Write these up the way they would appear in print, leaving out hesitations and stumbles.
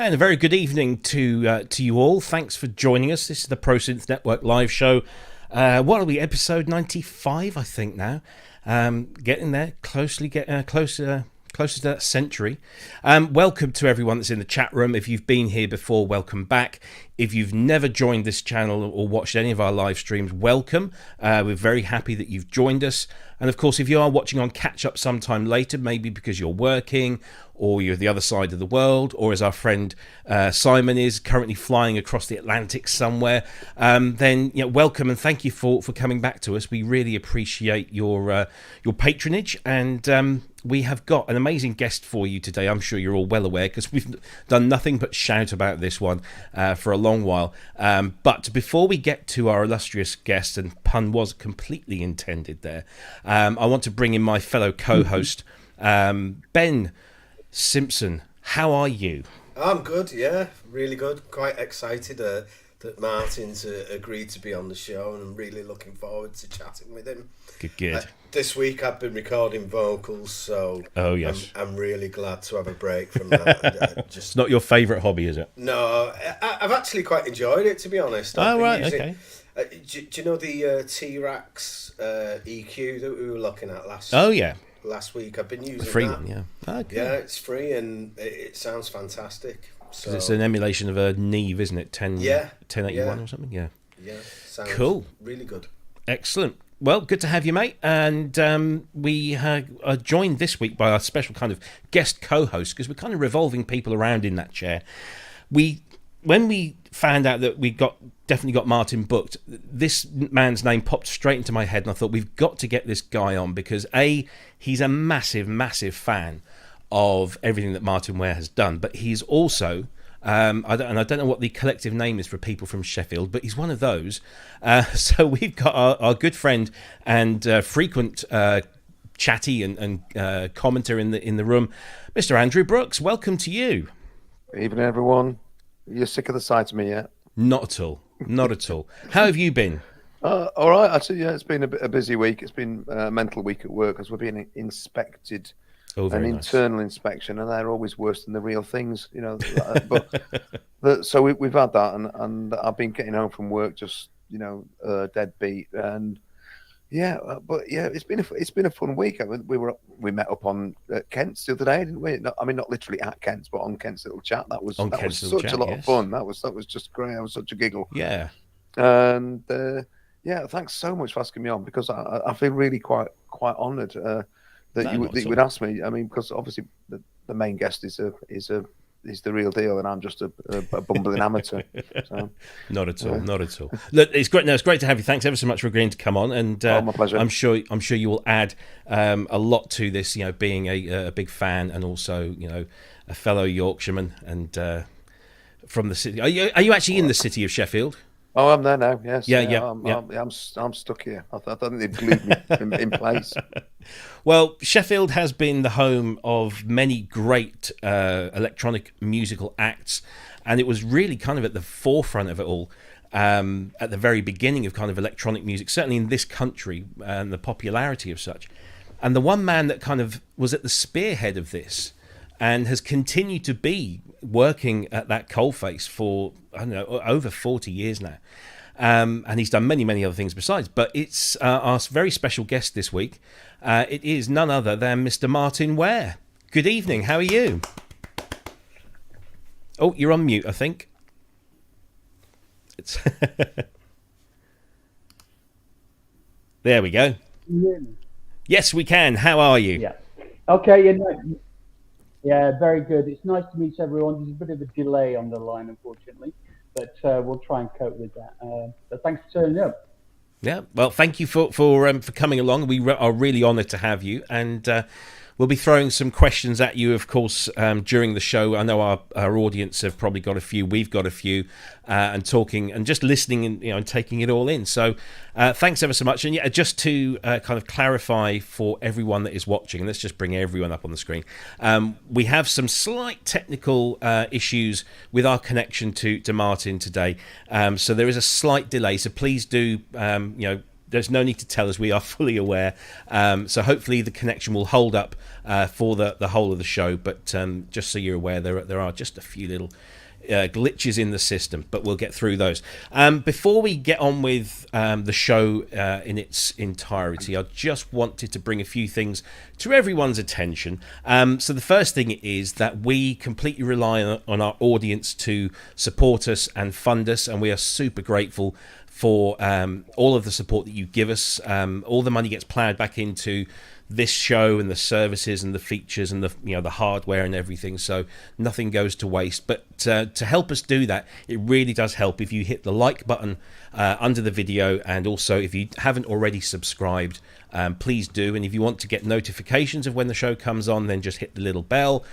And a very good evening to you all. Thanks for joining us. This is the ProSynth Network live show. What are we, episode 95, I think now. Getting there, closer to that century. Welcome to everyone that's in the chat room. If you've been here before, welcome back. If you've never joined this channel or watched any of our live streams, welcome. We're very happy that you've joined us. And of course, if you are watching on catch up sometime later, maybe because you're working or you're the other side of the world, or as our friend Simon is currently flying across the Atlantic somewhere, then welcome and thank you for coming back to us. We really appreciate your patronage, and we have got an amazing guest for you today. I'm sure you're all well aware because we've done nothing but shout about this one for a long while. But before we get to our illustrious guest, and pun was completely intended there, I want to bring in my fellow co-host, Ben Simpson. How are you? I'm good, yeah, really good. Quite excited that Martyn's agreed to be on the show, and I'm really looking forward to chatting with him. Good. This week I've been recording vocals, so yes. I'm really glad to have a break from that. It's not your favourite hobby, is it? No, I've actually quite enjoyed it, to be honest. Okay. Do you know the T-Rax EQ that we were looking at last? Oh yeah. Last week I've been using free that. one, yeah. Oh, cool. Yeah, it's free and it sounds fantastic. So it's an emulation of a Neve, isn't it? 1081 or something. Yeah. Sounds cool. Really good. Excellent. Well, good to have you, mate. And we are joined this week by our special kind of guest co-host, because we're kind of revolving people around in that chair. When we found out that we definitely got Martyn booked, this man's name popped straight into my head, and I thought we've got to get this guy on because he's a massive fan of everything that Martyn Ware has done, but he's also I don't know what the collective name is for people from Sheffield, but he's one of those. So we've got our good friend and frequent chatty and commenter in the room, Mr. Andrew Brooks. Welcome to you. Evening, everyone. You're sick of the sight of me yet? Not at all. Not at all. How have you been? All right. Actually, yeah, it's been a busy week. It's been a mental week at work as we're being inspected. Oh, very nice. Internal inspection, and they're always worse than the real things, So we've had that, and I've been getting home from work just dead beat, and it's been a fun week. We met up on Kent's the other day, didn't we? Not literally at Kent's, but on Kent's little chat. That was such a lot of fun. That was just great. I was such a giggle. Yeah. And thanks so much for asking me on, because I feel really quite honoured that you would ask me. I mean, because obviously the main guest is the real deal, and I'm just a bumbling amateur. So, not at all. Look, it's great. No, it's great to have you. Thanks ever so much for agreeing to come on. And my pleasure. I'm sure you will add a lot to this. Being a big fan, and also a fellow Yorkshireman and from the city. Are you actually in the city of Sheffield? Oh, I'm there now. Yes. Yeah. I'm stuck here. I think they glued me in place. Well, Sheffield has been the home of many great electronic musical acts, and it was really kind of at the forefront of it all at the very beginning of kind of electronic music, certainly in this country, and the popularity of such. And the one man that kind of was at the spearhead of this and has continued to be working at that coalface for, I don't know, over 40 years now. And he's done many other things besides. But it's our very special guest this week. It is none other than Mr. Martyn Ware. Good evening. How are you? Oh, you're on mute, I think. It's There we go. Can you hear me? Yes, we can. How are you? Yeah. Okay. Yeah, very good. It's nice to meet everyone. There's a bit of a delay on the line, unfortunately, but we'll try and cope with that. But thanks for turning up. Yeah, well, thank you for coming along. We are really honoured to have you, and we'll be throwing some questions at you, of course, during the show. I know our audience have probably got a few. We've got a few, and talking and just listening and taking it all in. So thanks ever so much. And yeah, just to kind of clarify for everyone that is watching, and let's just bring everyone up on the screen. We have some slight technical issues with our connection to Martyn today. So there is a slight delay. So please do there's no need to tell us. We are fully aware. So hopefully the connection will hold up for the whole of the show. But just so you're aware, there are just a few little glitches in the system, but we'll get through those. Before we get on with the show in its entirety, I just wanted to bring a few things to everyone's attention. So the first thing is that we completely rely on our audience to support us and fund us, and we are super grateful for all of the support that you give us. All the money gets ploughed back into this show and the services and the features and the hardware and everything, so nothing goes to waste. But to help us do that, it really does help if you hit the like button under the video, and also if you haven't already subscribed, please do. And if you want to get notifications of when the show comes on, then just hit the little bell.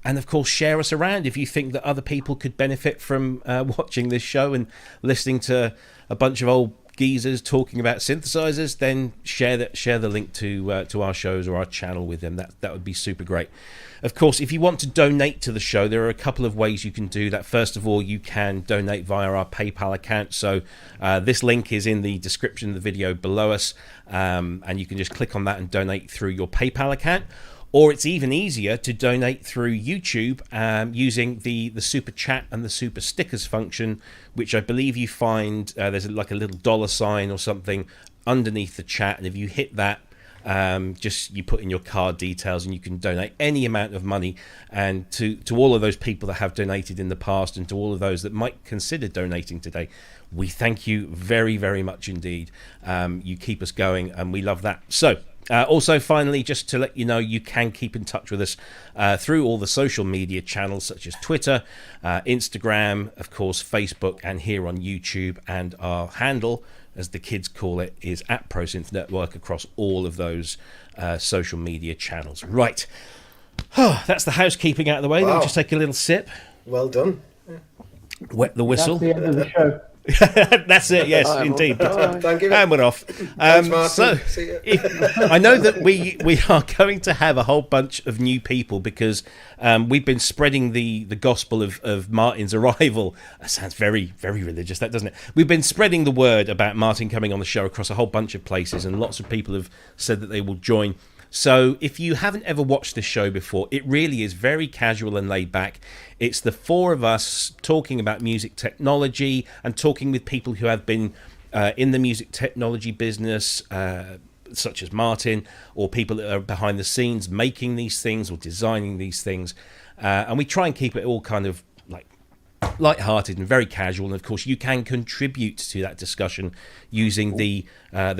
And of course, share us around if you think that other people could benefit from watching this show and listening to a bunch of old geezers talking about synthesizers. Then share the link to our shows or our channel with them. That would be super great. Of course, if you want to donate to the show, there are a couple of ways you can do that. First of all, you can donate via our PayPal account. So this link is in the description of the video below us, and you can just click on that and donate through your PayPal account. Or it's even easier to donate through YouTube using the super chat and the super stickers function, which I believe you find there's like a little $ or something underneath the chat, and if you hit that, just you put in your card details and you can donate any amount of money. And to all of those people that have donated in the past, and to all of those that might consider donating today, we thank you very, very much indeed. You keep us going, and we love that. So also, finally, just to let you know, you can keep in touch with us through all the social media channels such as Twitter, Instagram, of course, Facebook, and here on YouTube. And our handle, as the kids call it, is @ProSynth Network across all of those social media channels. Right. That's the housekeeping out of the way. Wow. Let me just take a little sip. Well done. Wet the whistle. That's the end of the show. That's it, yes, indeed. Thank you. And we're off. Thanks, Martyn. See ya. I know that we are going to have a whole bunch of new people because we've been spreading the gospel of Martyn's arrival. That sounds very, very religious, that doesn't it? We've been spreading the word about Martyn coming on the show across a whole bunch of places, and lots of people have said that they will join. So if you haven't ever watched this show before, it really is very casual and laid back. It's the four of us talking about music technology and talking with people who have been in the music technology business, such as Martyn, or people that are behind the scenes making these things or designing these things. And we try and keep it all kind of like light-hearted and very casual. And of course, you can contribute to that discussion using the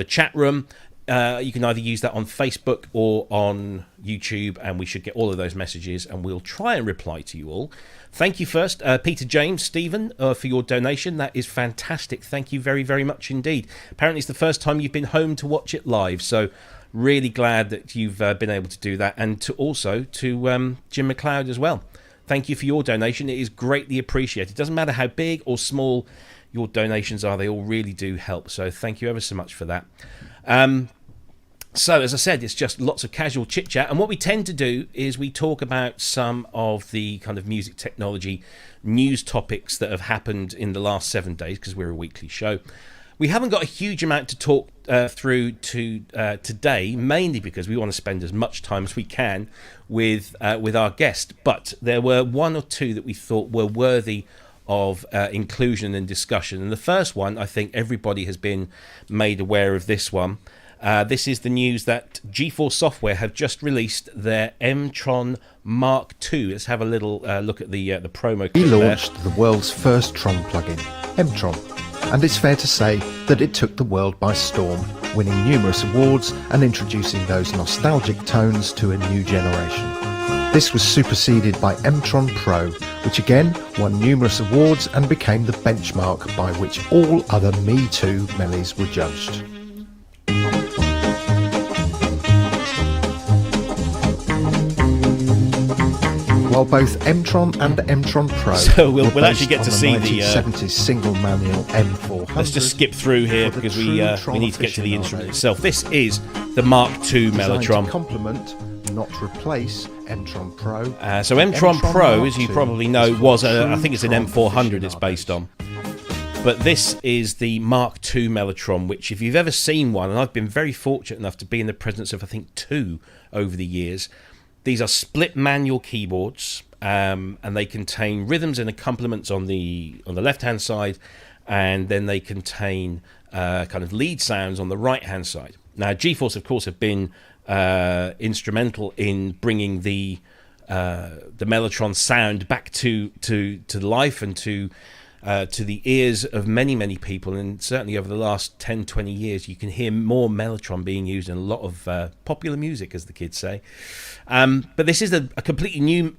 chat room. You can either use that on Facebook or on YouTube, and we should get all of those messages, and we'll try and reply to you all. Thank you first, Peter James, Stephen, for your donation. That is fantastic. Thank you very, very much indeed. Apparently it's the first time you've been home to watch it live, so really glad that you've been able to do that. And also to Jim McLeod as well. Thank you for your donation. It is greatly appreciated. It doesn't matter how big or small your donations are, they all really do help. So thank you ever so much for that. So, as I said, it's just lots of casual chit-chat. And what we tend to do is we talk about some of the kind of music technology news topics that have happened in the last 7 days, because we're a weekly show. We haven't got a huge amount to talk through today, mainly because we want to spend as much time as we can with our guest. But there were one or two that we thought were worthy of inclusion and discussion. And the first one, I think everybody has been made aware of this one. This is the news that GForce Software have just released their M-Tron Mk.II. Let's have a little look at the promo clip. We launched the world's first Tron plugin, M-Tron, and it's fair to say that it took the world by storm, winning numerous awards and introducing those nostalgic tones to a new generation. This was superseded by M-Tron Pro, which again won numerous awards and became the benchmark by which all other Me-Too melis were judged. While both M-Tron and M-Tron Pro so we'll actually get to see the 1970s single manual M400. Let's just skip through here because we need to get to the instrument itself. This is the Mk.II Mellotron. To complement, not replace M-Tron Pro. So M-Tron Pro, as you probably know, was I think it's an M400 it's based on. But this is the Mk.II Mellotron, which if you've ever seen one, and I've been very fortunate enough to be in the presence of I think 2 over the years, these are split manual keyboards, and they contain rhythms and accompaniments on the left hand side, and then they contain kind of lead sounds on the right hand side. Now GForce of course have been instrumental in bringing the Mellotron sound back to life and to the ears of many people, and certainly over the last 10-20 years you can hear more Mellotron being used in a lot of popular music, as the kids say. But this is a completely new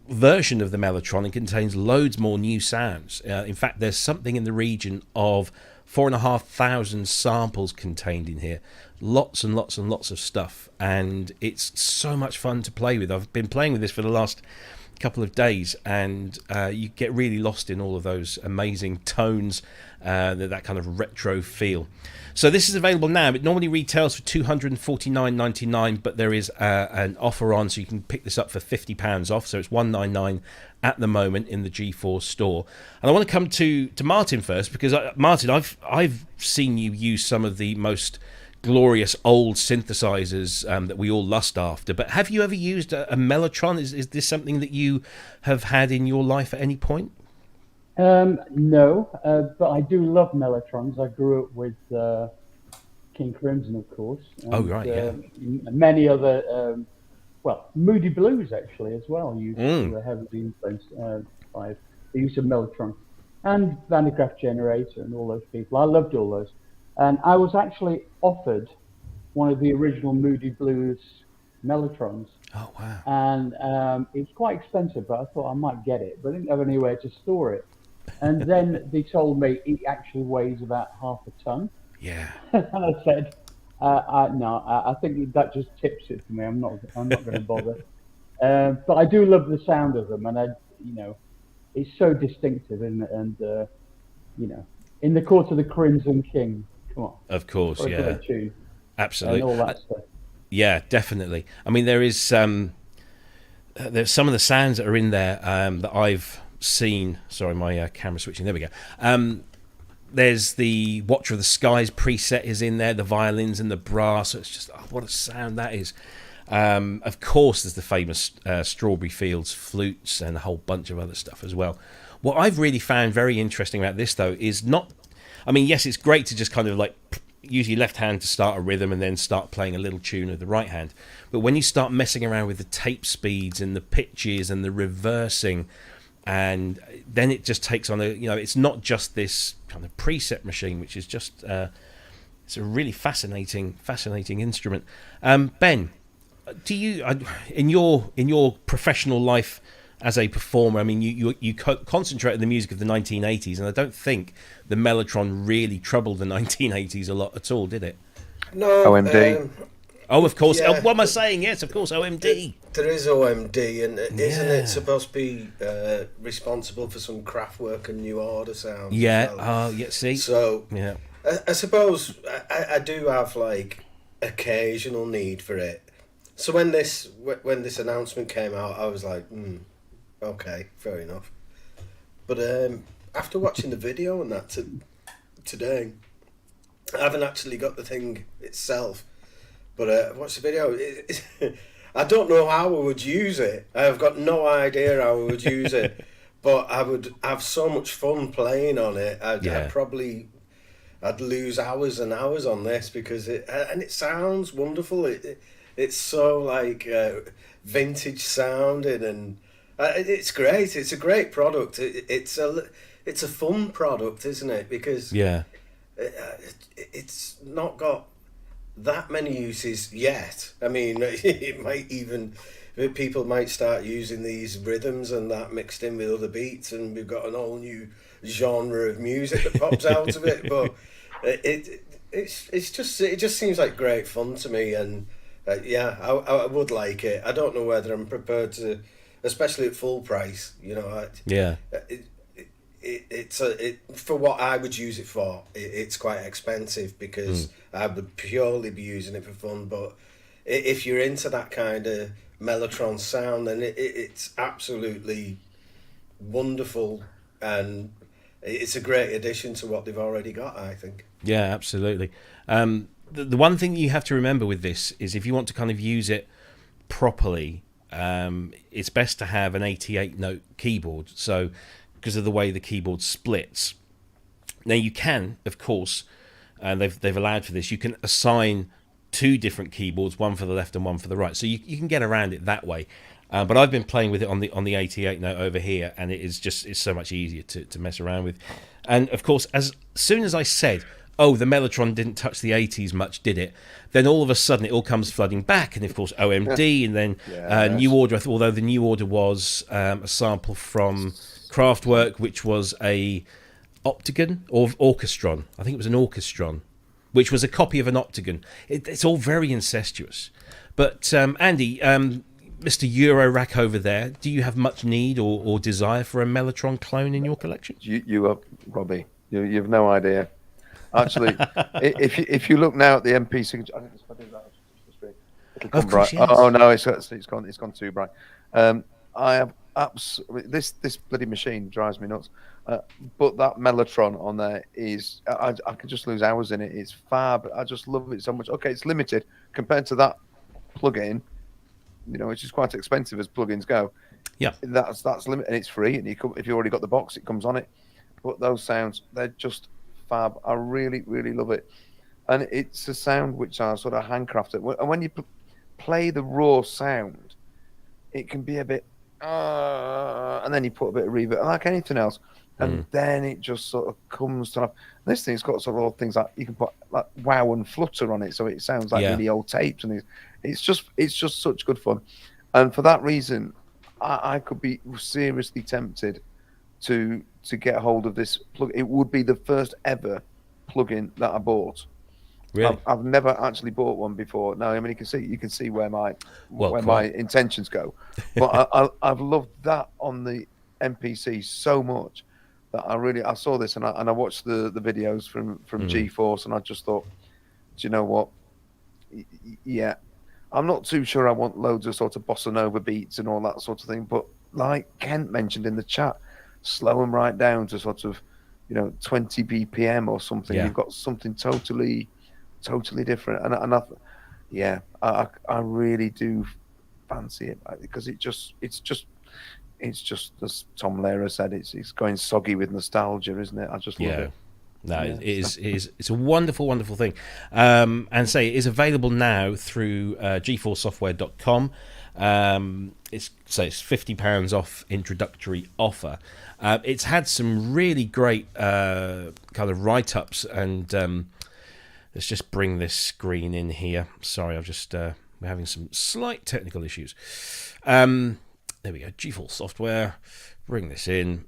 version of the Mellotron. It contains loads more new sounds. In fact, there's something in the region of 4,500 samples contained in here. Lots and lots and lots of stuff, and it's so much fun to play with. I've been playing with this for the last couple of days, and you get really lost in all of those amazing tones, that kind of retro feel. So this is available now. It normally retails for $249.99, but there is an offer on, so you can pick this up for £50 off. So it's $199 at the moment in the GForce store. And I want to come to Martyn first, because Martyn, I've seen you use some of the most glorious old synthesizers that we all lust after, but have you ever used a Mellotron? Is this something that you have had in your life at any point? No, but I do love Mellotrons. I grew up with King Crimson, of course. And, many other, Moody Blues actually as well. Were heavily influenced by the use of Mellotron, and Vandergraaf Generator and all those people. I loved all those. And I was actually offered one of the original Moody Blues Mellotrons. Oh, wow. And it was quite expensive, but I thought I might get it, but I didn't have anywhere to store it. And then they told me it actually weighs about half a ton. Yeah. And I said, I think that just tips it for me. I'm not going to bother. But I do love the sound of them, and it's so distinctive, isn't it? And in the court of the Crimson King. Come on. Of course, yeah. Absolutely. And all that stuff. Yeah, definitely. I mean, there's some of the sounds that are in there that I've seen. Sorry, my camera switching. There we go. There's the Watcher of the Skies preset is in there, the violins and the brass. So it's just, what a sound that is. Of course, there's the famous Strawberry Fields flutes and a whole bunch of other stuff as well. What I've really found very interesting about this, though, is yes, it's great to just kind of like use your left hand to start a rhythm and then start playing a little tune with the right hand. But when you start messing around with the tape speeds and the pitches and the reversing, and then it just takes on it's not just this kind of preset machine, which is just it's a really fascinating instrument. Ben, do you in your professional life as a performer, I mean, you concentrate on the music of the 1980s, and I don't think the Mellotron really troubled the 1980s a lot at all, did it? No. OMD. Of course. Yeah. What am I saying? Yes, of course, OMD. There is OMD, and isn't it supposed to be responsible for some Kraftwerk and New Order sounds? Yeah. Well? Yeah. See. So yeah, I suppose I do have like occasional need for it. So when this announcement came out, I was like, okay, fair enough. But after watching the video and that today, I haven't actually got the thing itself. But I watched the video. I don't know how I would use it. I've got no idea how I would use it. But I would have so much fun playing on it. I'd lose hours and hours on this because it sounds wonderful. It's so like vintage sounding, and it's great. It's a great product. It's a fun product, isn't it? Because it's not got that many uses yet. I mean, it might even, people might start using these rhythms and that mixed in with other beats, and we've got an whole new genre of music that pops out of it. But it just seems like great fun to me, and I would like it. I don't know whether I'm prepared to, especially at full price. It's for what I would use it for. It's quite expensive because I would purely be using it for fun. But if you're into that kind of Mellotron sound, then it's absolutely wonderful. And it's a great addition to what they've already got, I think. Yeah, absolutely. The one thing you have to remember with this is if you want to kind of use it properly, it's best to have an 88 note keyboard. So, because of the way the keyboard splits. Now you can, of course, and they've allowed for this, you can assign 2 different keyboards, one for the left and one for the right. So you can get around it that way. But I've been playing with it on the 88 note over here, and it's so much easier to mess around with. And of course, as soon as I said, oh, the Mellotron didn't touch the 80s much, did it? Then all of a sudden it all comes flooding back, and of course OMD, and then New Order. Although the New Order was a sample from Kraftwerk, which was a Optigan or Orchestron. I think it was an Orchestron, which was a copy of an Optigan. It's all very incestuous. But Andy, Mr. Eurorack over there, do you have much need or desire for a Mellotron clone in your collection? You are, Robbie. You've no idea. Actually, if you look now at the MPC, I think it's got to do that. It'll come bright. Oh no, it's gone too bright. I have this bloody machine drives me nuts. But that Mellotron on there is, I could just lose hours in it. It's fab. I just love it so much. Okay, it's limited compared to that plug-in, which is quite expensive as plugins go. Yeah, that's limited, and it's free. And if you already got the box, it comes on it. But those sounds, they're just fab. I really, really love it, and it's a sound which I sort of handcrafted. And when you play the raw sound, it can be a bit, and then you put a bit of reverb, like anything else, and then it just sort of comes to life. This thing's got sort of all things like you can put like wow and flutter on it, so it sounds like really old tapes, and it's just such good fun. And for that reason, I could be seriously tempted to get hold of this plug. It would be the first ever plugin that I bought. Really? I've never actually bought one before. No, I mean you can see where my intentions go. But I've loved that on the MPC so much that I saw this and I watched the videos from GForce, and I just thought, do you know what? Yeah, I'm not too sure I want loads of sort of bossa nova beats and all that sort of thing, but like Kent mentioned in the chat, slow them right down to sort of 20 BPM or something. You've got something totally different, and I really do fancy it because it's just as Tom Lehrer said, it's going soggy with nostalgia, isn't it? I just love it. No, it's a wonderful, wonderful thing. And it is available now through GForceSoftware.com. It's £50 off introductory offer. It's had some really great kind of write-ups, and let's just bring this screen in here. Sorry, we're having some slight technical issues. There we go, GForce Software. Bring this in.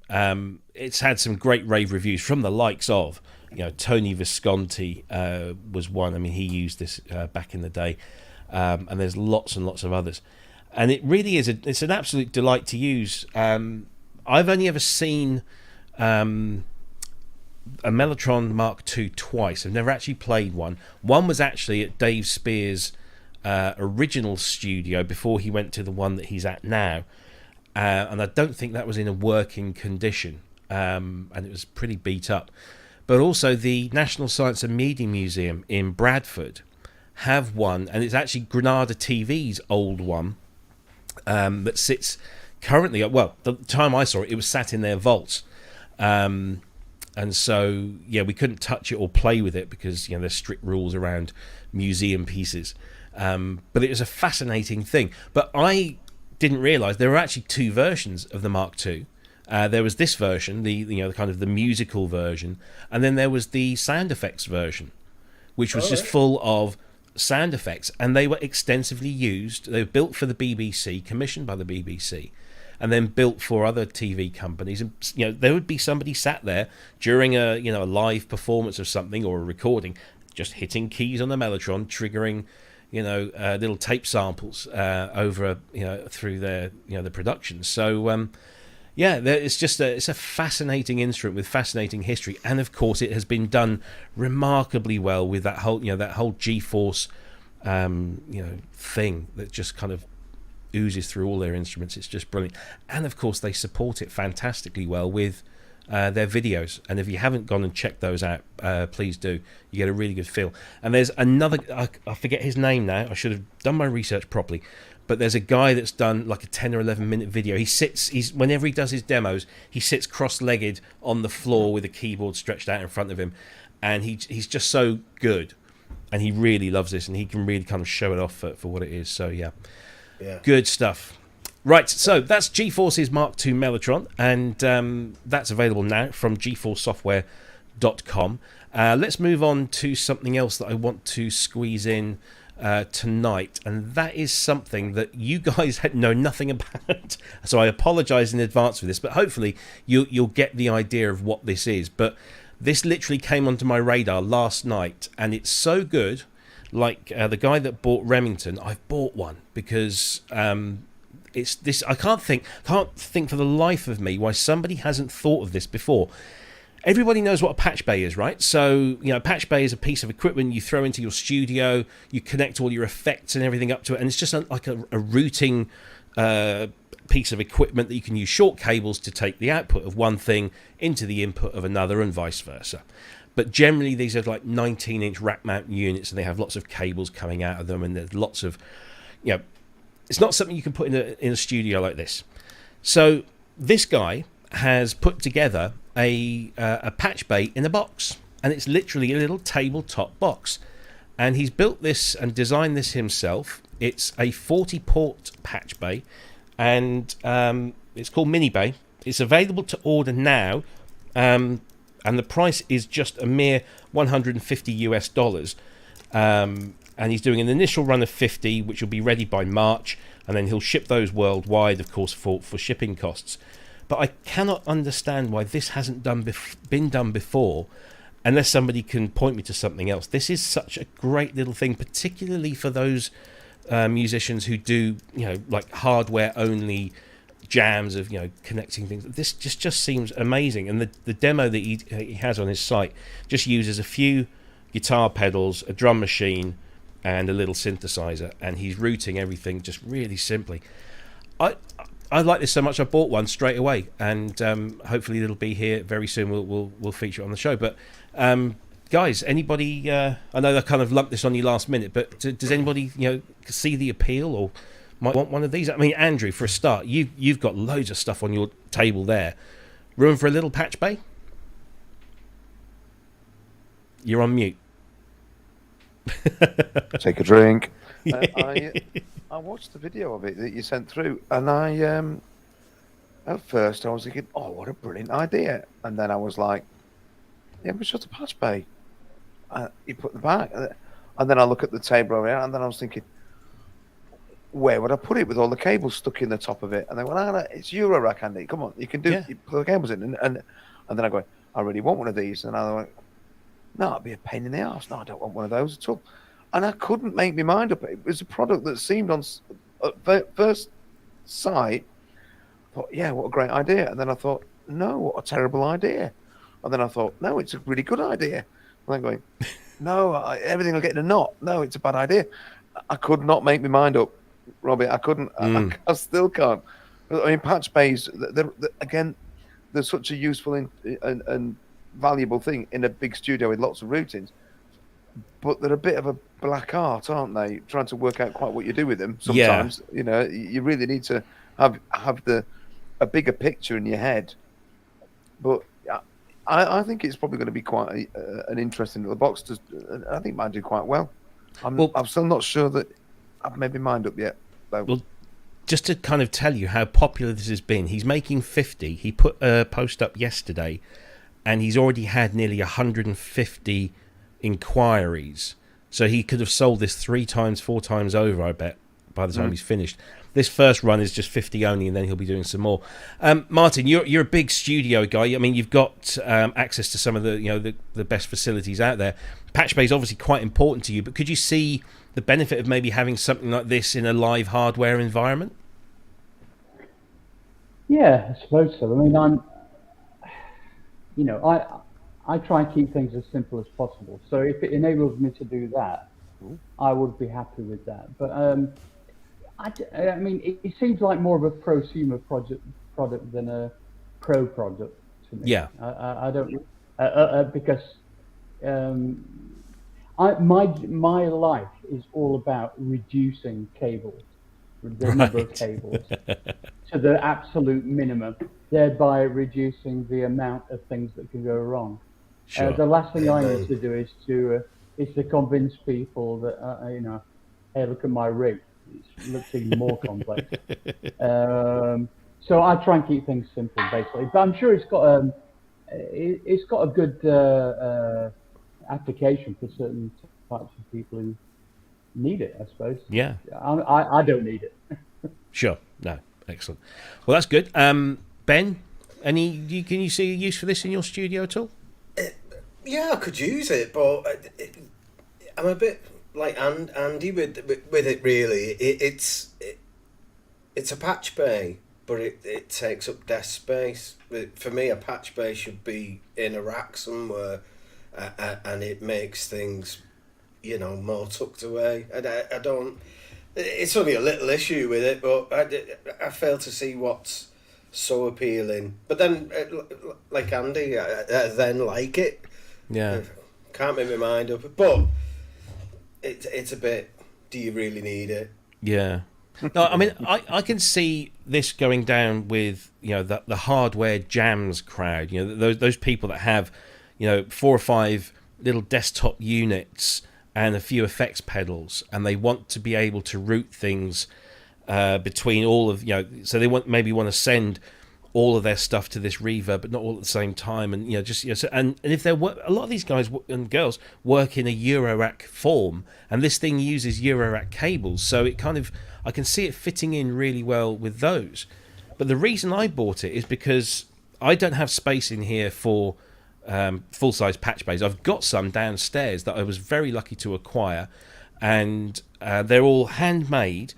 It's had some great rave reviews from the likes of, Tony Visconti was one. I mean, he used this back in the day, and there's lots and lots of others. And it really is it's an absolute delight to use. I've only ever seen a Mellotron Mk.II twice. I've never actually played one. One was actually at Dave Spear's original studio before he went to the one that he's at now. And I don't think that was in a working condition, and it was pretty beat up. But also the National Science and Media Museum in Bradford have one, and it's actually Granada TV's old one that sits currently, the time I saw it, it was sat in their vaults. And so, we couldn't touch it or play with it because, there's strict rules around museum pieces. But it was a fascinating thing. But I didn't realise there were actually 2 versions of the Mk.II. There was this version, the kind of the musical version, and then there was the sound effects version, which was just full of sound effects, and they were extensively used. They were built for the BBC, commissioned by the BBC, and then built for other TV companies. And there would be somebody sat there during a a live performance of something or a recording, just hitting keys on the Mellotron, triggering little tape samples over through their the productions. So it's a fascinating instrument with fascinating history, and of course it has been done remarkably well with that whole GForce thing that just kind of oozes through all their instruments. It's just brilliant, and of course they support it fantastically well with their videos, and if you haven't gone and checked those out, please do. You get a really good feel. And there's another, I forget his name now, I should have done my research properly, but there's a guy that's done like a 10 or 11 minute video. Whenever he does his demos, he sits cross-legged on the floor with a keyboard stretched out in front of him, and he's just so good, and he really loves this, and he can really kind of show it off for what it is. So yeah. Good stuff. Right, so that's GForce's Mk.II Mellotron, and that's available now from GForceSoftware.com. Let's move on to something else that I want to squeeze in tonight, and that is something that you guys know nothing about. So I apologise in advance for this, but hopefully you'll get the idea of what this is. But this literally came onto my radar last night, and it's so good. Like the guy that bought Remington, I've bought one because it's this. I can't think for the life of me why somebody hasn't thought of this before. Everybody knows what a patch bay is, right? So, a patch bay is a piece of equipment you throw into your studio, you connect all your effects and everything up to it, and it's just like a routing piece of equipment that you can use short cables to take the output of one thing into the input of another, and vice versa. But generally, these are like 19-inch rack mount units, and they have lots of cables coming out of them, and there's lots of, it's not something you can put in a studio like this. So this guy has put together a patch bay in a box, and it's literally a little tabletop box, and he's built this and designed this himself. It's a 40-port patch bay, and it's called MINIBAY. It's available to order now, and the price is just a mere $150 US. And he's doing an initial run of 50, which will be ready by March, and then he'll ship those worldwide, of course, for shipping costs. But I cannot understand why this hasn't been done before, unless somebody can point me to something else. This is such a great little thing, particularly for those musicians who do, like hardware-only jams of, connecting things. This just seems amazing. And the demo that he has on his site just uses a few guitar pedals, a drum machine, and a little synthesizer, and he's routing everything just really simply. I like this so much I bought one straight away, and hopefully it'll be here very soon. We'll feature it on the show. But guys, anybody? I know I kind of lumped this on you last minute, but does anybody see the appeal or might want one of these? I mean, Andrew, for a start, you've got loads of stuff on your table there. Room for a little patch bay? You're on mute. Take a drink. I watched the video of it that you sent through, and at first I was thinking, oh, what a brilliant idea, and then I was like, yeah, but just a patch bay. You put the back, and then I look at the table over here, and then I was thinking, where would I put it with all the cables stuck in the top of it? And they went, no, it's Euro rack, Andy. Come on, you can do it. You put the cables in, and then I go, I really want one of these, and I went, no, it'd be a pain in the arse. No, I don't want one of those at all. And I couldn't make my mind up. It was a product that seemed on first sight, I thought, yeah, what a great idea. And then I thought, no, what a terrible idea. And then I thought, no, it's a really good idea. And I'm going, no, everything will get in a knot. No, it's a bad idea. I could not make my mind up, Robbie. I couldn't. I still can't. I mean, patch bays, again, they're such a useful and valuable thing in a big studio with lots of routines. But they're a bit of a black art, aren't they? Trying to work out quite what you do with them. Sometimes, you really need to have a bigger picture in your head. But I think it's probably going to be quite an interesting little box. I think it might do quite well. I'm still not sure that I've made my mind up yet, though. Well, just to kind of tell you how popular this has been, he's making 50. He put a post up yesterday, and he's already had nearly 150 inquiries. So he could have sold this 3 times, 4 times over, I bet, by the time he's finished. This first run is just 50 only, and then he'll be doing some more. Martyn, you're a big studio guy. I mean, you've got access to some of the best facilities out there. Patch bay is obviously quite important to you, but could you see the benefit of maybe having something like this in a live hardware environment? Yeah, I suppose so. I mean, I try and keep things as simple as possible. So if it enables me to do that, I would be happy with that. But I mean, it seems like more of a prosumer product than a pro product to to me. Yeah. I don't because my life is all about reducing cables, the number of cables, to the absolute minimum, thereby reducing the amount of things that can go wrong. Sure. The last thing I need to do is to convince people that hey, look at my rig, it looks even more complex. So I try and keep things simple, basically. But I'm sure it's got a good application for certain types of people who need it, I suppose. Yeah. I don't need it. Sure. No. Excellent. Well, that's good. Ben, can you see a use for this in your studio at all? Yeah, I could use it, but I'm a bit like Andy with it. Really, it's a patch bay, but it takes up desk space. For me, a patch bay should be in a rack somewhere, and it makes things, more tucked away. And I don't. It's only a little issue with it, but I fail to see what's so appealing. But then, like Andy, I then like it. Yeah. Can't make my mind up. But it's a bit, do you really need it? Yeah. No, I mean, I can see this going down with, the hardware jams crowd, those people that have, 4 or 5 little desktop units and a few effects pedals, and they want to be able to route things between all of, so they maybe want to send all of their stuff to this reverb, but not all at the same time, and and if a lot of these guys and girls work in a Eurorack form, and this thing uses Eurorack cables, so it kind of, I can see it fitting in really well with those. But the reason I bought it is because I don't have space in here for full-size patch bays. I've got some downstairs that I was very lucky to acquire, and they're all handmade.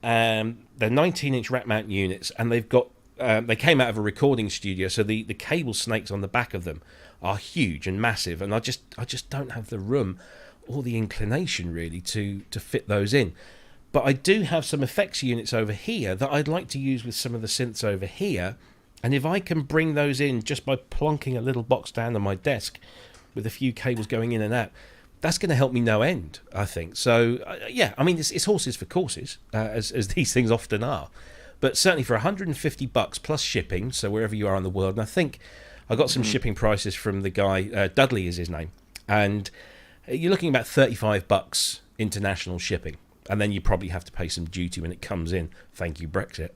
They're 19-inch rack mount units, and they've got they came out of a recording studio, so the cable snakes on the back of them are huge and massive, and I just don't have the room or the inclination really to fit those in. But I do have some effects units over here that I'd like to use with some of the synths over here, and if I can bring those in just by plonking a little box down on my desk with a few cables going in and out, that's going to help me no end, I think. So yeah, I mean, it's horses for courses, as these things often are. But certainly for $150 plus shipping, so wherever you are in the world, and I think I got some shipping prices from the guy, Dudley is his name, and you're looking about $35 international shipping, and then you probably have to pay some duty when it comes in. Thank you, Brexit.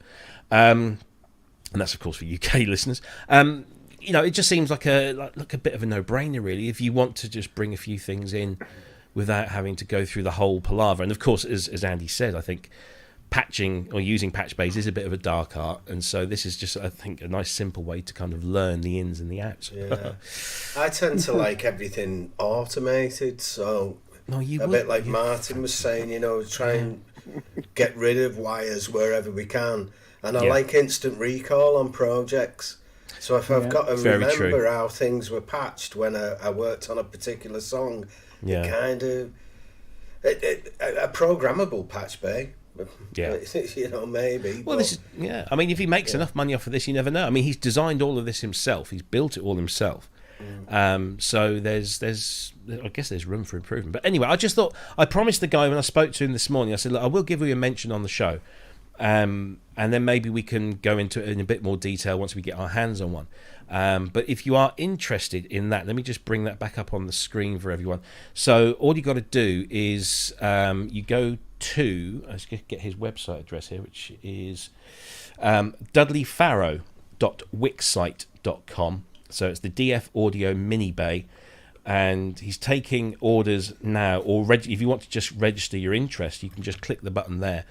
And that's, of course, for UK listeners. It just seems like a bit of a no-brainer, really, if you want to just bring a few things in without having to go through the whole palaver. And, of course, as Andy said, I think patching or using patch bays is a bit of a dark art, and so this is just, I think, a nice simple way to kind of learn the ins and the outs. Yeah, I tend to like everything automated, so bit like Martyn was saying, try and get rid of wires wherever we can, and I like instant recall on projects. So if I've got to remember how things were patched when I worked on a particular song, it kind of a programmable patch bay. Yeah, maybe. Well, this is I mean, if he makes enough money off of this, you never know. I mean, he's designed all of this himself. He's built it all himself. So there's I guess there's room for improvement. But anyway, I just thought, I promised the guy when I spoke to him this morning, I said, look, I will give you a mention on the show, and then maybe we can go into it in a bit more detail once we get our hands on one. But if you are interested in that, let me just bring that back up on the screen for everyone. So all you got to do is you go to, let's get his website address here, which is dudleyfarrow.wixsite.com. So it's the DFAudio MINIBAY, and he's taking orders now. Or if you want to just register your interest, you can just click the button there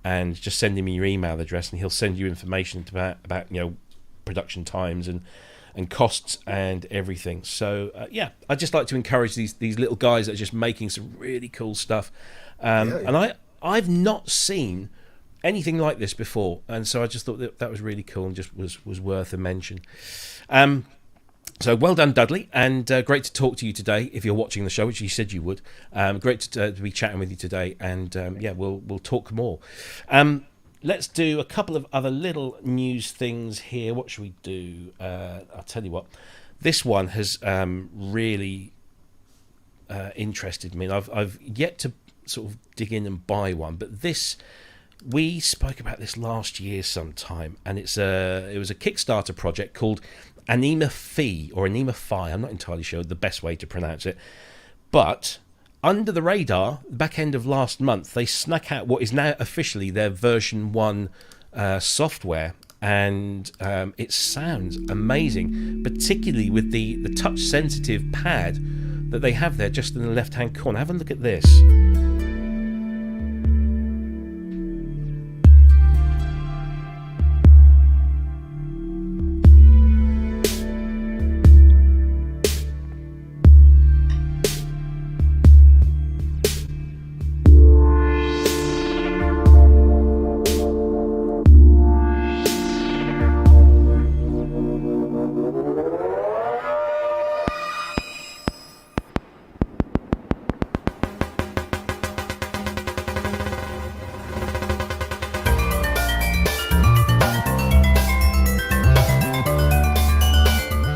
and just send him your email address, and he'll send you information about production times and costs and everything. So I'd just like to encourage these little guys that are just making some really cool stuff. And I've not seen anything like this before, and so I just thought that was really cool and just was worth a mention. So well done, Dudley, and great to talk to you today. If you're watching the show, which you said you would, great to be chatting with you today, and we'll talk more. let's do a couple of other little news things here. What should we do? I'll tell you what. This one has really interested me. And I've yet to sort of dig in and buy one, but we spoke about this last year sometime, and it was a Kickstarter project called Anyma Phi or Anyma Phi. I'm not entirely sure the best way to pronounce it, but under the radar, back end of last month, they snuck out what is now officially their version 1 software, and it sounds amazing, particularly with the touch sensitive pad that they have there just in the left hand corner. Have a look at this.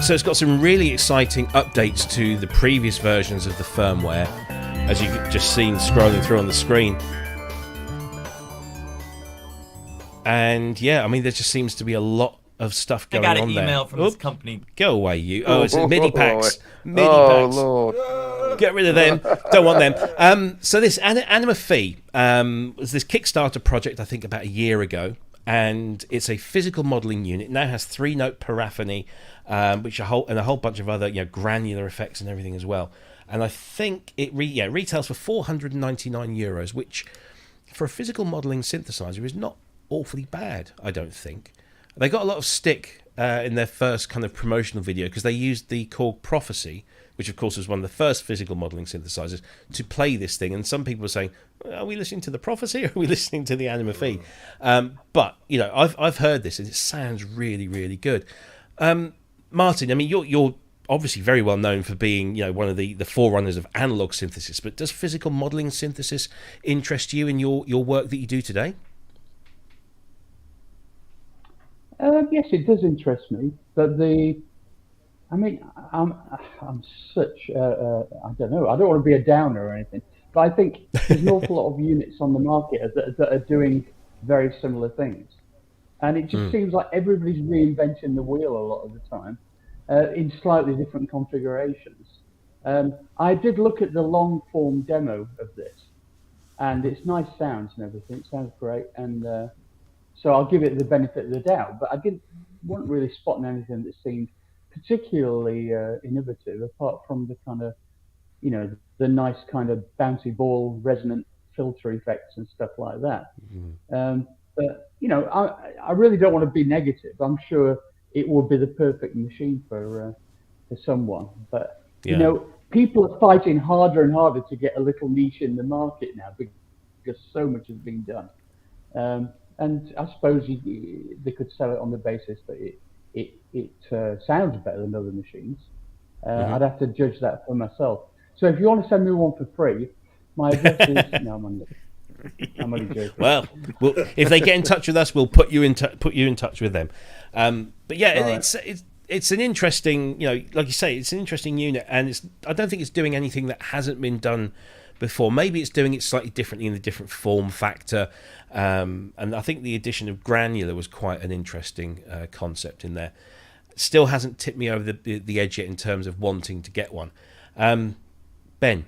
So it's got some really exciting updates to the previous versions of the firmware, as you've just seen scrolling through on the screen. And yeah, I mean, there just seems to be a lot of stuff going on there. I got an email from this company. Go away, you. Oh, it's MIDI packs. MIDI Oh, packs. Lord. Get rid of them. Don't want them. So this Anyma Phi was this Kickstarter project, I think, about a year ago. And it's a physical modelling unit. It now has 3-note paraphony, which a whole bunch of other granular effects and everything as well. And I think it retails for €499, which for a physical modelling synthesizer is not awfully bad, I don't think. They got a lot of stick in their first kind of promotional video because they used the Korg Prophecy, which of course was one of the first physical modelling synthesizers, to play this thing. And some people were saying, are we listening to the Prophecy or are we listening to the Anyma Phi? But, I've heard this and it sounds really, really good. Martyn, I mean, you're obviously very well known for being, one of the forerunners of analog synthesis, but does physical modelling synthesis interest you in your work that you do today? Yes, it does interest me, but I'm such I don't know. I don't want to be a downer or anything, but I think there's an awful lot of units on the market that are doing very similar things, and it just seems like everybody's reinventing the wheel a lot of the time in slightly different configurations. I did look at the long form demo of this, and it's nice sounds and everything. It sounds great, and so I'll give it the benefit of the doubt. But I wasn't really spotting anything that seemed particularly innovative, apart from the kind of, the nice kind of bouncy ball resonant filter effects and stuff like that. But I really don't want to be negative. I'm sure it will be the perfect machine for someone. But people are fighting harder and harder to get a little niche in the market now because so much has been done. And I suppose they could sell it on the basis that it sounds better than other machines. I'd have to judge that for myself. So if you want to send me one for free, my address is... No, I'm only joking. Well, if they get in touch with us, we'll put you in touch with them. But yeah, right. It's an interesting, like you say, it's an interesting unit, and I don't think it's doing anything that hasn't been done before. Maybe it's doing it slightly differently in a different form factor, and I think the addition of granular was quite an interesting concept in there. Still hasn't tipped me over the edge yet in terms of wanting to get one. Ben,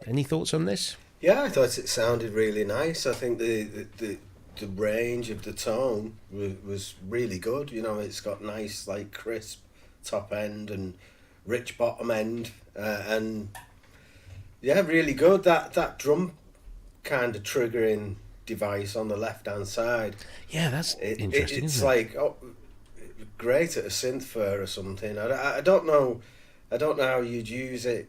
any thoughts on this? Yeah, I thought it sounded really nice. I think the range of the tone was really good. It's got nice, like, crisp top end and rich bottom end, and yeah, really good. That drum kind of triggering device on the left hand side. Yeah, that's interesting. It's isn't it? like great at a synth fur or something. I don't know how you'd use it,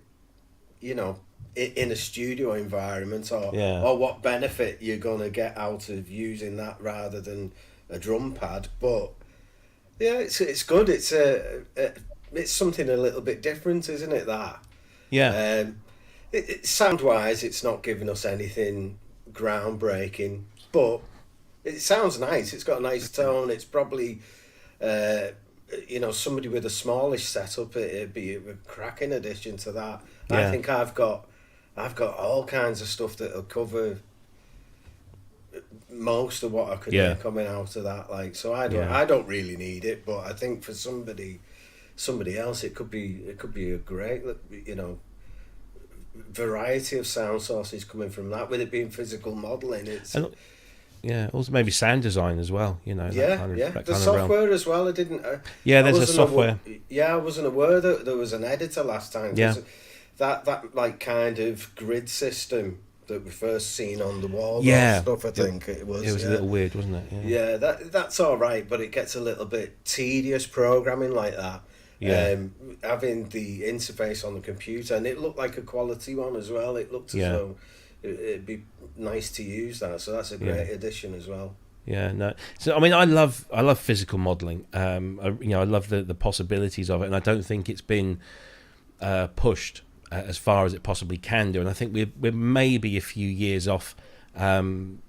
in a studio environment, or what benefit you're gonna get out of using that rather than a drum pad. But yeah, it's good. It's something a little bit different, isn't it? That sound wise, it's not giving us anything groundbreaking, but it sounds nice. It's got a nice tone. It's probably, somebody with a smallish setup, it'd be a cracking addition to that. Yeah. I think I've got all kinds of stuff that'll cover most of what I could hear coming out of that. Like, so I don't really need it, but I think for somebody else, it could be a great, variety of sound sources coming from that. With it being physical modelling, also maybe sound design as well. The software as well. I didn't. There's a software. I wasn't aware that there was an editor last time. Yeah. That like kind of grid system that we first seen on the wall stuff, I think it was. It was a little weird, wasn't it? Yeah, that's all right, but it gets a little bit tedious programming like that. Yeah. Having the interface on the computer, and it looked like a quality one as well. It looked as though it'd be nice to use that, so that's a great addition as well. Yeah, no. So I mean, I love physical modelling. I love the possibilities of it, and I don't think it's been pushed as far as it possibly can do. And I think we're maybe a few years off having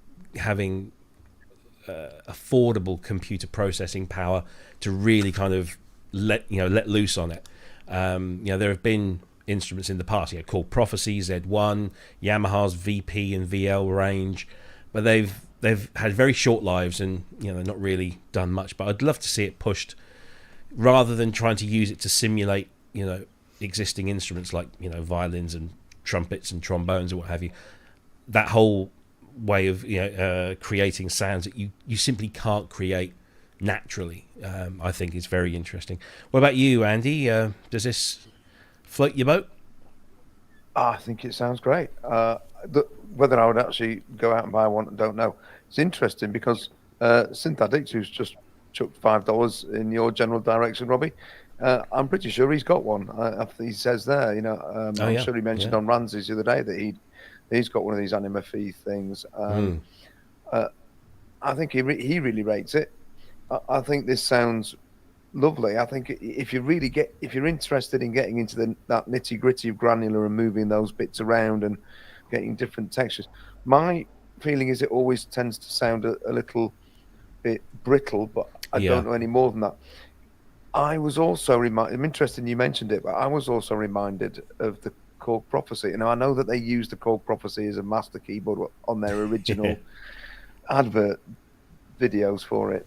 affordable computer processing power to really kind of let loose on it. There have been instruments in the past, called Prophecy, Z1, Yamaha's VP and VL range, but they've had very short lives and they're not really done much. But I'd love to see it pushed rather than trying to use it to simulate existing instruments like violins and trumpets and trombones or what have you. That whole way of creating sounds that you simply can't create naturally, I think is very interesting. What about you, Andy? Does this float your boat? I think it sounds great. Whether I would actually go out and buy one, I don't know. It's interesting because Synth Addict, who's just chucked $5 in your general direction, Robbie, I'm pretty sure he's got one. He says there, I'm sure he mentioned on Ramsey's the other day that he's got one of these Anyma Phi things. I think he really rates it. I think this sounds lovely. I think if you're interested in getting into that nitty gritty of granular and moving those bits around and getting different textures, my feeling is it always tends to sound a little bit brittle, but I don't know any more than that. I was also I'm interested you mentioned it, but I was also reminded of the Korg Prophecy. I know that they used the Korg Prophecy as a master keyboard on their original advert videos for it.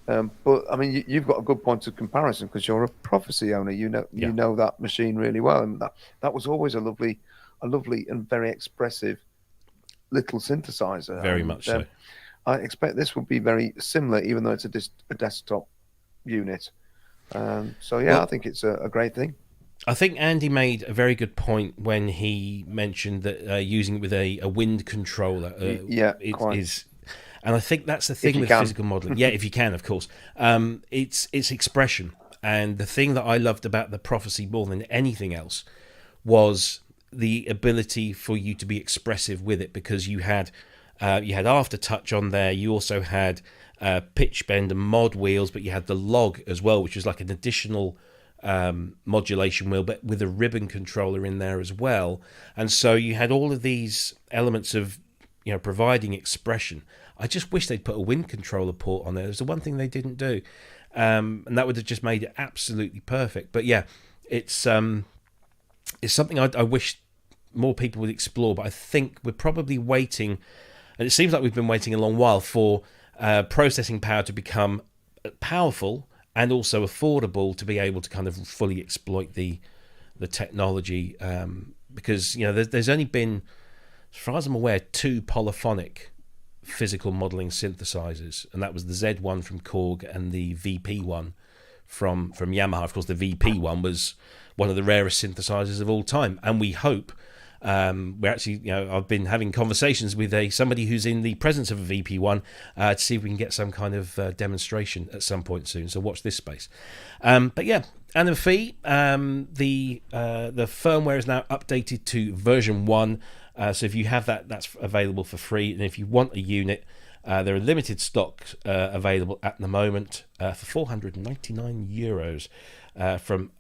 But I mean, you've got a good point of comparison because you're a Prophecy owner. You know that machine really well, and that was always a lovely and very expressive little synthesizer. Very much so. I expect this will be very similar, even though it's a desktop unit. I think it's a great thing. I think Andy made a very good point when he mentioned that using it with a wind controller is. And I think that's the thing with physical modelling. Yeah, if you can, of course. It's expression. And the thing that I loved about the Prophecy more than anything else was the ability for you to be expressive with it, because you had aftertouch on there. You also had pitch bend and mod wheels, but you had the log as well, which was like an additional modulation wheel, but with a ribbon controller in there as well. And so you had all of these elements of providing expression. I just wish they'd put a wind controller port on there. There's the one thing they didn't do, and that would have just made it absolutely perfect. But yeah, it's something I wish more people would explore. But I think we're probably waiting, and it seems like we've been waiting a long while for processing power to become powerful and also affordable to be able to kind of fully exploit the technology. Because there's only been, as far as I'm aware, 2 polyphonic physical modelling synthesizers, and that was the Z1 from Korg and the VP one from Yamaha. Of course, the VP one was one of the rarest synthesizers of all time, and we hope we're actually, I've been having conversations with somebody who's in the presence of a VP one to see if we can get some kind of demonstration at some point soon. So watch this space. But yeah, Anyma Phi, the firmware is now updated to version 1. So if you have that, that's available for free. And if you want a unit, there are limited stock available at the moment for €499 from.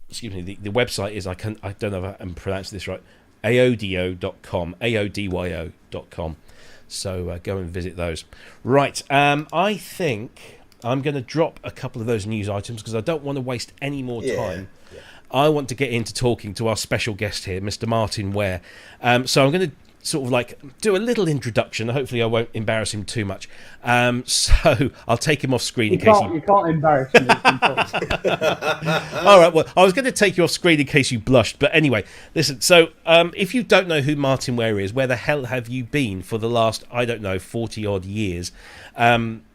Excuse me. The website is I don't know if I'm pronouncing this right. aodio.com, aodyo.com. So go and visit those. Right, I think I'm going to drop a couple of those news items because I don't want to waste any more time. Yeah. I want to get into talking to our special guest here, Mr. Martyn Ware. So I'm going to sort of like do a little introduction. Hopefully I won't embarrass him too much. So I'll take him off screen you can't embarrass me. All right, well, I was going to take you off screen in case you blushed, but anyway, listen, so if you don't know who Martyn Ware is, where the hell have you been for the last, 40 odd years?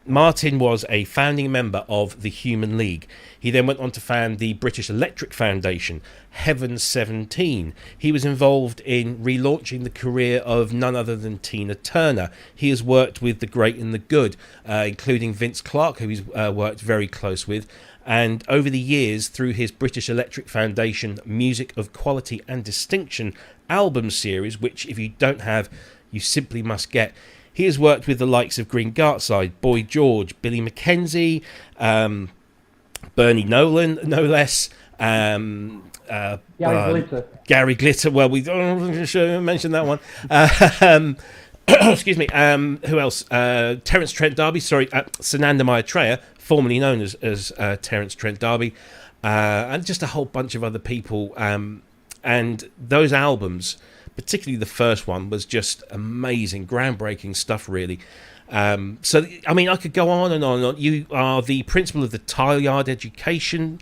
Martyn was a founding member of the Human League. He then went on to found the British Electric Foundation, Heaven 17. He was involved in relaunching the career of none other than Tina Turner. He has worked with the great and the good, including Vince Clarke, who he's worked very close with. And over the years, through his British Electric Foundation Music of Quality and Distinction album series, which if you don't have, you simply must get, he has worked with the likes of Green Gartside, Boy George, Billy Mackenzie, Bernie Nolan, no less. Gary Glitter. Gary Glitter. Well, we don't mention that one. Excuse me. Who else? Terence Trent D'Arby. Sorry, Sananda Maitreya, formerly known as Terence Trent D'Arby, and just a whole bunch of other people. And those albums, particularly the first one, was just amazing, groundbreaking stuff, really. So, I mean, I could go on and on and on. You are the principal of the Tile Yard Education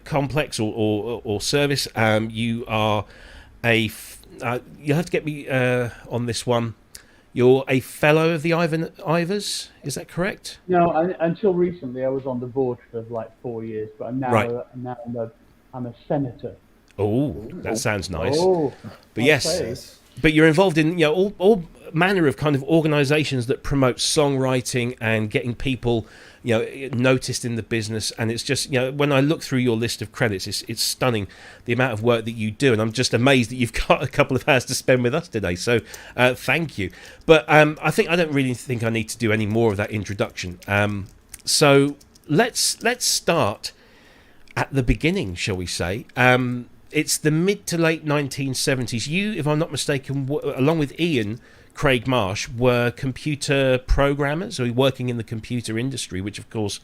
complex or service. You are you have to get me on this one. You're a fellow of the Ivors, is that correct? No, until recently I was on the board for like 4 years, but I'm a senator. Oh, that sounds nice. Oh, but yes, but you're involved in all manner of kind of organisations that promote songwriting and getting people noticed in the business. And it's just when I look through your list of credits, it's stunning the amount of work that you do, and I'm just amazed that you've got a couple of hours to spend with us today. So thank you. But I don't really think I need to do any more of that introduction. So let's start at the beginning, shall we say? It's the mid to late 1970s. You, if I'm not mistaken, along with Ian Craig Marsh, were computer programmers, or working in the computer industry, which of course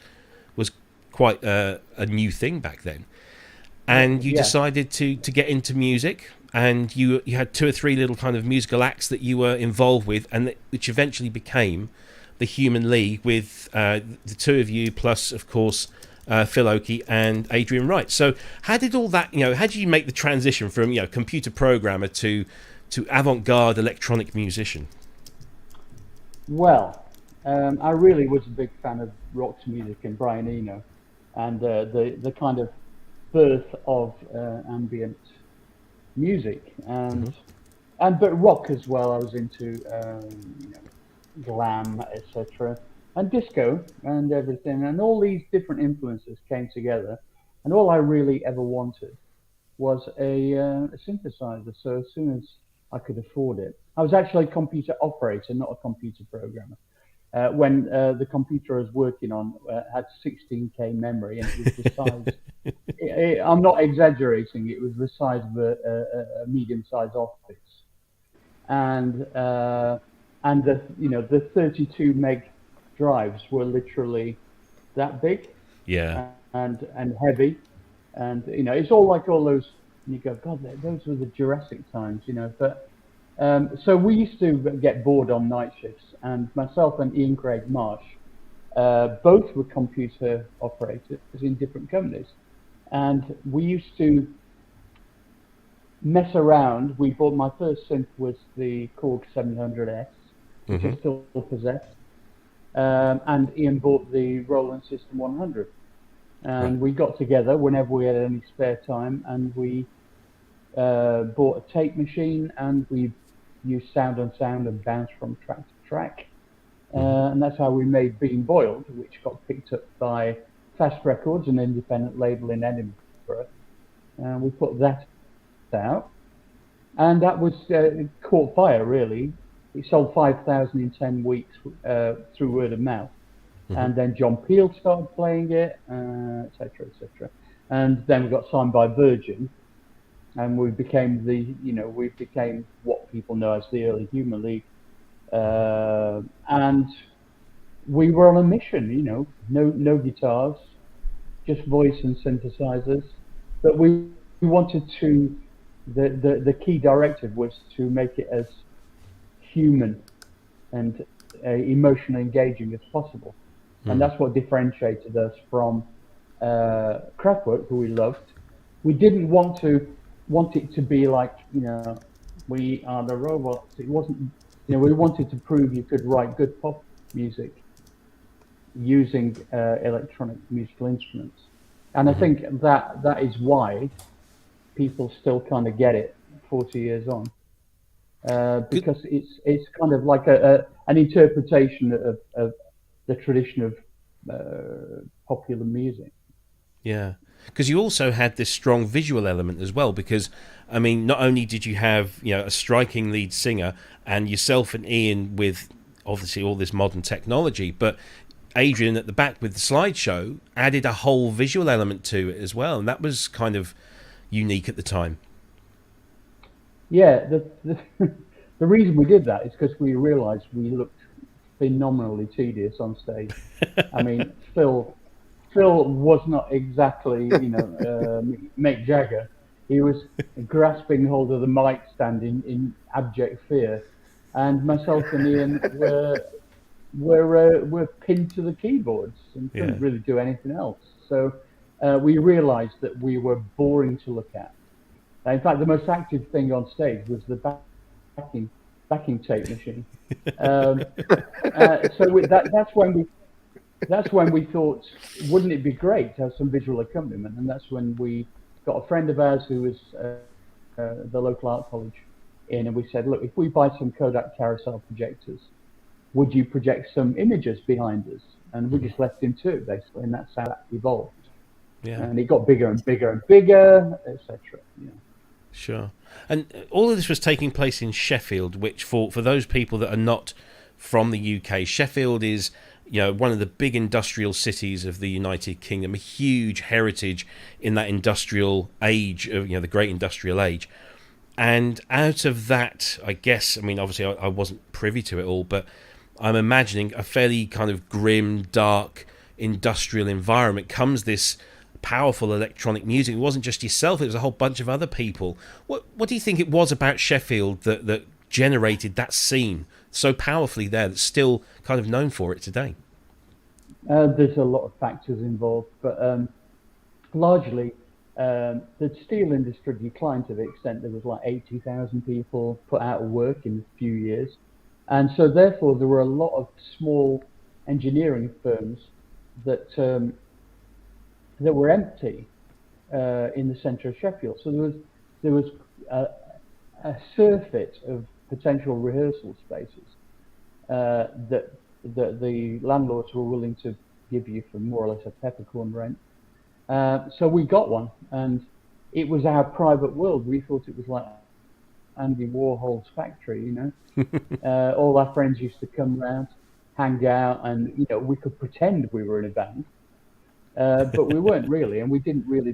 was quite a new thing back then. And you decided to get into music, and you had 2 or 3 little kind of musical acts that you were involved with, and which eventually became the Human League, with the 2 of you, plus of course Phil Oakey and Adrian Wright. So how did all that, how did you make the transition from computer programmer to avant-garde electronic musician? Well, I really was a big fan of rock music and Brian Eno, and the kind of birth of ambient music, but rock as well. I was into glam, etc., and disco and everything, and all these different influences came together, and all I really ever wanted was a synthesizer. So as soon as I could afford it, I was actually a computer operator, not a computer programmer. When the computer I was working on had 16K memory, and it was the size, I'm not exaggerating, it was the size of a medium-sized office. And the 32 meg drives were literally that big, and heavy, and it's all like all those, and you go, God, those were the Jurassic times, But so we used to get bored on night shifts, and myself and Ian Craig Marsh both were computer operators in different companies, and we used to mess around. We bought, my first synth was the Korg 700S, which I still possess. And Ian bought the Roland System 100, and we got together whenever we had any spare time, and we bought a tape machine, and we used sound on sound and bounced from track to track, and that's how we made Being Boiled, which got picked up by Fast Records, an independent label in Edinburgh, and we put that out, and that was caught fire, really. It sold 5,000 in 10 weeks through word of mouth. And then John Peel started playing it, etc., etc. And then we got signed by Virgin, and we became what people know as the early Human League. And we were on a mission, you know, no guitars, just voice and synthesizers. But we wanted to, the key directive was to make it as human and emotionally engaging as possible. And that's what differentiated us from Kraftwerk, who we loved. We didn't want it to be like, you know, we are the robots. It wasn't, you know, we wanted to prove you could write good pop music using electronic musical instruments. And I think that is why people still kind of get it 40 years on, because it's kind of like an interpretation of the tradition of popular music. Yeah, because you also had this strong visual element as well, because I mean, not only did you have, you know, a striking lead singer and yourself and Ian with obviously all this modern technology, but Adrian at the back with the slideshow added a whole visual element to it as well, and that was kind of unique at the time. Yeah, the reason we did that is because we realised we looked phenomenally tedious on stage. I mean, Phil was not exactly, you know, Mick Jagger. He was grasping hold of the mic stand in abject fear, and myself and Ian were pinned to the keyboards and couldn't really do anything else. So we realised that we were boring to look at. In fact, the most active thing on stage was the backing tape machine. So that's when we thought, wouldn't it be great to have some visual accompaniment? And that's when we got a friend of ours who was the local art college in, and we said, look, if we buy some Kodak carousel projectors, would you project some images behind us? And we just left him to it, basically, and that's how that evolved. Yeah. And it got bigger and bigger and bigger, etc. Yeah. Sure. And all of this was taking place in Sheffield, which for those people that are not from the UK, Sheffield is, you know, one of the big industrial cities of the United Kingdom, a huge heritage in that industrial age, of, you know, the great industrial age. And out of that, I guess, I mean, obviously I wasn't privy to it all, but I'm imagining a fairly kind of grim, dark industrial environment comes this powerful electronic music. It wasn't just yourself, it was a whole bunch of other people. What do you think it was about Sheffield that generated that scene so powerfully there that's still kind of known for it today? There's a lot of factors involved, but largely the steel industry declined to the extent there was like 80,000 people put out of work in a few years. And so therefore there were a lot of small engineering firms that were empty in the centre of Sheffield. So there was a surfeit of potential rehearsal spaces that the landlords were willing to give you for more or less a peppercorn rent. So we got one, and it was our private world. We thought it was like Andy Warhol's factory, you know. All our friends used to come round, hang out, and, you know, we could pretend we were in a band. But we weren't really, and we didn't really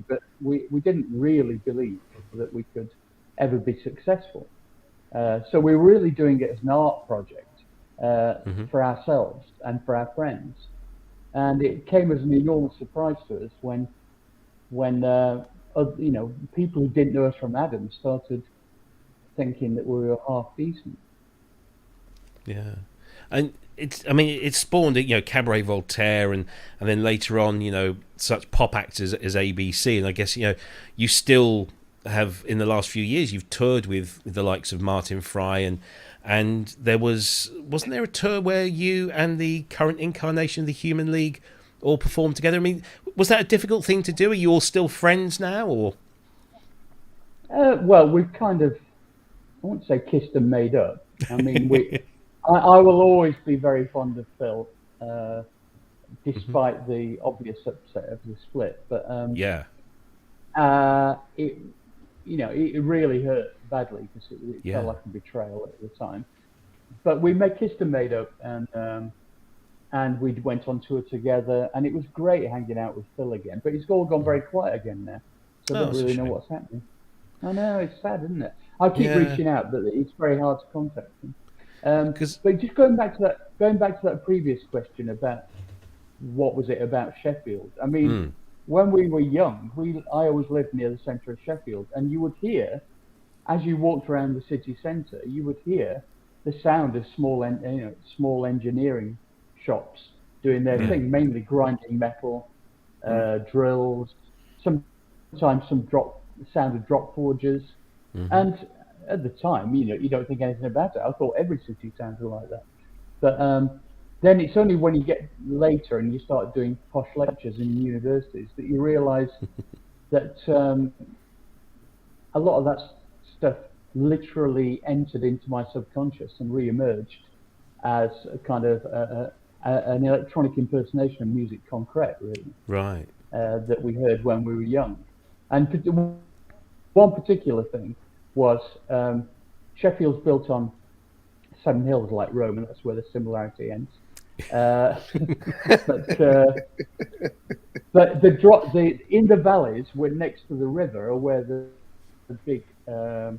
believe that we could ever be successful. So we were really doing it as an art project for ourselves and for our friends. And it came as an enormous surprise to us when you know, people who didn't know us from Adam started thinking that we were half decent. Yeah. And it spawned, you know, Cabaret Voltaire and then later on, you know, such pop acts as ABC. And I guess, you know, you still have, in the last few years, you've toured with the likes of Martyn Ware, and wasn't there a tour where you and the current incarnation of the Human League all performed together? I mean, was that a difficult thing to do? Are you all still friends now, or? Well, we've kind of, I won't say kissed and made up. I mean, I will always be very fond of Phil, despite the obvious upset of the split. But it, you know, it really hurt badly because it felt like a betrayal at the time. But we kissed and made up, and we went on tour together, and it was great hanging out with Phil again. But it's all gone very quiet again now, so I don't really know what's happening. I know, it's sad, isn't it? I keep reaching out, but it's very hard to contact him. But just going back to that previous question about what was it about Sheffield. I mean, when we were young, I always lived near the centre of Sheffield, and you would hear, as you walked around the city centre, you would hear the sound of small engineering shops doing their thing, mainly grinding metal, drills, sometimes some sound of drop forges, and at the time, you don't think anything about it. I thought every city sounded like that, but then it's only when you get later and you start doing posh lectures in universities that you realise that a lot of that stuff literally entered into my subconscious and re-emerged as a kind of an electronic impersonation of music concrete, really. Right. That we heard when we were young. And one particular thing was Sheffield's built on 7 hills like Rome, and that's where the similarity ends. But in the valleys, where next to the river, are where the big, the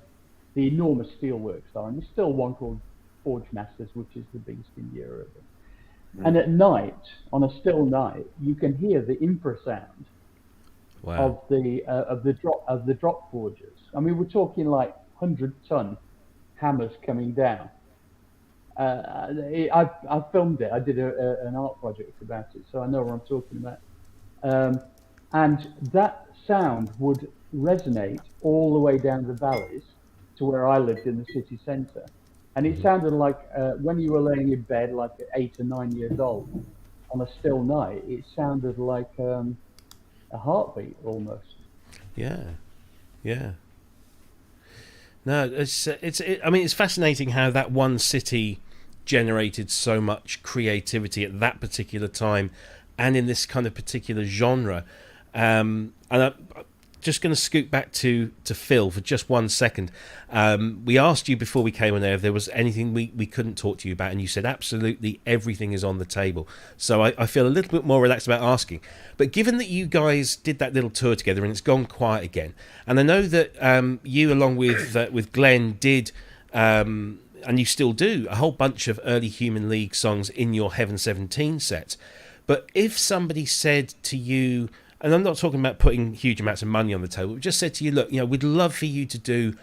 enormous steelworks are, and there's still one called Forge Masters, which is the biggest in Europe. And at night, on a still night, you can hear the infrasound of the drop forges. I mean, we're talking like 100-ton hammers coming down. I filmed it. I did an art project about it, so I know what I'm talking about. And that sound would resonate all the way down the valleys to where I lived in the city centre. And it sounded like when you were laying in bed, like at 8 or 9 years old, on a still night, it sounded like a heartbeat almost. Yeah. No, it's fascinating how that one city generated so much creativity at that particular time, and in this kind of particular genre. And I'm just going to scoot back to Phil for just 1 second. We asked you before we came on there if there was anything we couldn't talk to you about, and you said absolutely everything is on the table. So I feel a little bit more relaxed about asking. But given that you guys did that little tour together and it's gone quiet again, and I know that you, along with Glenn, did and you still do a whole bunch of early Human League songs in your Heaven 17 sets. But if somebody said to you, and I'm not talking about putting huge amounts of money on the table, but just said to you, look, we'd love for you to do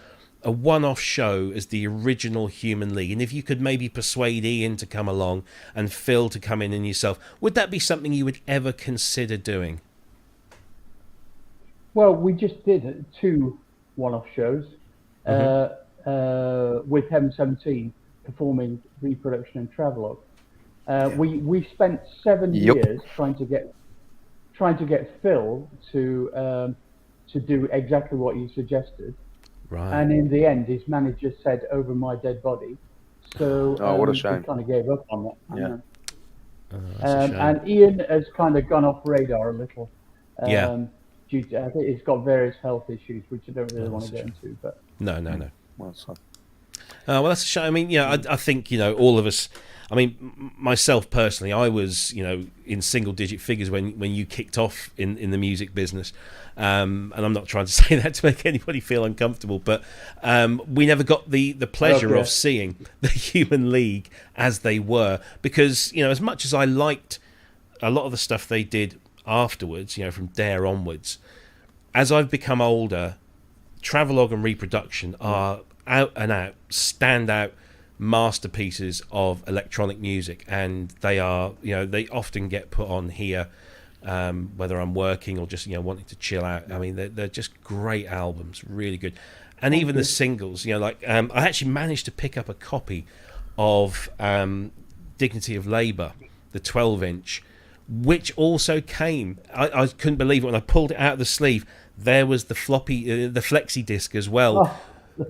a one-off show as the original Human League, and if you could maybe persuade Ian to come along and Phil to come in and yourself, would that be something you would ever consider doing? Well, we just did 2 one-off shows with Heaven 17 performing Reproduction and Travelogue. We spent 7 years trying to get Phil to do exactly what you suggested, right? And in the end, his manager said, "Over my dead body." So what a shame! We kind of gave up on that. Yeah. And Ian has kind of gone off radar a little. Due to, I think he's got various health issues, which I don't really want to get into. But no. Well, so. Well, that's a shame. I mean, I think all of us. I mean, myself personally, I was, in single-digit figures when you kicked off in the music business, and I'm not trying to say that to make anybody feel uncomfortable, but we never got the pleasure of seeing the Human League as they were, because as much as I liked a lot of the stuff they did afterwards, from Dare onwards, as I've become older, Travelogue and Reproduction are out and out standout masterpieces of electronic music, and they are they often get put on here whether I'm working or just wanting to chill out. I mean, they're just great albums, really good. And even the singles, I actually managed to pick up a copy of Dignity of Labour, the 12-inch, which also came, I couldn't believe it when I pulled it out of the sleeve, there was the floppy the flexi disc as well,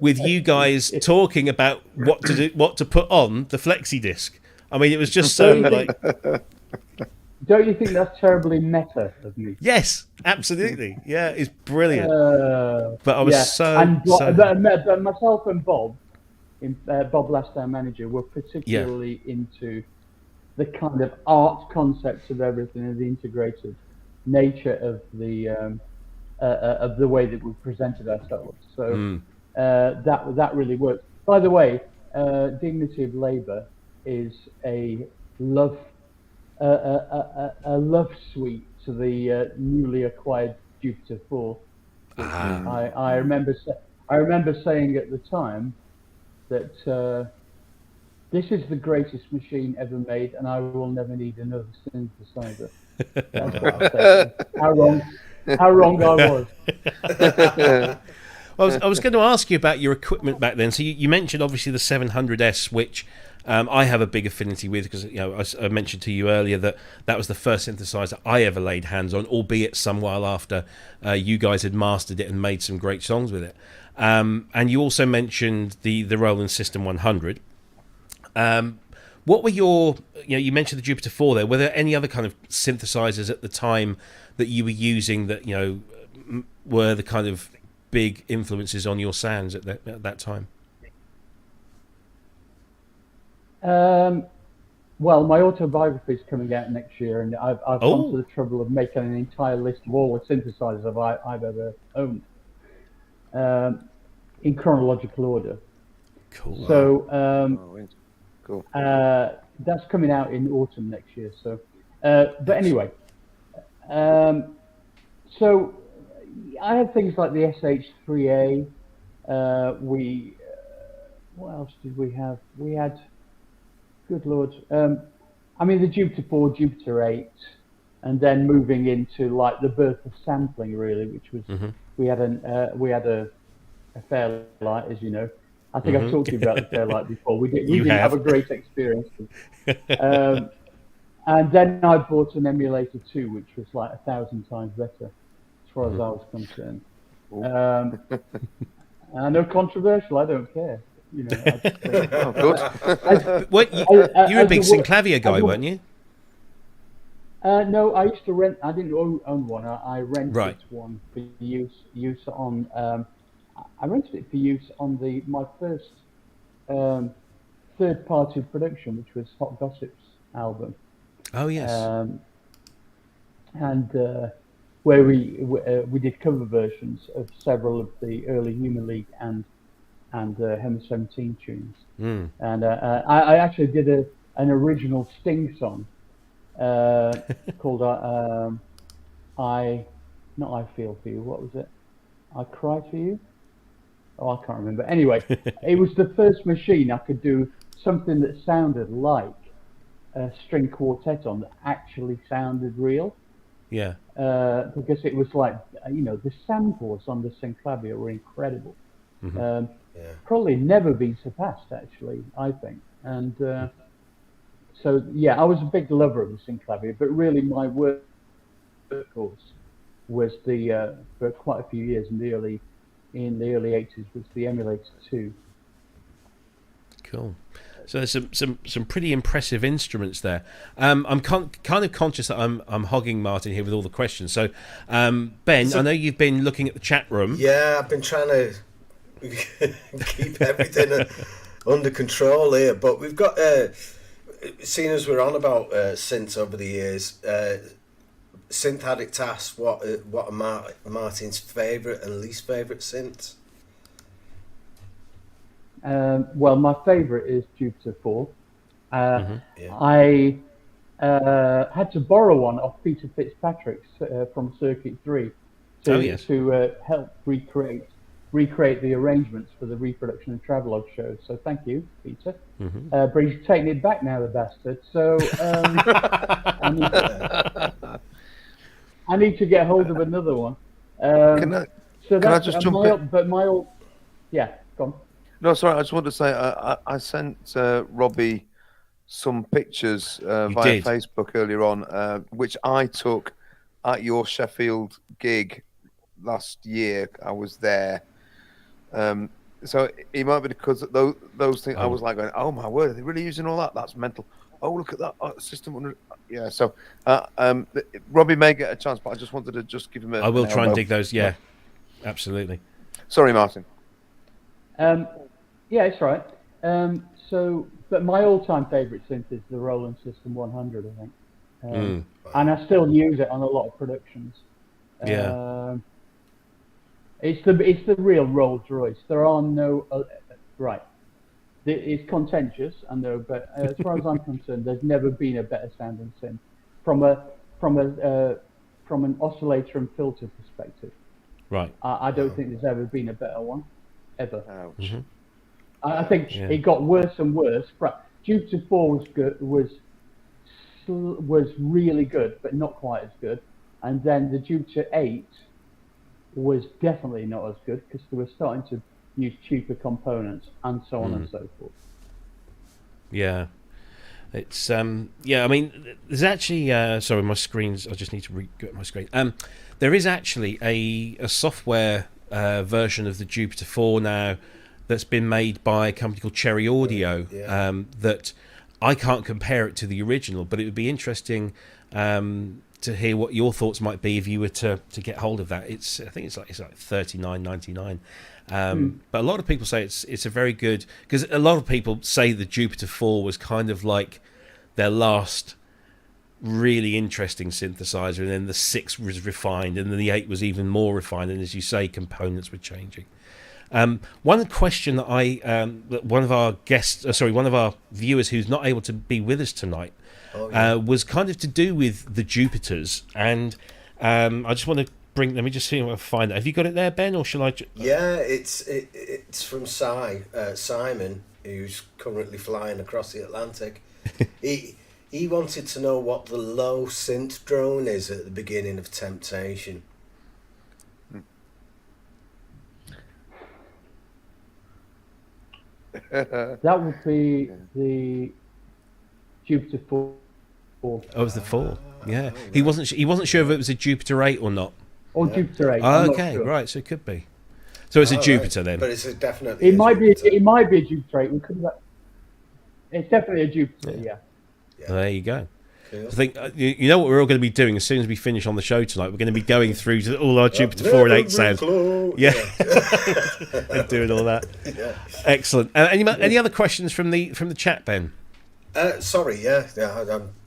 with you guys talking about what to put on the flexi disc. I mean, it was just so like. Don't you think that's terribly meta of me? Yes, absolutely. Yeah, it's brilliant. But I was but myself and Bob, Bob Last, our manager, were particularly into the kind of art concepts of everything and the integrated nature of the way that we presented ourselves. So that really worked. By the way, Dignity of Labour is a love suite to the newly acquired Jupiter 4. I remember saying at the time that this is the greatest machine ever made, and I will never need another synthesizer. That's what I said. How wrong I was. Well, I was going to ask you about your equipment back then. So you mentioned obviously the 700S, which I have a big affinity with, because I mentioned to you earlier that was the first synthesizer I ever laid hands on, albeit some while after you guys had mastered it and made some great songs with it. And you also mentioned the Roland System 100. What were your, you mentioned the Jupiter 4 there. Were there any other kind of synthesizers at the time that you were using that, were the kind of big influences on your sounds at that time? Well, my autobiography is coming out next year, and I've gone to the trouble of making an entire list of all the synthesizers I've ever owned in chronological order. Cool. So cool. That's coming out in autumn next year. So, but anyway, so I had things like the SH3A. What else did we have? We had, good Lord, the Jupiter 4, Jupiter 8, and then moving into like the birth of sampling, really, which was we had a Fairlight, as you know. I think I've talked to you about the Fairlight before. We didn't have a great experience. And then I bought an emulator too, which was like 1,000 times better, as far as I was concerned. I know, controversial. I don't care. Good. You were a big Synclavier guy, weren't you? No, I used to rent. I didn't own one. I rented one for use on. I rented it for use on my first third-party production, which was Hot Gossip's album. Oh yes. And where we did cover versions of several of the early Human League and Hammer 17 tunes. And I actually did an original Sting song called I Feel For You. What was it? I Cry For You? Oh, I can't remember. Anyway, it was the first machine I could do something that sounded like a string quartet on, that actually sounded real. Yeah. Because it was like, the samples on the Synclavier were incredible. Probably never been surpassed, actually, I think. And so, yeah, I was a big lover of the Synclavier, but really my workhorse was for quite a few years in the early 80s was the Emulator 2. Cool. So there's some pretty impressive instruments there. I'm kind of conscious that I'm hogging Martyn here with all the questions. So, Ben, I know you've been looking at the chat room. Yeah, I've been trying to keep everything under control here, but we've got, seeing as we're on about synths over the years, Synth Addict asks what are Martyn's favourite and least favourite synths? Well, my favourite is Jupiter 4. I had to borrow one off Peter Fitzpatrick's from Circuit 3 to help recreate the arrangements for the reproduction and travelogue shows. So thank you, Peter. But he's taking it back now, the bastard. So I need to get hold of another one. Can I just jump in? But my old, go on. No, sorry, I just wanted to say I sent Robbie some pictures via Facebook earlier on, which I took at your Sheffield gig last year. I was there. So it might be because those things, I was like going, oh my word, are they really using all that? That's mental. Oh, look at that system 100. Yeah, so Robbie may get a chance, but I just wanted to just give him I will try and dig those, absolutely. Sorry, Martyn. Yeah, it's right. But my all-time favourite synth is the Roland System 100, I think. And I still use it on a lot of productions. It's the real Rolls Royce. There are no it's contentious, and but as far as I'm concerned, there's never been a better sounding synth from an oscillator and filter perspective. Right. I don't think there's ever been a better one, ever. Ouch. I think it got worse and worse. Jupiter 4 was good, was really good, but not quite as good. And then the Jupiter 8 was definitely not as good because they were starting to use cheaper components and so on and so forth. Yeah. It's I mean, there's actually sorry, my screen's. I just need to get my screen. There is actually a software version of the Jupiter 4 now that's been made by a company called Cherry Audio. That I can't compare it to the original, but it would be interesting to hear what your thoughts might be if you were to get hold of that. I think it's like $39.99. But a lot of people say it's a very good, because a lot of people say the Jupiter 4 was kind of like their last really interesting synthesizer, and then the 6 was refined, and then the 8 was even more refined, and as you say, components were changing. One question that that one of our viewers who's not able to be with us tonight was kind of to do with the Jupiters, and I just want to let me just see if I can find it. Have you got it there, Ben, or shall I? Yeah, it's from Simon, who's currently flying across the Atlantic. He wanted to know what the low synth drone is at the beginning of Temptation. That would be the Jupiter 4. Oh, it was the 4. Yeah, he wasn't sure if it was a Jupiter 8 or not. Or Jupiter 8. Okay, sure. Right, so it could be. So it's a Jupiter then. But it's definitely. It might be a Jupiter 8. It's definitely a Jupiter. Yeah. There you go. Cool. I think you know what we're all going to be doing as soon as we finish on the show tonight. We're going to be going through all our Jupiter 4 and 8 sounds. Yeah, and doing all that. Yeah. Excellent. Any other questions from the chat, Ben? Sorry. Yeah.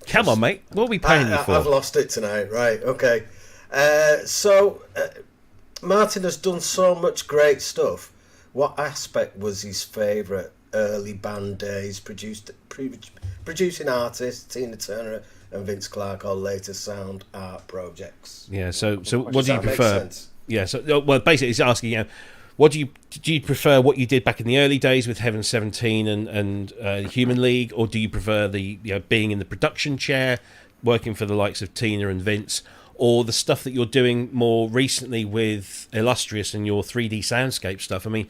Come on, mate. What are we paying you for? I've lost it tonight. Right. Okay. So Martyn has done so much great stuff. What aspect was his favourite early band days? Producing artists, Tina Turner and Vince Clarke, or later sound art projects. Yeah. So what do you prefer? Yeah. So basically, it's asking what do you prefer? What you did back in the early days with Heaven 17 and Human League, or do you prefer the being in the production chair, working for the likes of Tina and Vince, or the stuff that you're doing more recently with Illustrious and your 3D soundscape stuff? I mean,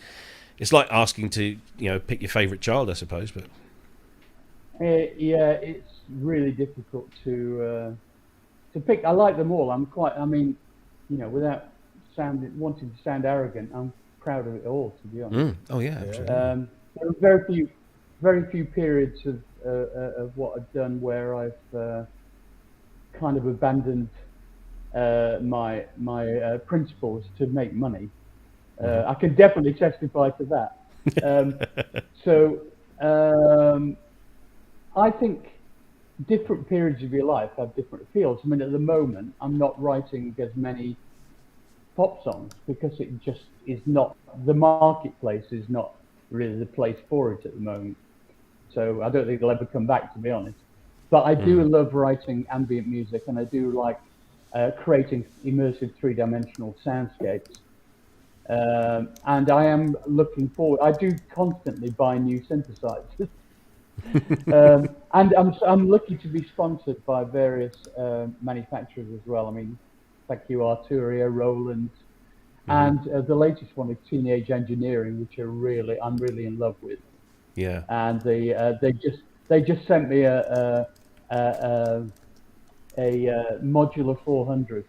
it's like asking to pick your favourite child, I suppose. But yeah, it's really difficult to pick. I like them all. Without wanting to sound arrogant, I'm proud of it all, to be honest. Oh yeah, absolutely. There are very few periods of what I've done where I've kind of abandoned my principles to make money. I can definitely testify to that. I think different periods of your life have different appeals. I mean, at the moment, I'm not writing as many pop songs because it just is not, the marketplace is not really the place for it at the moment. So I don't think they'll ever come back, to be honest. But I do love writing ambient music, and I do like creating immersive three-dimensional soundscapes. And I am looking forward. I do constantly buy new synthesizers. And I'm lucky to be sponsored by various manufacturers as well. I mean, thank you, Arturia, Roland, and the latest one is Teenage Engineering, which I'm really in love with. Yeah. And they just sent me a modular 400.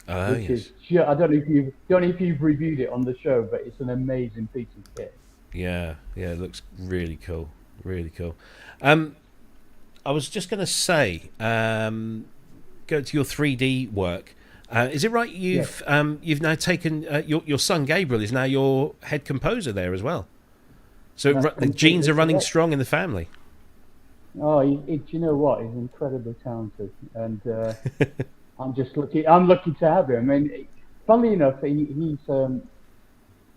Which is, I don't know if you've reviewed it on the show, but it's an amazing piece of kit. Yeah, it looks really cool. I was just going to say, go to your 3D work. Is it right you've now taken your son Gabriel is now your head composer there as well? So the genes are running strong in the family. Oh, do you know what? He's incredibly talented, and I'm just lucky. I'm lucky to have him. I mean, funnily enough, he's.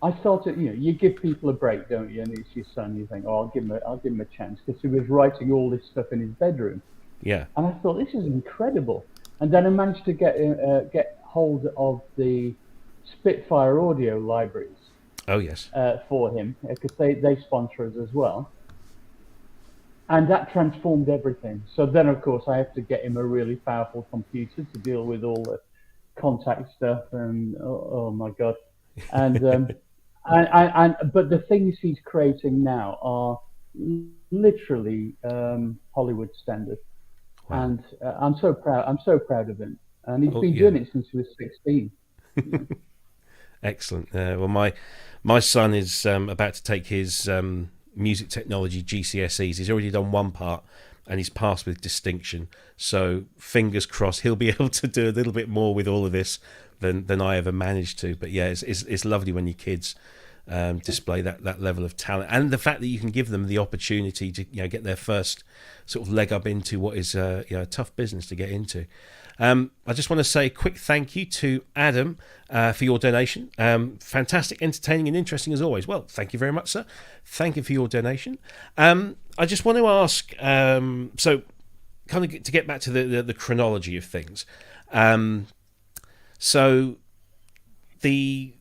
I started, you give people a break, don't you? And it's your son. You think, oh, I'll give him a chance, because he was writing all this stuff in his bedroom. Yeah. And I thought, this is incredible. And then I managed to get hold of the Spitfire audio libraries. Oh yes. For him, because they sponsor us as well. And that transformed everything. So then, of course, I have to get him a really powerful computer to deal with all the contact stuff, and oh my god. And but the things he's creating now are literally Hollywood standard. Wow. And I'm so proud of him. And he's been doing it since he was 16. Excellent. Well, my son is about to take his music technology GCSEs. He's already done one part and he's passed with distinction. So fingers crossed he'll be able to do a little bit more with all of this than I ever managed to. But yeah, it's lovely when your kids display that level of talent, and the fact that you can give them the opportunity to get their first sort of leg up into what is a tough business to get into. I just want to say a quick thank you to Adam for your donation. Fantastic, entertaining and interesting as always. Well, thank you very much, sir. Thank you for your donation. I just want to ask, so kind of to get back to the chronology of things. So the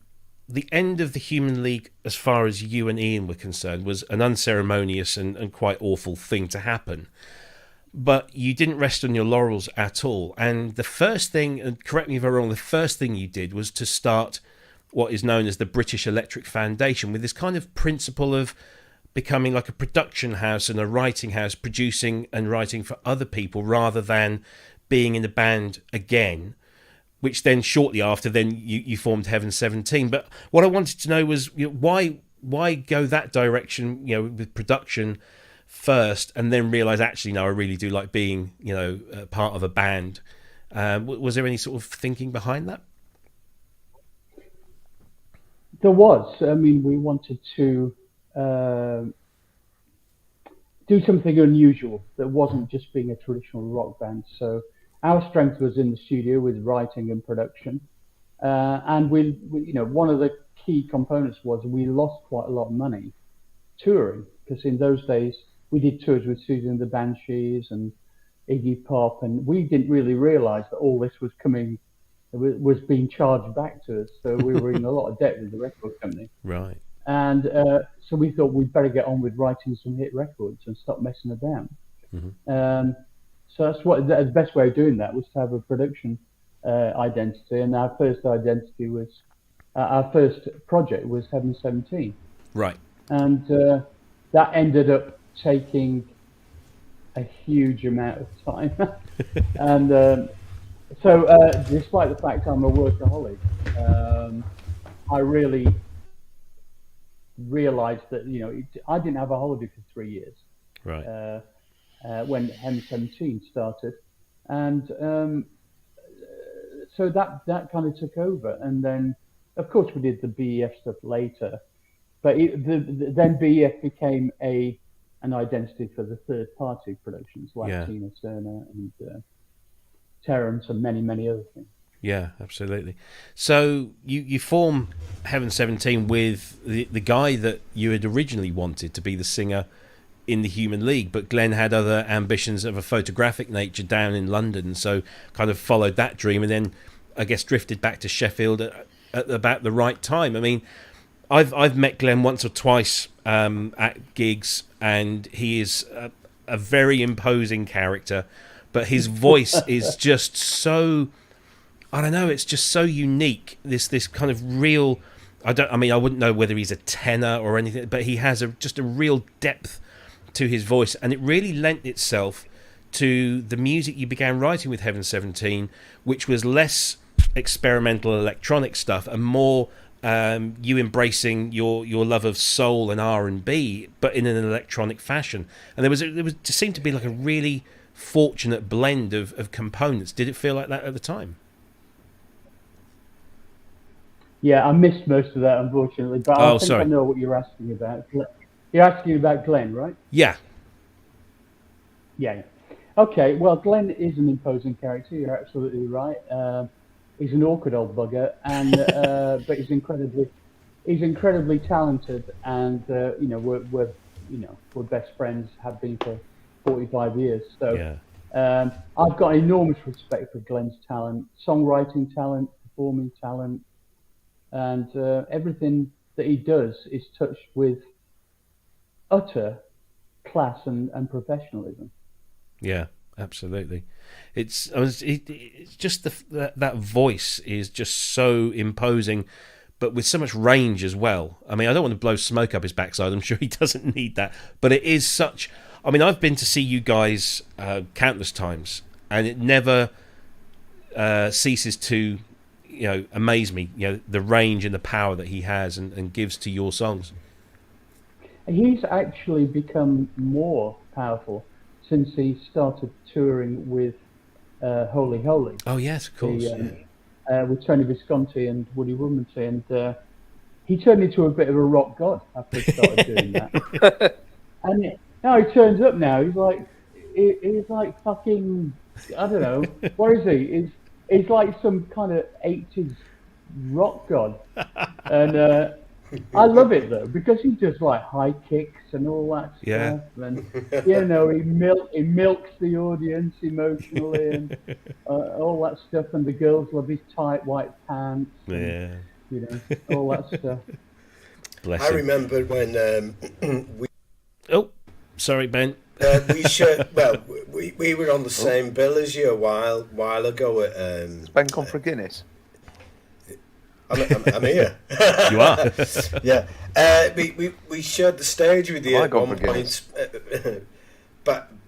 end of the Human League, as far as you and Ian were concerned, was an unceremonious and quite awful thing to happen. But you didn't rest on your laurels at all. And the first thing, and correct me if I'm wrong, the first thing you did was to start what is known as the British Electric Foundation, with this kind of principle of becoming like a production house and a writing house, producing and writing for other people rather than being in a band again, which then shortly after then you formed Heaven 17. But what I wanted to know was why go that direction, with production first, and then realize actually no, I really do like being part of a band. Was there any sort of thinking behind that? There was. I mean, we wanted to do something unusual that wasn't just being a traditional rock band. So our strength was in the studio with writing and production, and we one of the key components was we lost quite a lot of money touring, because in those days we did tours with Susan and the Banshees and Iggy Pop, and we didn't really realise that all this was being charged back to us. So we were in a lot of debt with the record company. Right. And so we thought we'd better get on with writing some hit records and stop messing about. Mm-hmm. So that's the best way of doing that was to have a production identity, and our first project was Heaven 17. Right. And that ended up taking a huge amount of time. And so despite the fact I'm a workaholic, I really realized that I didn't have a holiday for 3 years. Right. When Heaven 17 started, and so that kind of took over. And then of course we did the BEF stuff later, but then BEF became an identity for the third party productions like Tina Turner and Terrence and many other things. Yeah, absolutely. So you form Heaven 17 with the guy that you had originally wanted to be the singer in the Human League, but Glenn had other ambitions of a photographic nature down in London, so kind of followed that dream, and then I guess drifted back to Sheffield at about the right time. I mean, I've met Glenn once or twice at gigs, and he is a very imposing character, but his voice is just so, I don't know, it's just so unique. This kind of real, I wouldn't know whether he's a tenor or anything, but he has just a real depth to his voice, and it really lent itself to the music you began writing with Heaven 17, which was less experimental electronic stuff and more you embracing your love of soul and R&B, but in an electronic fashion. And there seemed to be like a really fortunate blend of components. Did it feel like that at the time? Yeah, I missed most of that, unfortunately, but I think I know what you're asking about. You're asking about Glenn, right? Yeah. Yeah. Okay, well, Glenn is an imposing character. You're absolutely right. He's an awkward old bugger, and but he's incredibly he's incredibly talented, and we're best friends, have been for 45 years. So I've got enormous respect for Glenn's talent, songwriting talent, performing talent, and everything that he does is touched with utter class and professionalism. Yeah, absolutely. It's just that voice is just so imposing, but with so much range as well. I mean, I don't want to blow smoke up his backside. I'm sure he doesn't need that. But it is such... I mean, I've been to see you guys countless times, and it never ceases to, amaze me, the range and the power that he has and gives to your songs. He's actually become more powerful since he started touring with Holy Holy. Oh, yes, of course. With Tony Visconti and Woody Woodmansey, and he turned into a bit of a rock god after he started doing that. And now he turns up now, he's like fucking, I don't know, what is he? He's like some kind of 80s rock god. And I love it though, because he does like high kicks and all that stuff. And he milks the audience emotionally and all that stuff, and the girls love his tight white pants. And, all that stuff. Bless I him. remember when we... Oh, sorry, Ben. we were on the same bill as you a while ago at... Has Ben gone for Guinness? I'm here. You are. Yeah. We shared the stage with you at one point.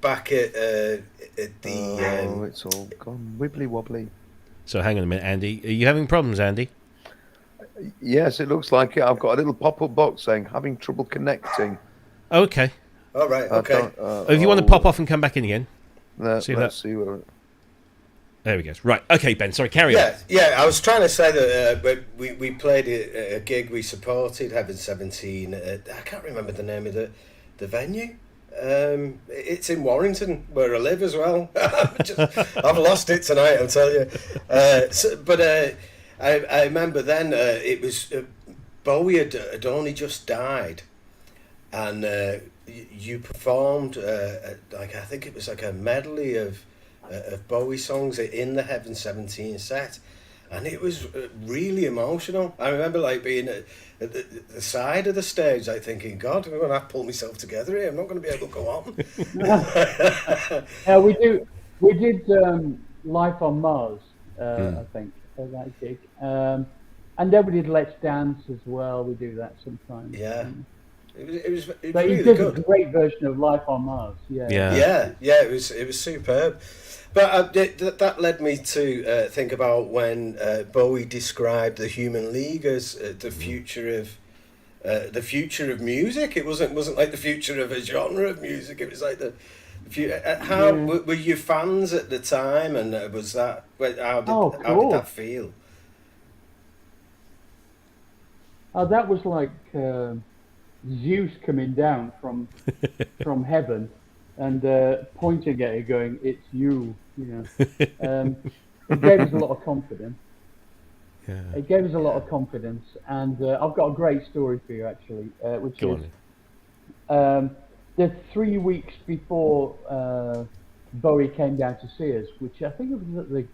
Back at the. It's all gone wibbly wobbly. So hang on a minute, Andy. Are you having problems, Andy? Yes, it looks like it. I've got a little pop-up box saying having trouble connecting. Oh, okay. All right. Okay. If you want to pop off and come back in again. Let's see where. There we go. Right. Okay, Ben. Sorry. Carry on. Yeah. I was trying to say that we played a gig. We supported Heaven 17. I can't remember the name of the venue. It's in Warrington, where I live as well. I've lost it tonight, I'll tell you. I remember then it was Bowie had only just died, and you performed I think it was like a medley of Bowie songs in the Heaven 17 set, and it was really emotional. I remember being at the side of the stage, thinking, God, I'm going to have to pull myself together here. I'm not going to be able to go on. We did Life on Mars, I think, for that gig. And then we did Let's Dance as well. We do that sometimes. Yeah. It was but really he did good. a great version of Life on Mars. Yeah. It was superb. But that led me to think about when Bowie described the Human League as the future of music. It wasn't like the future of a genre of music. It was like the future. Were you fans at the time? And was that how did that feel? That was like Zeus coming down from heaven and pointing at it, going, "It's you." It gave us a lot of confidence. Yeah. It gave us a lot of confidence, and I've got a great story for you actually, which is the 3 weeks before Bowie came down to see us, which I think it was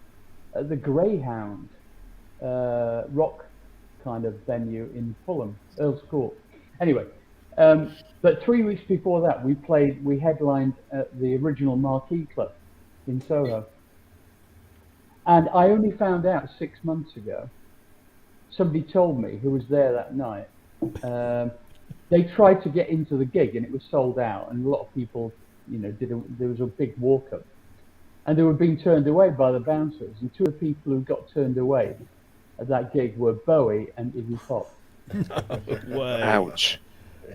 at the Greyhound rock kind of venue in Fulham, Earl's Court. Anyway, but 3 weeks before that, we headlined at the original Marquee Club in Soho. And I only found out 6 months ago. Somebody told me, who was there that night, they tried to get into the gig and it was sold out, and a lot of people, there was a big walk-up. And they were being turned away by the bouncers, and two of the people who got turned away at that gig were Bowie and Iggy Pop. Ouch.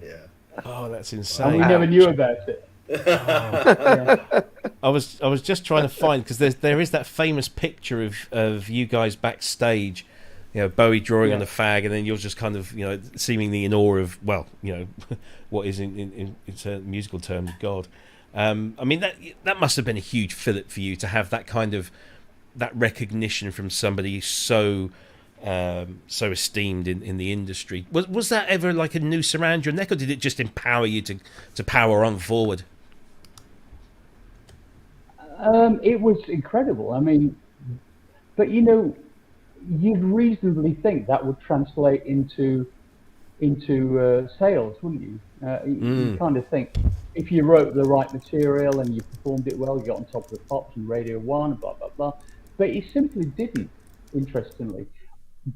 Yeah. Oh, that's insane. And we never knew about it. Yeah. I was just trying to find, because there is that famous picture of you guys backstage, Bowie drawing on the fag, and then you're just kind of seemingly in awe of what is in musical terms God. I mean that must have been a huge fillip for you to have that kind of that recognition from somebody so so esteemed in the industry. Was that ever like a noose around your neck, or did it just empower you to power on forward? It was incredible. I mean, but you'd reasonably think that would translate into sales, wouldn't you? You kind of think if you wrote the right material and you performed it well, you got on top of the pops and Radio 1, blah, blah, blah. But it simply didn't, interestingly.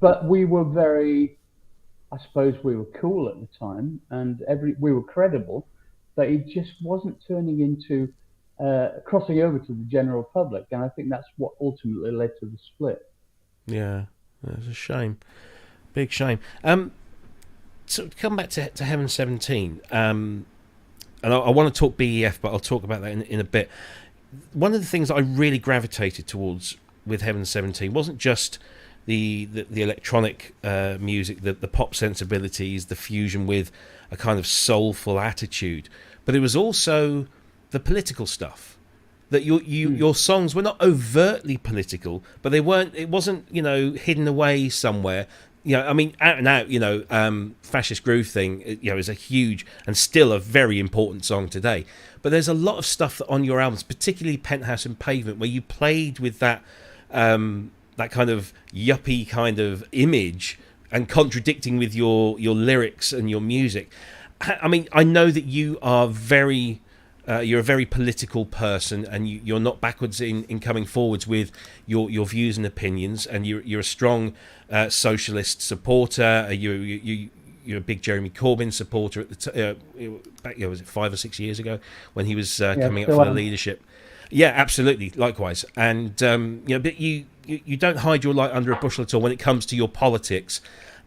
But we were I suppose we were cool at the time, and we were credible, but it just wasn't turning into crossing over to the general public. And I think that's what ultimately led to the split. Yeah, that's a shame. Big shame. So to come back to Heaven 17, and I want to talk BEF, but I'll talk about that in a bit. One of the things that I really gravitated towards with Heaven 17 wasn't just the electronic music, the pop sensibilities, the fusion with a kind of soulful attitude, but it was also the political stuff. That your songs were not overtly political, but it wasn't hidden away somewhere. I mean, out and out, Fascist Groove Thang, is a huge and still a very important song today. But there's a lot of stuff that on your albums, particularly Penthouse and Pavement, where you played with that kind of yuppie kind of image and contradicting with your lyrics and your music. I mean, I know that you are you're a very political person, and you're not backwards in coming forwards with your views and opinions, and you're a strong socialist supporter. You're a big Jeremy Corbyn supporter at the back, was it 5 or 6 years ago when he was coming up for the leadership? Yeah, absolutely. Likewise, and but you don't hide your light under a bushel at all when it comes to your politics,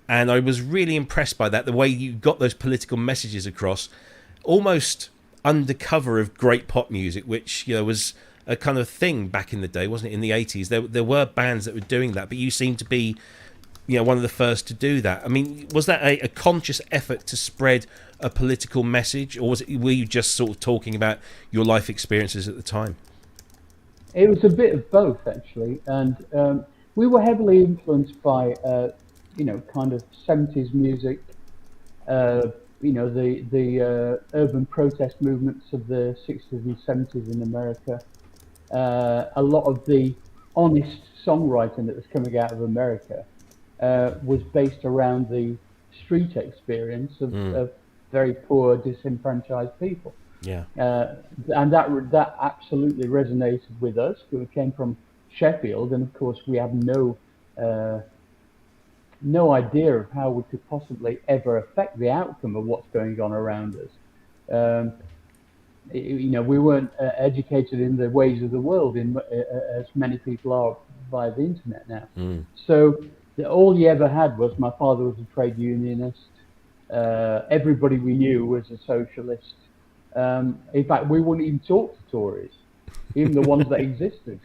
and I was really impressed by that. The way you got those political messages across, almost under cover of great pop music, which was a kind of thing back in the day, wasn't it? In the 80s, there were bands that were doing that, but you seem to be one of the first to do that. I mean, was that a conscious effort to spread a political message, or were you just sort of talking about your life experiences at the time? It was a bit of both, actually, and we were heavily influenced by kind of 70s music, the urban protest movements of the 60s and 70s in America. A lot of the honest songwriting that was coming out of America was based around the street experience of very poor, disenfranchised people. Yeah. And that absolutely resonated with us. We came from Sheffield, and of course we had no idea of how we could possibly ever affect the outcome of what's going on around us. We weren't educated in the ways of the world, as many people are via the internet now. So all you ever had was my father was a trade unionist. Everybody we knew was a socialist. In fact, we wouldn't even talk to Tories, even the ones that existed.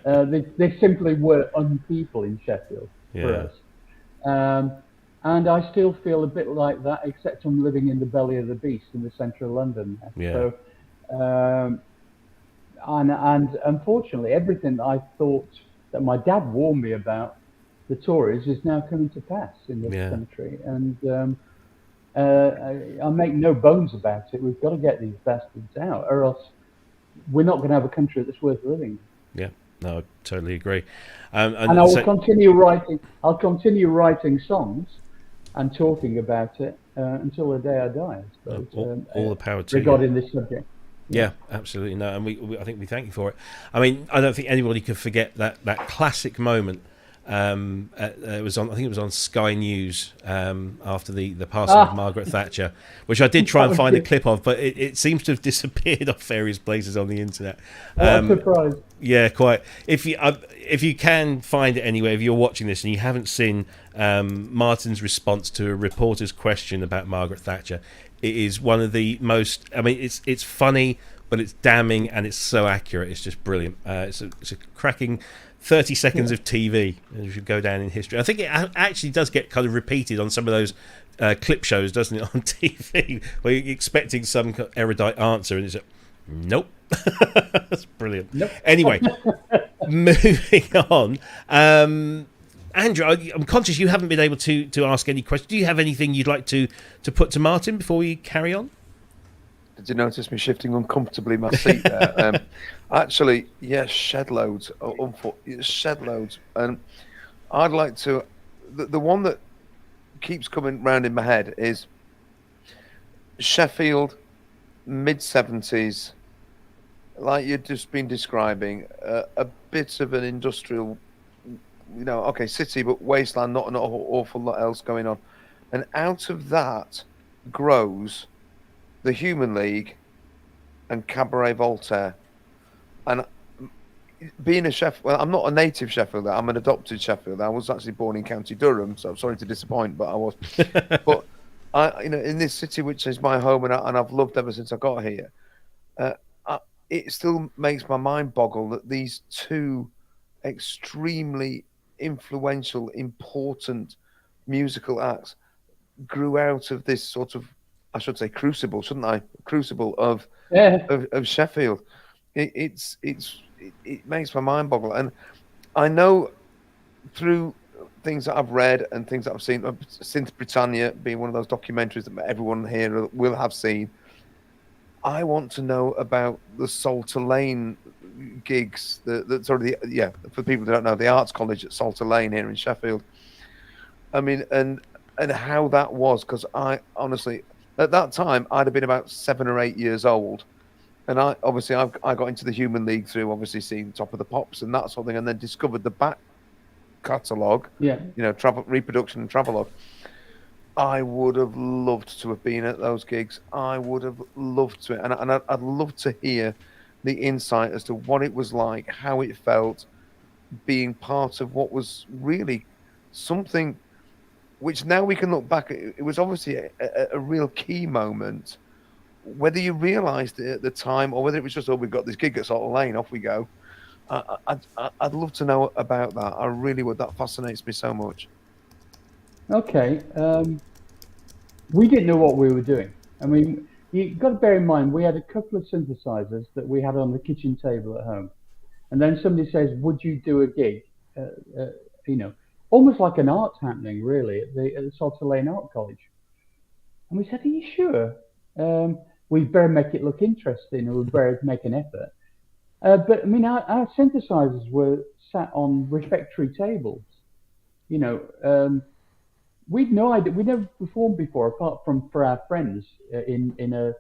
They simply were unpeople in Sheffield for us. And I still feel a bit like that, except I'm living in the belly of the beast in the centre of London now. Yeah. So, and unfortunately, everything that I thought that my dad warned me about the Tories is now coming to pass in this country. And I make no bones about it. We've got to get these bastards out, or else we're not going to have a country that's worth living. Yeah, no, I totally agree. And I will continue writing. I'll continue writing songs and talking about it until the day I die. I suppose. All the power to you. Regarding this subject. Yeah, absolutely. No, and I think we thank you for it. I mean, I don't think anybody could forget that classic moment. It was on. I think it was on Sky News after the passing of Margaret Thatcher, which I did try and find a clip of, but it seems to have disappeared off various places on the internet. I'm surprised. Yeah, quite. If you can find it anywhere, if you're watching this and you haven't seen Martyn's response to a reporter's question about Margaret Thatcher, it is one of the most. I mean, it's funny, but it's damning and it's so accurate. It's just brilliant. It's a cracking 30 seconds of TV. It should go down in history. I think it actually does get kind of repeated on some of those clip shows, doesn't it, on TV, where you're expecting some erudite answer and it's like, nope. That's brilliant. Nope. Anyway, moving on. Andrew, I'm conscious you haven't been able to ask any questions. Do you have anything you'd like to put to Martyn before we carry on? Did you notice me shifting uncomfortably my seat there? Actually, yes, shed loads. Shed loads. And I'd like to... The one that keeps coming round in my head is Sheffield, mid-70s, like you've just been describing, a bit of an industrial, city, but wasteland, not an awful lot else going on. And out of that grows the Human League and Cabaret Voltaire. And being a Sheffield, I'm not a native Sheffielder, I'm an adopted Sheffielder. I was actually born in County Durham, so I'm sorry to disappoint, but I was. But in this city, which is my home, and I've loved ever since I got here, it still makes my mind boggle that these two extremely influential, important musical acts grew out of this sort of, I should say, crucible, shouldn't I? Crucible of Sheffield. It makes my mind boggle, and I know through things that I've read and things that I've seen, Synth Britannia being one of those documentaries that everyone here will have seen. I want to know about the Salter Lane gigs, for people who don't know, the Arts College at Salter Lane here in Sheffield. I mean, and how that was, because I honestly, at that time, I'd have been about 7 or 8 years old. And I got into the Human League through obviously seeing Top of the Pops and that sort of thing, and then discovered the back catalogue, travel reproduction and travelogue. I would have loved to have been at those gigs. I would have loved to, and I'd love to hear the insight as to what it was like, how it felt, being part of what was really something which now we can look back. It was obviously a real key moment. Whether you realised it at the time or whether it was just, we've got this gig at Salter Lane, off we go. I'd love to know about that. I really would. That fascinates me so much. Okay. We didn't know what we were doing. I mean, you've got to bear in mind, we had a couple of synthesizers that we had on the kitchen table at home. And then somebody says, would you do a gig? Almost like an art happening, really, at the Salter Lane Art College. And we said, are you sure? We better make it look interesting, or we better make an effort. But I mean, our synthesizers were sat on refectory tables. We'd no idea. We'd never performed before, apart from for our friends in a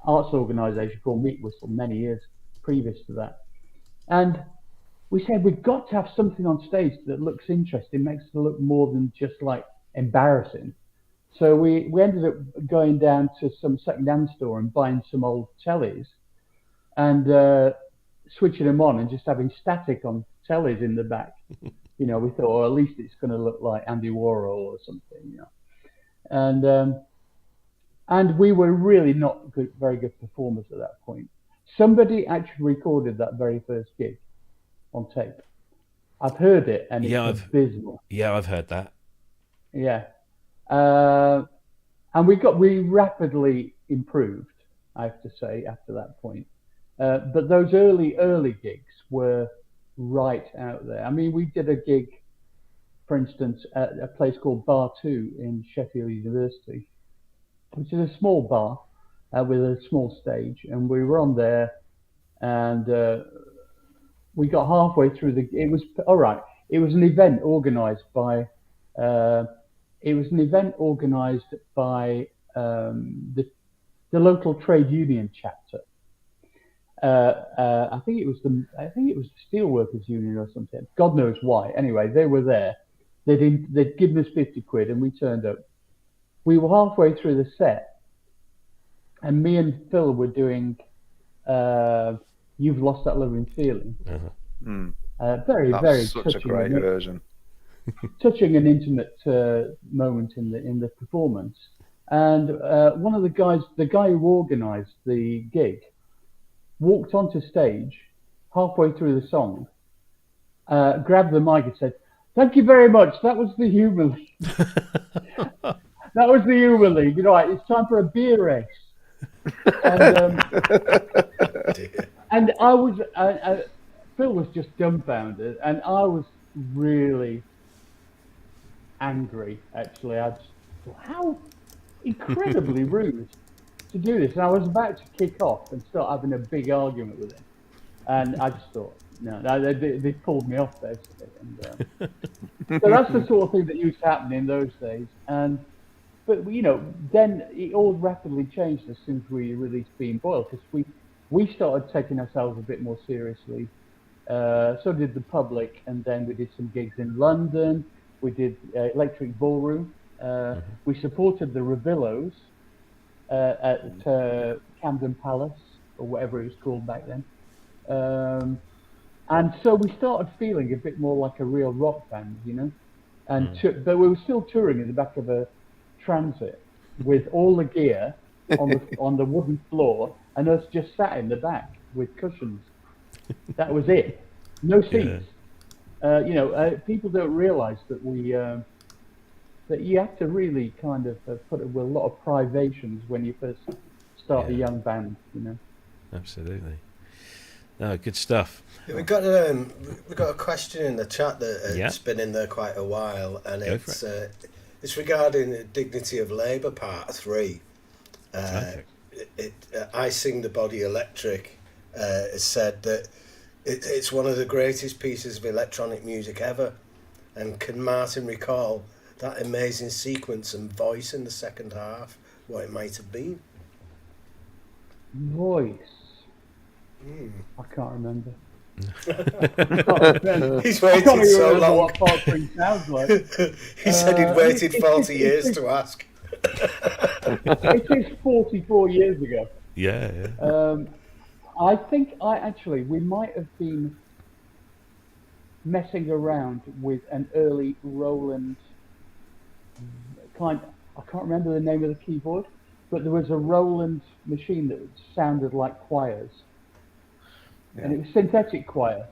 arts organisation called Meat Whistle many years previous to that. And we said, we've got to have something on stage that looks interesting, makes it look more than just like embarrassing. So we ended up going down to some second-hand store and buying some old tellies and switching them on and just having static on tellies in the back. We thought, at least it's going to look like Andy Warhol or something, And we were really not very good performers at that point. Somebody actually recorded that very first gig on tape. I've heard it, and it's abysmal. Yeah, I've heard that. Yeah. And we rapidly improved, I have to say, after that point. But those early gigs were right out there. I mean, we did a gig, for instance, at a place called Bar 2 in Sheffield University, which is a small bar with a small stage. And we were on there, and we got halfway through it was all right. It was an event organised by the local trade union chapter. I think it was the Steelworkers Union or something. God knows why. Anyway, they were there. They'd given us 50 quid, and we turned up. We were halfway through the set, and me and Phil were doing "You've Lost That Loving Feeling." Very, That's very such touching, a great version. touching and intimate moment in the performance. And one of the guy who organised the gig, walked onto stage halfway through the song, grabbed the mic and said, "Thank you very much. That was the Human League." That was the Human League. Right, it's time for a beer race. And Phil was just dumbfounded, and I was really angry, actually. I just thought, how incredibly rude to do this. And I was about to kick off and start having a big argument with him. And I just thought, no, they pulled me off, basically. And, so that's the sort of thing that used to happen in those days. But then it all rapidly changed as soon as we released Being Boiled, because we started taking ourselves a bit more seriously. So did the public, and then we did some gigs in London. We did Electric Ballroom. We supported the Revillos at Camden Palace, or whatever it was called back then. And so we started feeling a bit more like a real rock band, but we were still touring in the back of a transit with all the gear on the wooden floor, and us just sat in the back with cushions. That was it. No seats. People don't realise that that you have to really kind of put up with a lot of privations when you first start a young band. Absolutely. No, good stuff. We've got a question in the chat that's been in there quite a while, and it's regarding Dignity of Labour Part 3. I Sing the Body Electric has said that it's one of the greatest pieces of electronic music ever, and can Martyn recall that amazing sequence and voice in the second half, what it might have been? Voice? I can't remember. He's waited so long. What Part 3 sounds like. He said he'd waited 40 years to ask. It is 44 years ago. Yeah. I think we might have been messing around with an early Roland I can't remember the name of the keyboard, but there was a Roland machine that sounded like choirs. Yeah. And it was synthetic choir.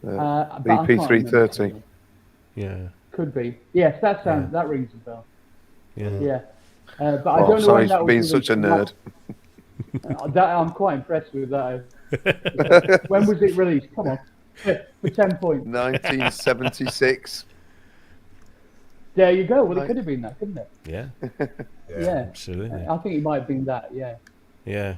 BP330. Yeah. Could be. Yes, that rings a bell. Yeah. But I don't know. Sorry when that for being such a nerd. I'm quite impressed with that. When was it released? Come on. For 10 points. 1976. There you go. Well, it could have been that, couldn't it? Yeah. Yeah. Absolutely. I think it might have been that. Yeah. Yeah.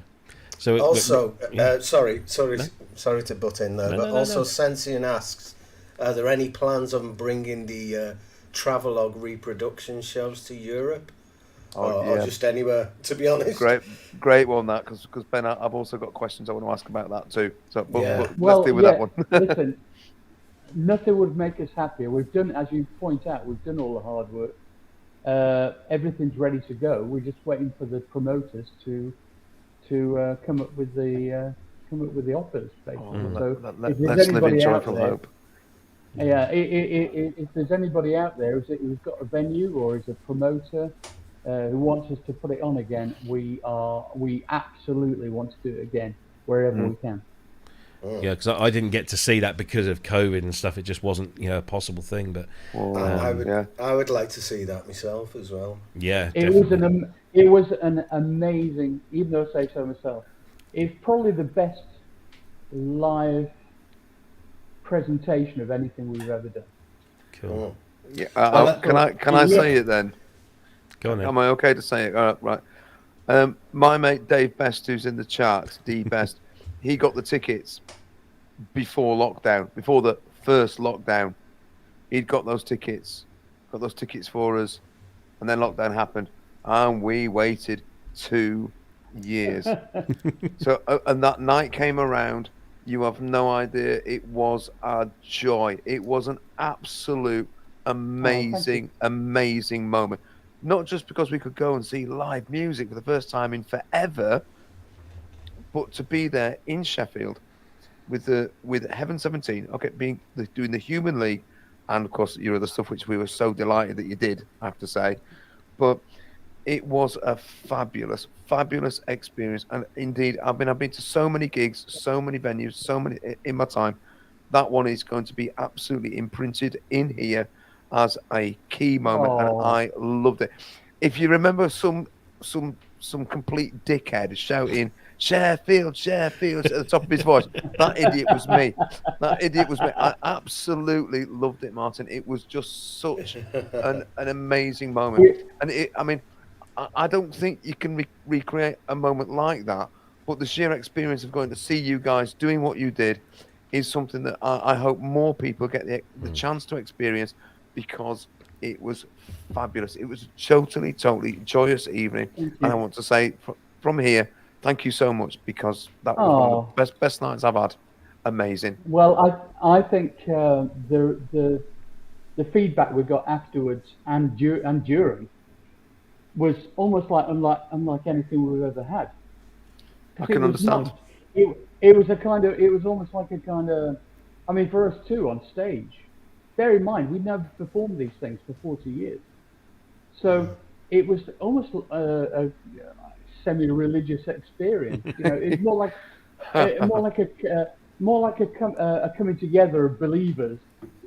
So also, sorry to butt in there, but Sensian asks, are there any plans on bringing the Travelogue reproduction shows to Europe, or just anywhere? To be honest, great one that because Ben, I've also got questions I want to ask about that too. So, but let's deal with that one. Listen, nothing would make us happier. We've done, as you point out, we've done all the hard work. Everything's ready to go. We're just waiting for the promoters to come up with the offers, basically. Let's live in joyful hope. Yeah, if there's anybody out there who's got a venue or is a promoter who wants us to put it on again, we absolutely want to do it again wherever we can. Yeah, because I didn't get to see that because of COVID and stuff. It just wasn't, a possible thing. But I would like to see that myself as well. Yeah, it was an amazing. Even though I say so myself, it's probably the best live presentation of anything we've ever done. Cool. Yeah. Can I say it then? Go on then. Am I okay to say it? All right. My mate Dave Best, who's in the chat, D Best. He got the tickets before lockdown, before the first lockdown. He'd got those tickets for us, and then lockdown happened, and we waited 2 years. So, and that night came around. You have no idea. It was a joy. It was an absolute amazing moment. Not just because we could go and see live music for the first time in forever, but to be there in Sheffield with Heaven 17, doing the Human League, and of course your other stuff, which we were so delighted that you did, I have to say. But it was a fabulous experience, and indeed, I've been to so many gigs, so many venues, so many in my time. That one is going to be absolutely imprinted in here as a key moment, and I loved it. If you remember some some complete dickhead shouting Sheffield at the top of his voice. That idiot was me. I absolutely loved it, Martyn. It was just such an amazing moment. And I don't think you can recreate a moment like that, but the sheer experience of going to see you guys doing what you did is something that I hope more people get the chance to experience, because it was fabulous. It was a totally joyous evening. And I want to say from here, thank you so much, because that was one of the best nights I've had. Amazing. Well, I think the feedback we got afterwards and during was almost unlike anything we've ever had. I can understand. It was almost like a kind of, I mean, for us too, on stage. Bear in mind, we'd never performed these things for 40 years. So it was almost a semi-religious experience. You know, it's more like a coming together of believers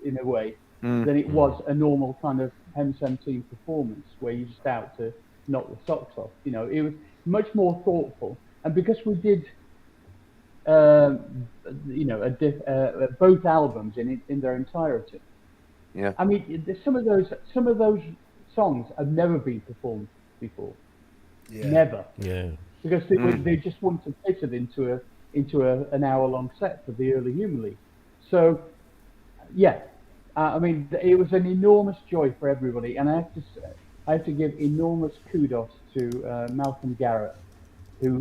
in a way than it was a normal kind of M17 performance where you're just out to knock the socks off. You know, it was much more thoughtful, and because we did, both albums in their entirety. Yeah. I mean, some of those songs have never been performed before. Yeah. Never. Yeah. Because they just wouldn't have fitted into an hour-long set for the early Human League. So, yeah, I mean, it was an enormous joy for everybody, and I have to give enormous kudos to Malcolm Garrett, who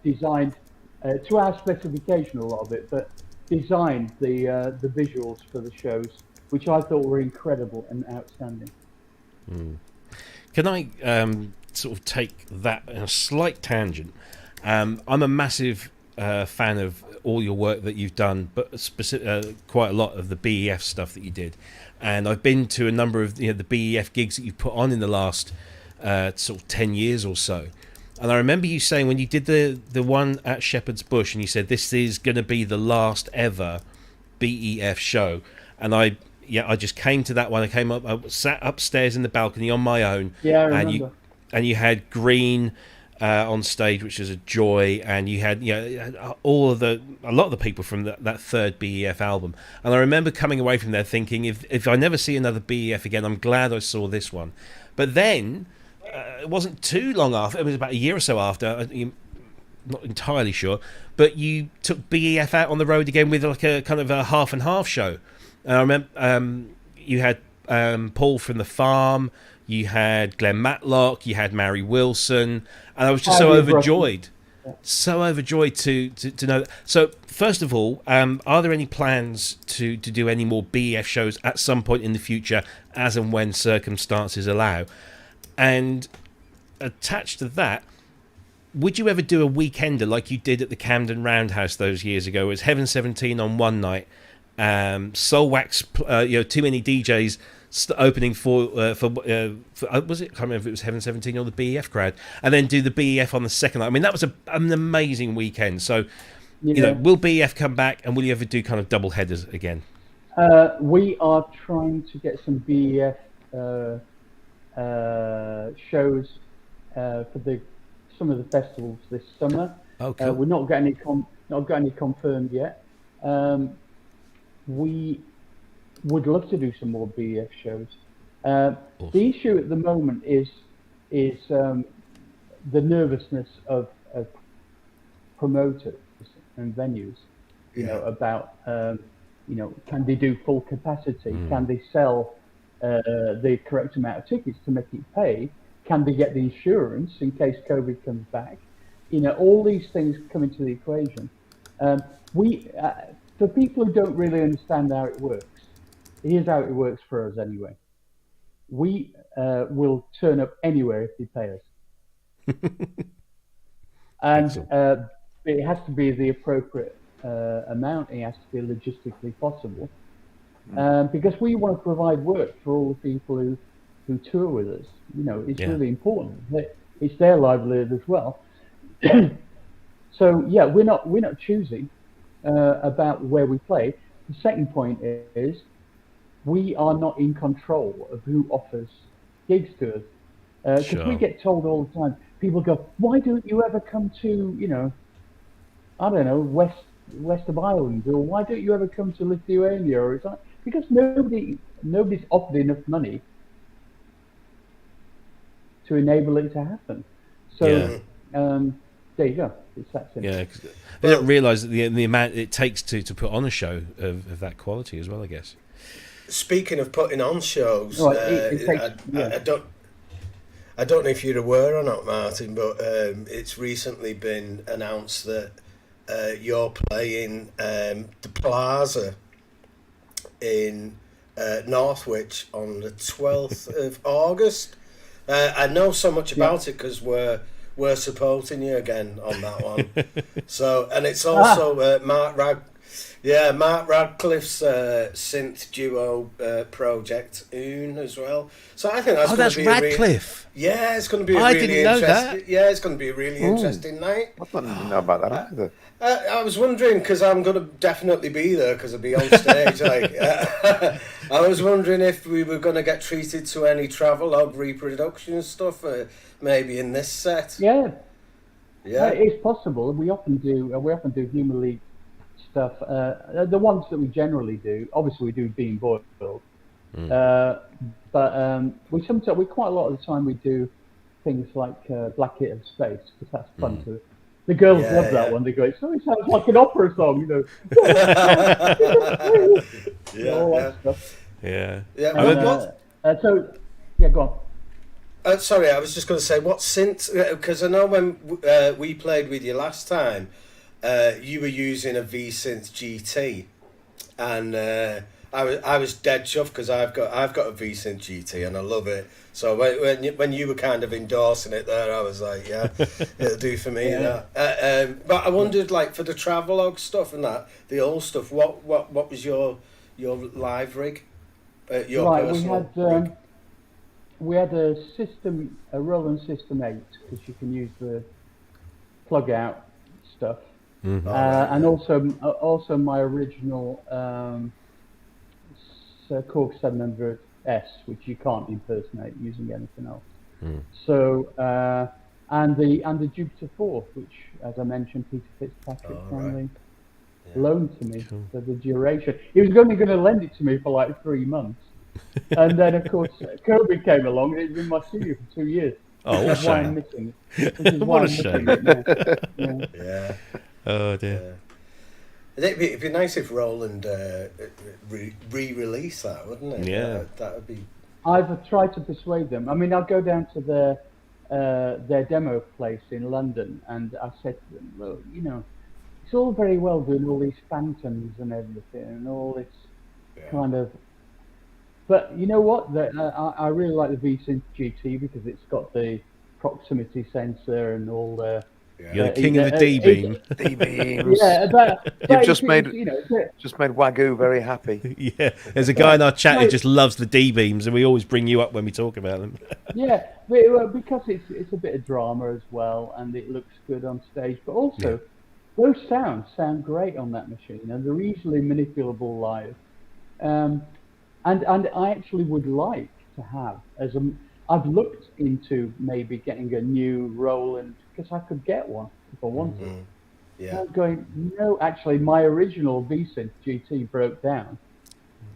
designed, to our specification a lot of it, but designed the visuals for the shows, which I thought were incredible and outstanding. Can I sort of take that in a slight tangent? I'm a massive fan of all your work that you've done, but quite a lot of the BEF stuff that you did, and I've been to a number of the BEF gigs that you put on in the last sort of 10 years or so. And I remember you saying when you did the one at Shepherd's Bush, and you said this is going to be the last ever BEF show, and I just came to that one. I sat upstairs in the balcony on my own. Yeah, I remember. And you had Green on stage, which was a joy, and you had a lot of the people from that third BEF album. And I remember coming away from there thinking, if I never see another BEF again, I'm glad I saw this one. But then it wasn't too long after; it was about a year or so after. I'm not entirely sure, but you took BEF out on the road again with like a kind of a half and half show. And I remember you had Paul from The Farm, you had Glenn Matlock, you had Mary Wilson, and I was just so overjoyed to know that. So first of all, are there any plans to do any more BEF shows at some point in the future, as and when circumstances allow? And attached to that, would you ever do a weekender like you did at the Camden Roundhouse those years ago? It was Heaven 17 on one night, Soulwax, too many DJs opening for was it? I can't remember if it was Heaven 17 or the BEF crowd, and then do the BEF on the second night. I mean, that was an amazing weekend. So, will BEF come back, and will you ever do kind of double headers again? We are trying to get some BEF shows for some of the festivals this summer. Oh, cool. We're not got any confirmed yet. We would love to do some more BEF shows. Awesome. The issue at the moment is the nervousness of promoters and venues. About can they do full capacity? Can they sell the correct amount of tickets to make it pay? Can they get the insurance in case COVID comes back? All these things come into the equation. For people who don't really understand how it works, here's how it works for us anyway. We will turn up anywhere if they pay us. And it has to be the appropriate amount. It has to be logistically possible. Because we want to provide work for all the people who tour with us. It's really important. It's their livelihood as well. So yeah, we're not choosing about where we play. The second point is we are not in control of who offers gigs to us. Because we get told all the time, people go, why don't you ever come to, I don't know, west of Ireland, or why don't you ever come to Lithuania? Or it's like, because nobody's offered enough money to enable it to happen. So there you go. It's that simple. Yeah, cause they don't realise that the amount it takes to put on a show of that quality as well, I guess. Speaking of putting on shows, Right, it takes, I don't know if you're aware or not, Martyn, but it's recently been announced that you're playing the Plaza in Northwich on the 12th of August. I know so much about it because we're supporting you again on that one. So, and it's also Mark Radcliffe's synth duo project Oon as well. So I think that's going to be Radcliffe. it's going to be I didn't know that. Yeah, it's going to be a really interesting night. I didn't know about that either. I was wondering, because I'm going to definitely be there because I'll be on stage. I was wondering if we were going to get treated to any travelogue reproduction stuff, maybe in this set. Yeah, it's possible. We often do Humour League stuff. The ones that we generally do, obviously we do Being Boiled, but we quite a lot of the time we do things like Black Hit of Space, because that's fun to. The girls love that one. They go, it sounds like an opera song, All that stuff. Yeah. So, go on. Sorry, I was just going to say, what synth? Because I know when we played with you last time, you were using a V-Synth GT, and I was dead chuffed because I've got a V-Synth GT and I love it. So when you were kind of endorsing it there, I was like, yeah, it'll do for me. But I wondered, like, for the travelogue stuff and that, the old stuff, what was your live rig? Personal we had a Roland System 8, because you can use the plug out stuff, and also my original Korg 700S, which you can't impersonate using anything else. So and the Jupiter 4, which, as I mentioned, Peter Fitzpatrick kindly loaned to me for the duration. He was only going to lend it to me for like 3 months, and then of course COVID came along and it's been in my studio for 2 years. Oh, which is why I'm missing it. What a shame. Yeah. Oh dear. It'd be nice if Roland re-released that, wouldn't it? Yeah. That would be. I've tried to persuade them. I mean, I'll go down to their demo place in London, and I said to them, well, it's all very well doing all these phantoms and everything, and all this kind of. But you know what? I really like the V-Synth GT because it's got the proximity sensor and all the. You're the king of the D-beam. D-beams. Yeah, You've just made Wagyu very happy. Yeah, there's a guy in our chat who just loves the D-beams, and we always bring you up when we talk about them. Yeah, because it's a bit of drama as well, and it looks good on stage. But also, those sounds sound great on that machine, and they're easily manipulable live. And I actually would like to have I've looked into maybe getting a new Roland, because I could get one if I wanted. I'm going, no, actually my original V-Synth GT broke down.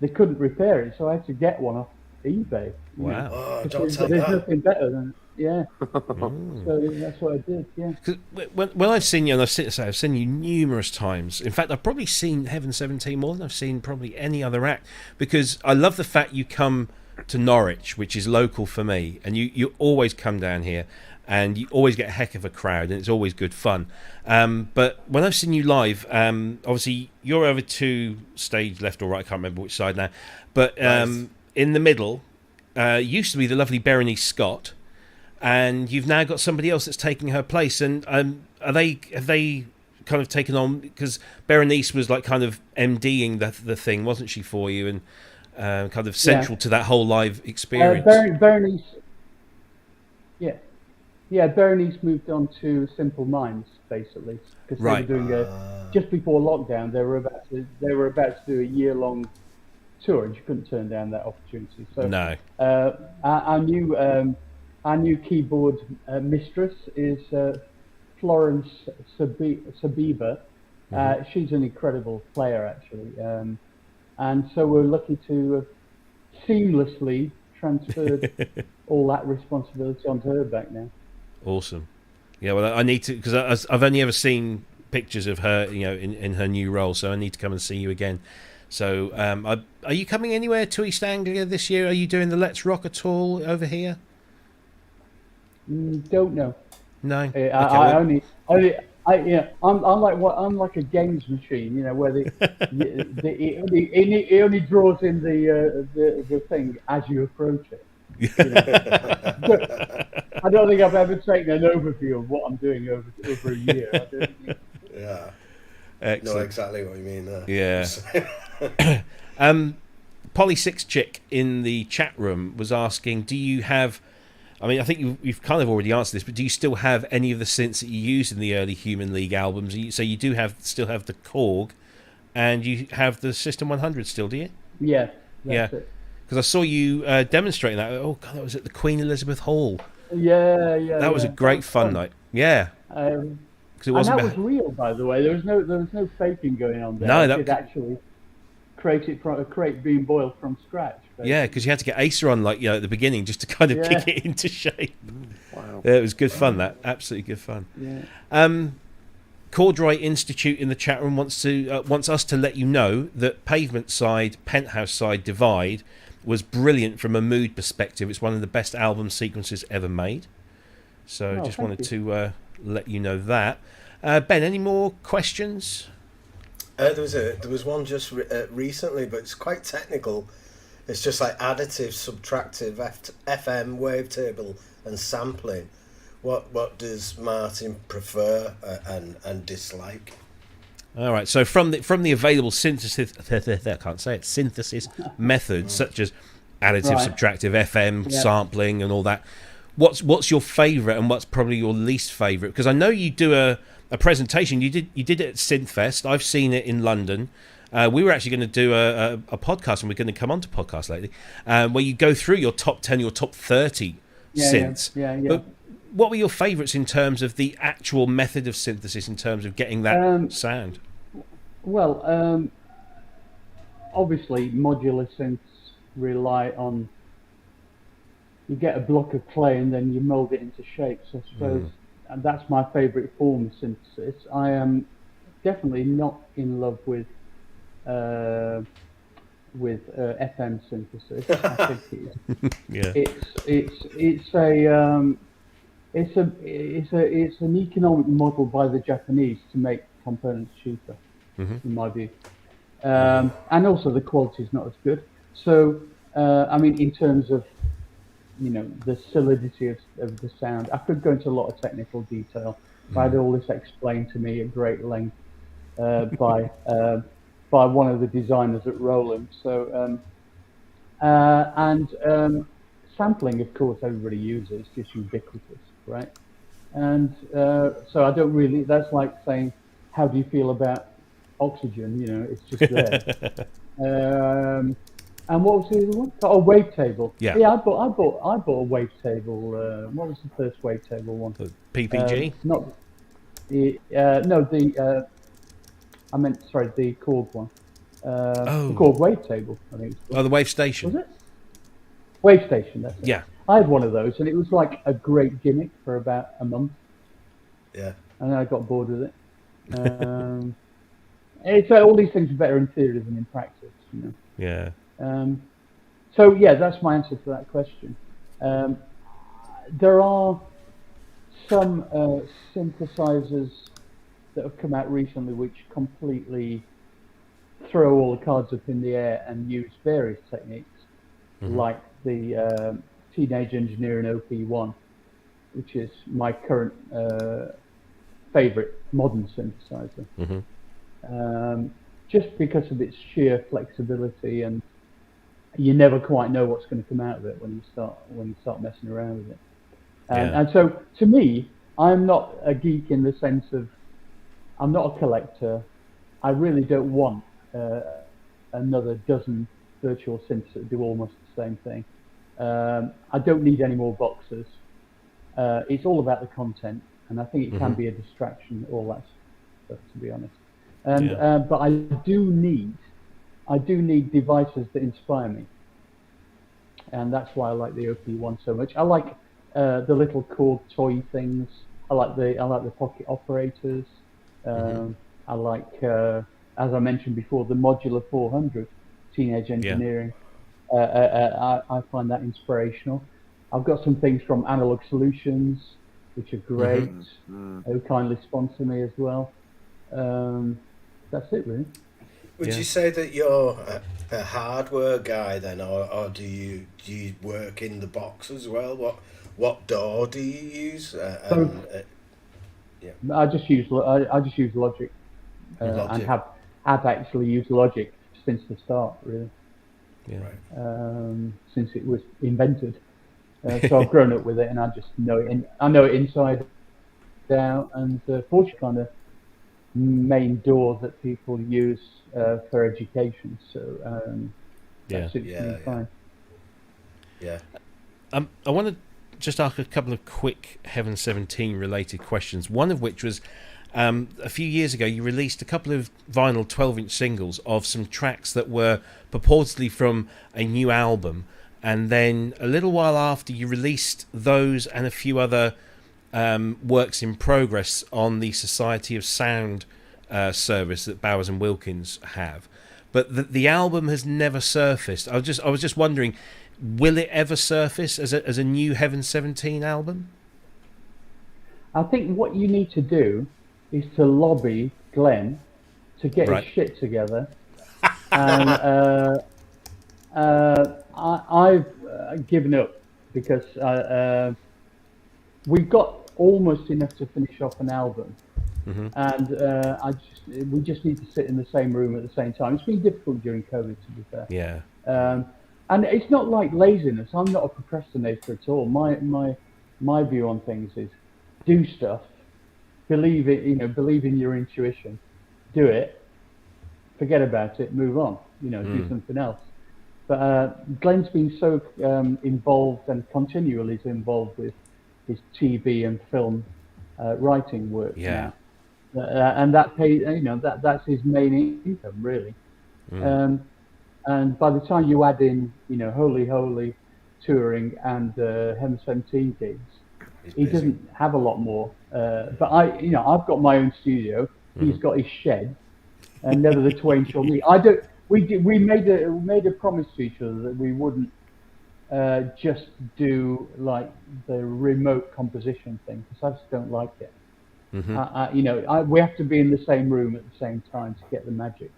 They couldn't repair it, so I had to get one off eBay. Wow. Oh, there's nothing better than So that's what I did, Because when I've seen you, and I've seen you numerous times. In fact, I've probably seen Heaven 17 more than I've seen probably any other act, because I love the fact you come to Norwich, which is local for me, and you always come down here, and you always get a heck of a crowd, and it's always good fun. But when I've seen you live, obviously you're over to stage left or right, I can't remember which side now, but in the middle used to be the lovely Berenice Scott, and you've now got somebody else that's taking her place. And have they kind of taken on, because Berenice was like kind of MDing the thing, wasn't she, for you, and kind of central to that whole live experience? Berenice, Berenice moved on to Simple Minds basically, because they were doing just before lockdown. They were about to do a year-long tour, and you couldn't turn down that opportunity. So no, I knew our new keyboard mistress is Florence Sabiba. She's an incredible player, actually. And so we're lucky to have seamlessly transferred all that responsibility onto her back now. Awesome. Yeah, well, I need to, because I've only ever seen pictures of her, in her new role, so I need to come and see you again. So, are you coming anywhere to East Anglia this year? Are you doing the Let's Rock at all over here? Don't know. No. I'm like a games machine, where it only draws in the thing as you approach it. I don't think I've ever taken an overview of what I'm doing over a year. I don't think. Yeah. Excellent. Know exactly what you mean there. Yeah. Poly6 Chick in the chat room was asking, do you have, I think you've kind of already answered this, but do you still have any of the synths that you used in the early Human League albums? So you do still have the Korg, and you have the System 100 still, do you? Yeah. That's it. Because I saw you demonstrating that. Oh God, that was at the Queen Elizabeth Hall. Yeah. That was a great fun night. Yeah. And that was real, by the way. There was no faking going on there. No, that did actually create being boiled from scratch. Basically. Yeah, because you had to get Acer on at the beginning just to kind of kick it into shape. Wow. Yeah, it was good fun. That absolutely good fun. Yeah. Cordroy Institute in the chat room wants us to let you know that Pavement Side, Penthouse Side Divide was brilliant from a mood perspective. It's one of the best album sequences ever made. So just wanted to let you know that. Ben, any more questions? There was one just recently, but it's quite technical. It's just like additive, subtractive, FM, wavetable, and sampling. What does Martyn prefer and dislike? All right. So from the available synthesis methods such as additive, subtractive, FM, sampling, and all that, what's your favourite and what's probably your least favourite? Because I know you do a presentation. You did it at Synthfest. I've seen it in London. We were actually going to do a podcast, and we're going to come on to podcasts lately, where you go through your top 10, your top 30 synths. Yeah. But what were your favourites in terms of the actual method of synthesis, in terms of getting that sound? Well, obviously, modular synths rely on, you get a block of clay and then you mould it into shapes, I suppose. And that's my favourite form of synthesis. I am definitely not in love with FM synthesis. I think it's an economic model by the Japanese to make components cheaper, in my view. And also the quality is not as good. So in terms of the solidity of the sound, I could go into a lot of technical detail. I had all this explained to me at great length by one of the designers at Roland. So sampling, of course, everybody uses, just ubiquitous, right? And so I don't really. That's like saying, how do you feel about oxygen? It's just there. And what was the other one? Oh, wavetable. Yeah. I bought a wavetable. What was the first wavetable one? The PPG. The Korg one. The Korg wavetable, I think. The Wave Station. Was it? Wave Station. That's it. Yeah. I had one of those, and it was like a great gimmick for about a month. Yeah. And then I got bored with it. It's all these things are better in theory than in practice, Yeah. So that's my answer to that question. There are some synthesizers that have come out recently which completely throw all the cards up in the air and use various techniques, like the Teenage Engineering OP1, which is my current favorite modern synthesizer. Just because of its sheer flexibility, and you never quite know what's going to come out of it when you start messing around with it. And so, to me, I'm not a geek in the sense of I'm not a collector. I really don't want another dozen virtual synths that do almost the same thing. I don't need any more boxes. it's all about the content, and I think it can be a distraction, all that stuff, to be honest. And but I do need devices that inspire me, and that's why I like the OP1 so much. I like the little cord toy things. I like the pocket operators. I like, as I mentioned before, the modular 400 Teenage Engineering. I find that inspirational. I've got some things from Analog Solutions, which are great, who kindly sponsor me as well. That's it, really. Would you say that you're a hardware guy then, or do you work in the box as well? What DAW do you use? I just use Logic, and have actually used Logic since the start, really. Yeah. Since it was invented, so I've grown up with it, and I just know it. I know it inside out, and fortunately, kind of main DAW that people use for education. So that suits me fine. Yeah. I want to just ask a couple of quick Heaven 17 related questions. One of which was, a few years ago, you released a couple of vinyl 12-inch singles of some tracks that were purportedly from a new album, and then a little while after, you released those and a few other works in progress on the Society of Sound service that Bowers and Wilkins have. But the album has never surfaced. I was just wondering, will it ever surface as a new Heaven 17 album? I think what you need to do is to lobby Glenn to get his shit together. And I've given up because we've got almost enough to finish off an album, and we just need to sit in the same room at the same time. It's been difficult during COVID, to be fair. Yeah. And it's not like laziness. I'm not a procrastinator at all. My view on things is do stuff, believe it. Believe in your intuition, do it, forget about it, move on. Do something else. But Glenn's been so involved and continually is involved with his TV and film writing work now, and that pays. That's his main income, really. And by the time you add in, Holy Holy touring and Heaven 17 gigs, he doesn't have a lot more. But I've got my own studio. He's got his shed, and never the twain shall meet. We made a promise to each other that we wouldn't just do like the remote composition thing, because I just don't like it. We have to be in the same room at the same time to get the magic.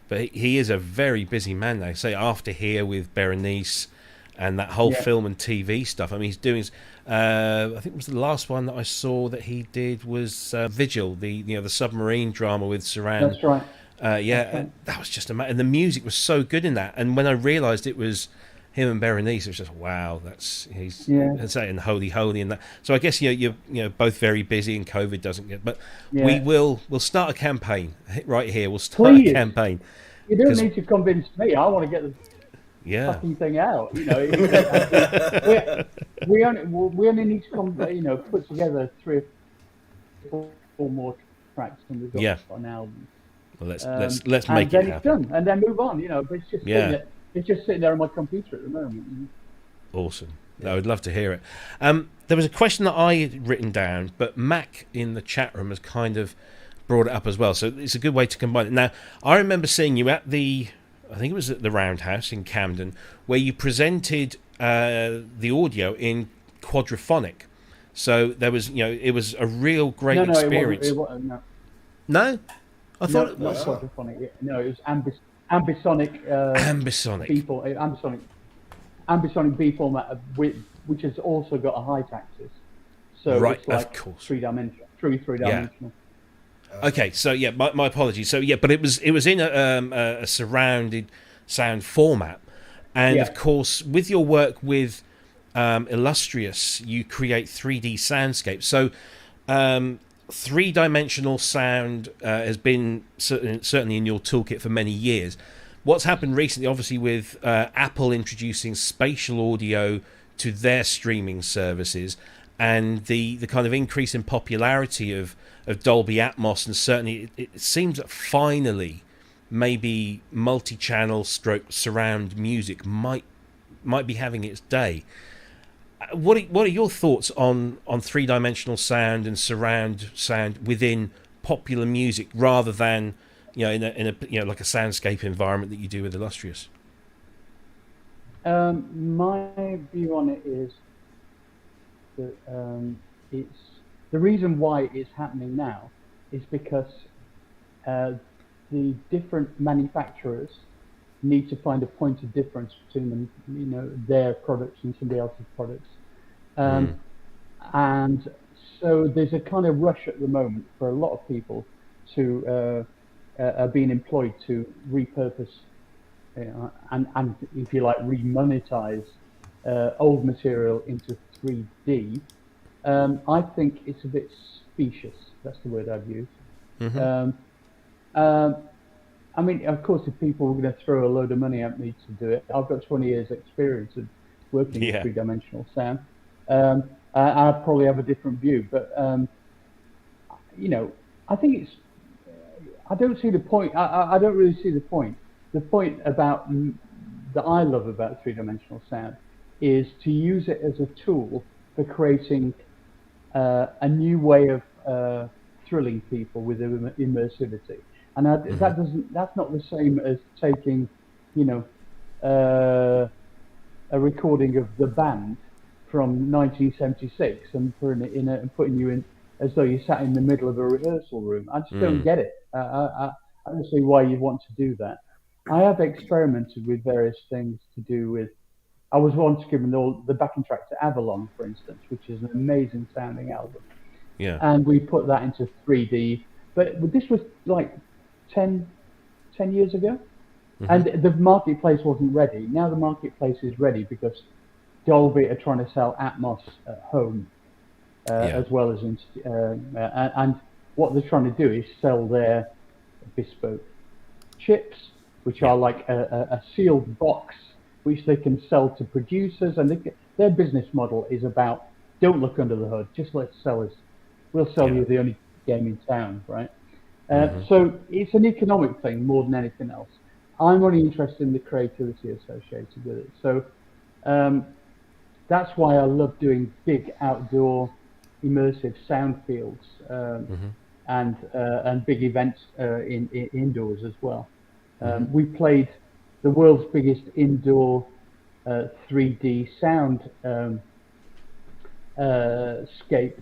But he is a very busy man now. Say after here with Berenice and that whole film and TV stuff. I mean, he's doing. I think it was the last one that I saw that he did was Vigil, the submarine drama with Saran. That's right. That was just amazing. And the music was so good in that. And when I realised it was him and Berenice, it was just wow. He's saying Holy Holy and that. So I guess you're both very busy and COVID doesn't get. But we'll start a campaign right here. We'll start a campaign. You don't need to convince me. I want to get the fucking thing out. We only need to put together 3 or 4 more tracks than we've got on an album. Well, let's make it happen. And then it's done, and then move on. But it's just sitting there on my computer at the moment. Awesome. I would love to hear it. There was a question that I had written down, but Mac in the chat room has kind of brought it up as well, so it's a good way to combine it. Now, I remember seeing you at I think it was at the Roundhouse in Camden, where you presented the audio in quadraphonic. So there was, it was a real great experience. No? I thought it was quadraphonic. No, it was ambisonic. Ambisonic. Ambisonic B format, which has also got a height axis. So it's like of course. three-dimensional. Okay, so my apologies. So but it was in a surrounded sound format, and of course with your work with Illustrious, you create 3D soundscapes. So 3-dimensional sound has been certainly in your toolkit for many years. What's happened recently, obviously, with Apple introducing spatial audio to their streaming services, and the kind of increase in popularity of Dolby Atmos, and certainly it seems that finally maybe multi-channel stroke surround music might be having its day. What are your thoughts on three-dimensional sound and surround sound within popular music, rather than in a like a soundscape environment that you do with Illustrious? My view on it is that it's the reason why it's happening now is because the different manufacturers need to find a point of difference between them, their products and somebody else's products, and so there's a kind of rush at the moment for a lot of people to are being employed to repurpose and if you like remonetize old material into 3D. I think it's a bit specious. That's the word I'd use. I mean, of course, if people were going to throw a load of money at me to do it, I've got 20 years experience of working with three-dimensional sound. I'd probably have a different view, but I think I don't see the point. I don't really see the point. The point about that I love about three-dimensional sound is to use it as a tool for creating a new way of thrilling people with immersivity. And that's not the same as taking, a recording of the band from 1976 and putting you in as though you sat in the middle of a rehearsal room. I just don't get it. I don't see why you want to do that. I have experimented with various things to do with. I was once given all the backing track to Avalon, for instance, which is an amazing sounding album. Yeah. And we put that into 3D, but this was like 10 years ago, and the marketplace wasn't ready. Now the marketplace is ready because Dolby are trying to sell Atmos at home as well as and what they're trying to do is sell their bespoke chips, which are like a sealed box which they can sell to producers, and their business model is about don't look under the hood, just let's sell us. We'll sell you the only game in town, right? So it's an economic thing more than anything else. I'm only interested in the creativity associated with it. So that's why I love doing big outdoor immersive sound fields and big events indoors as well. We played the world's biggest indoor 3D sound scape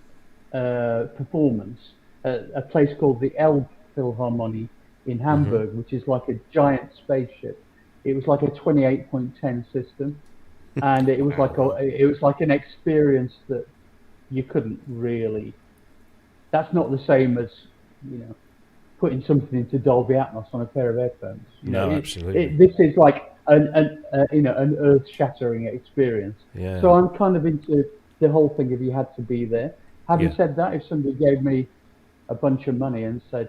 performance at a place called the Elbphilharmonie in Hamburg, which is like a giant spaceship. It was like a 28.10 system, and it was like an experience that you couldn't really. That's not the same as putting something into Dolby Atmos on a pair of headphones. Absolutely. This is like an earth-shattering experience. Yeah. So I'm kind of into the whole thing. If you had to be there. Having said that, if somebody gave me a bunch of money and said,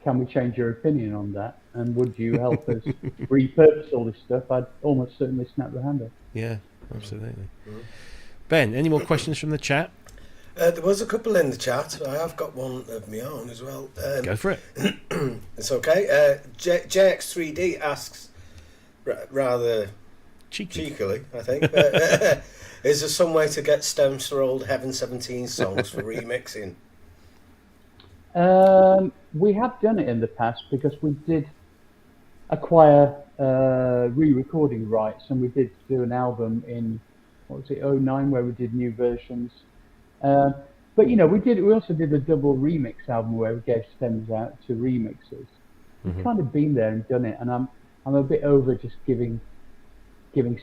"Can we change your opinion on that? And would you help us repurpose all this stuff?" I'd almost certainly snap the hand off. Yeah, absolutely. Ben, any more questions from the chat? There was a couple in the chat. I have got one of my own as well. Go for it. It's okay. JX3D asks, rather cheekily, I think, is there some way to get stems for old Heaven 17 songs for remixing? We have done it in the past because we did acquire re-recording rights, and we did do an album in 2009 where we did new versions. But we also did a double remix album where we gave stems out to remixers. We've kind of been there and done it, and I'm a bit over just giving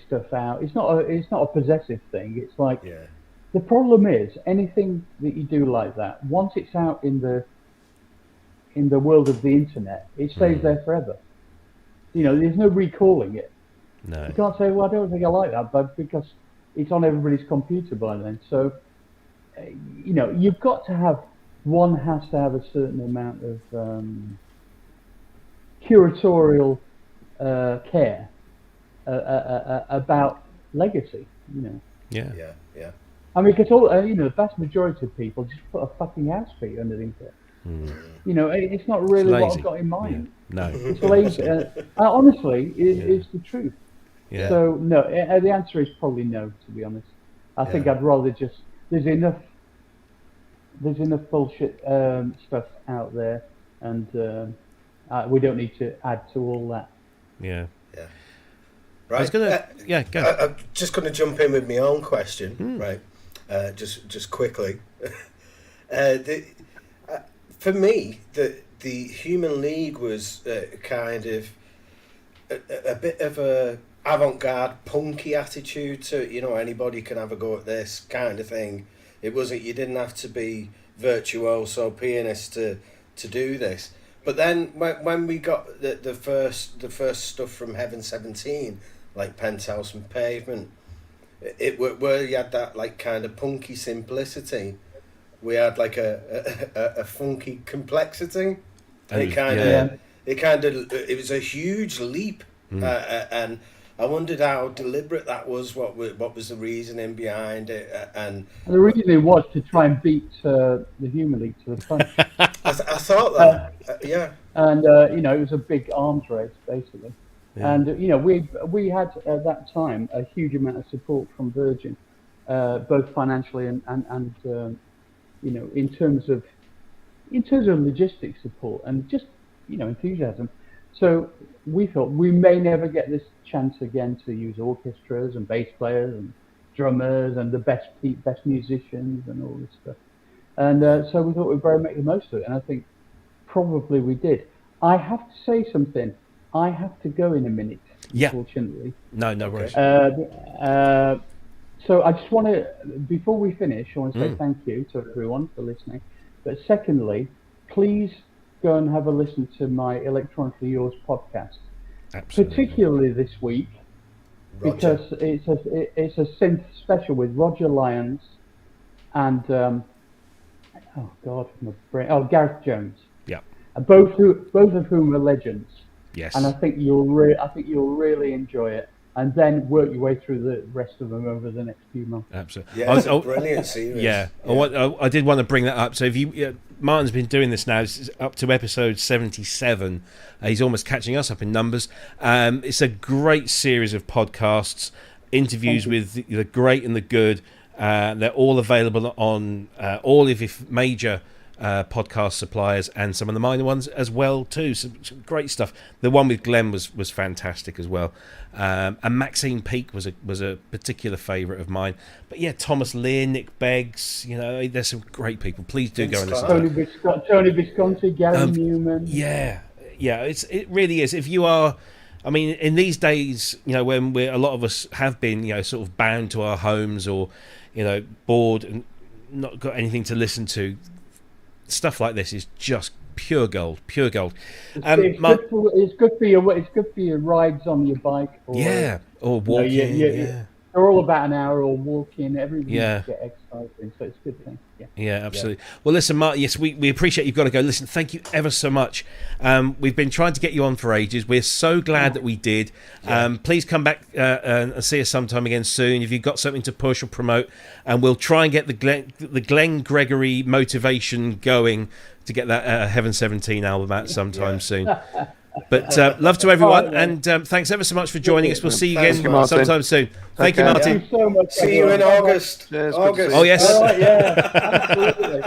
stuff out. It's not a possessive thing. It's like the problem is anything that you do like that, once it's out in the world of the internet, it stays there forever. There's no recalling it. No. You can't say, well, I don't think I like that, but because it's on everybody's computer by then. So, you've got to have, one has to have a certain amount of curatorial care about legacy. you know. Yeah. I mean, because all the vast majority of people just put a fucking house beat underneath it. You know, it's not really what I've got in mind. No, it's lazy. Honestly, it's the truth. Yeah. So no, the answer is probably no. To be honest, I think I'd rather just there's enough bullshit stuff out there, and we don't need to add to all that. Right. I was gonna, go. I'm just going to jump in with my own question, right? Just quickly. For me, the Human League was kind of a bit of a avant-garde, punky attitude to it. You know, anybody can have a go at this kind of thing. It wasn't. You didn't have to be virtuoso pianist to do this. But then when we got the first stuff from Heaven 17, like Penthouse and Pavement, where you had that like kind of punky simplicity, we had like a funky complexity. And it was a huge leap, and I wondered how deliberate that was. What was the reasoning behind it? And the reasoning was to try and beat the Human League to the punch. I thought that, And you know, it was a big arms race basically. Yeah. And you know, we had at that time a huge amount of support from Virgin, both financially and you know, in terms of logistics support and just, you know, enthusiasm. So we thought we may never get this chance again to use orchestras and bass players and drummers and the best musicians and all this stuff. And so we thought we'd better make the most of it. And I think probably we did. I have to say something. I have to go in a minute. Yeah. Unfortunately. No worries. So I just want to, before we finish, I want to say thank you to everyone for listening. But secondly, please go and have a listen to my Electronically Yours podcast. Absolutely. Particularly this week, because it's a synth special with Roger Lyons and Gareth Jones. Yeah. Both of whom are legends. Yes. And I think you'll really enjoy it. And then work your way through the rest of them over the next few months. Absolutely. Yeah, it's a brilliant series. Yeah. I did want to bring that up. So if Martyn's been doing this now, it's up to episode 77. He's almost catching us up in numbers. It's a great series of podcasts, interviews with the great and the good. They're all available on all of your major podcast suppliers and some of the minor ones as well too. Some great stuff. The one with Glenn was fantastic as well. And Maxine Peake was a particular favourite of mine. But yeah, Thomas Lear, Nick Beggs, you know, there's some great people. Please do go and listen to them. Tony Visconti, Gary Newman. Yeah, it really is. If you are, I mean, in these days, you know, when a lot of us have been, you know, sort of bound to our homes or, you know, bored and not got anything to listen to, stuff like this is just pure gold. It's good for your rides on your bike or walking. They're all about an hour or walking. Everybody get exercising, so it's a good thing. Yeah, absolutely. Well, listen, Mark, yes, we appreciate you've got to go. Listen, thank you ever so much. We've been trying to get you on for ages. We're so glad that we did. Please come back and see us sometime again soon if you've got something to push or promote, and we'll try and get the Glenn Gregory motivation going to get that Heaven 17 album out sometime soon. But love to everyone, and thanks ever so much for joining us. We'll see you again sometime soon. Thank you, Martyn. Thank you so much. See you in August. Cheers, August. Oh, yes. All right, absolutely.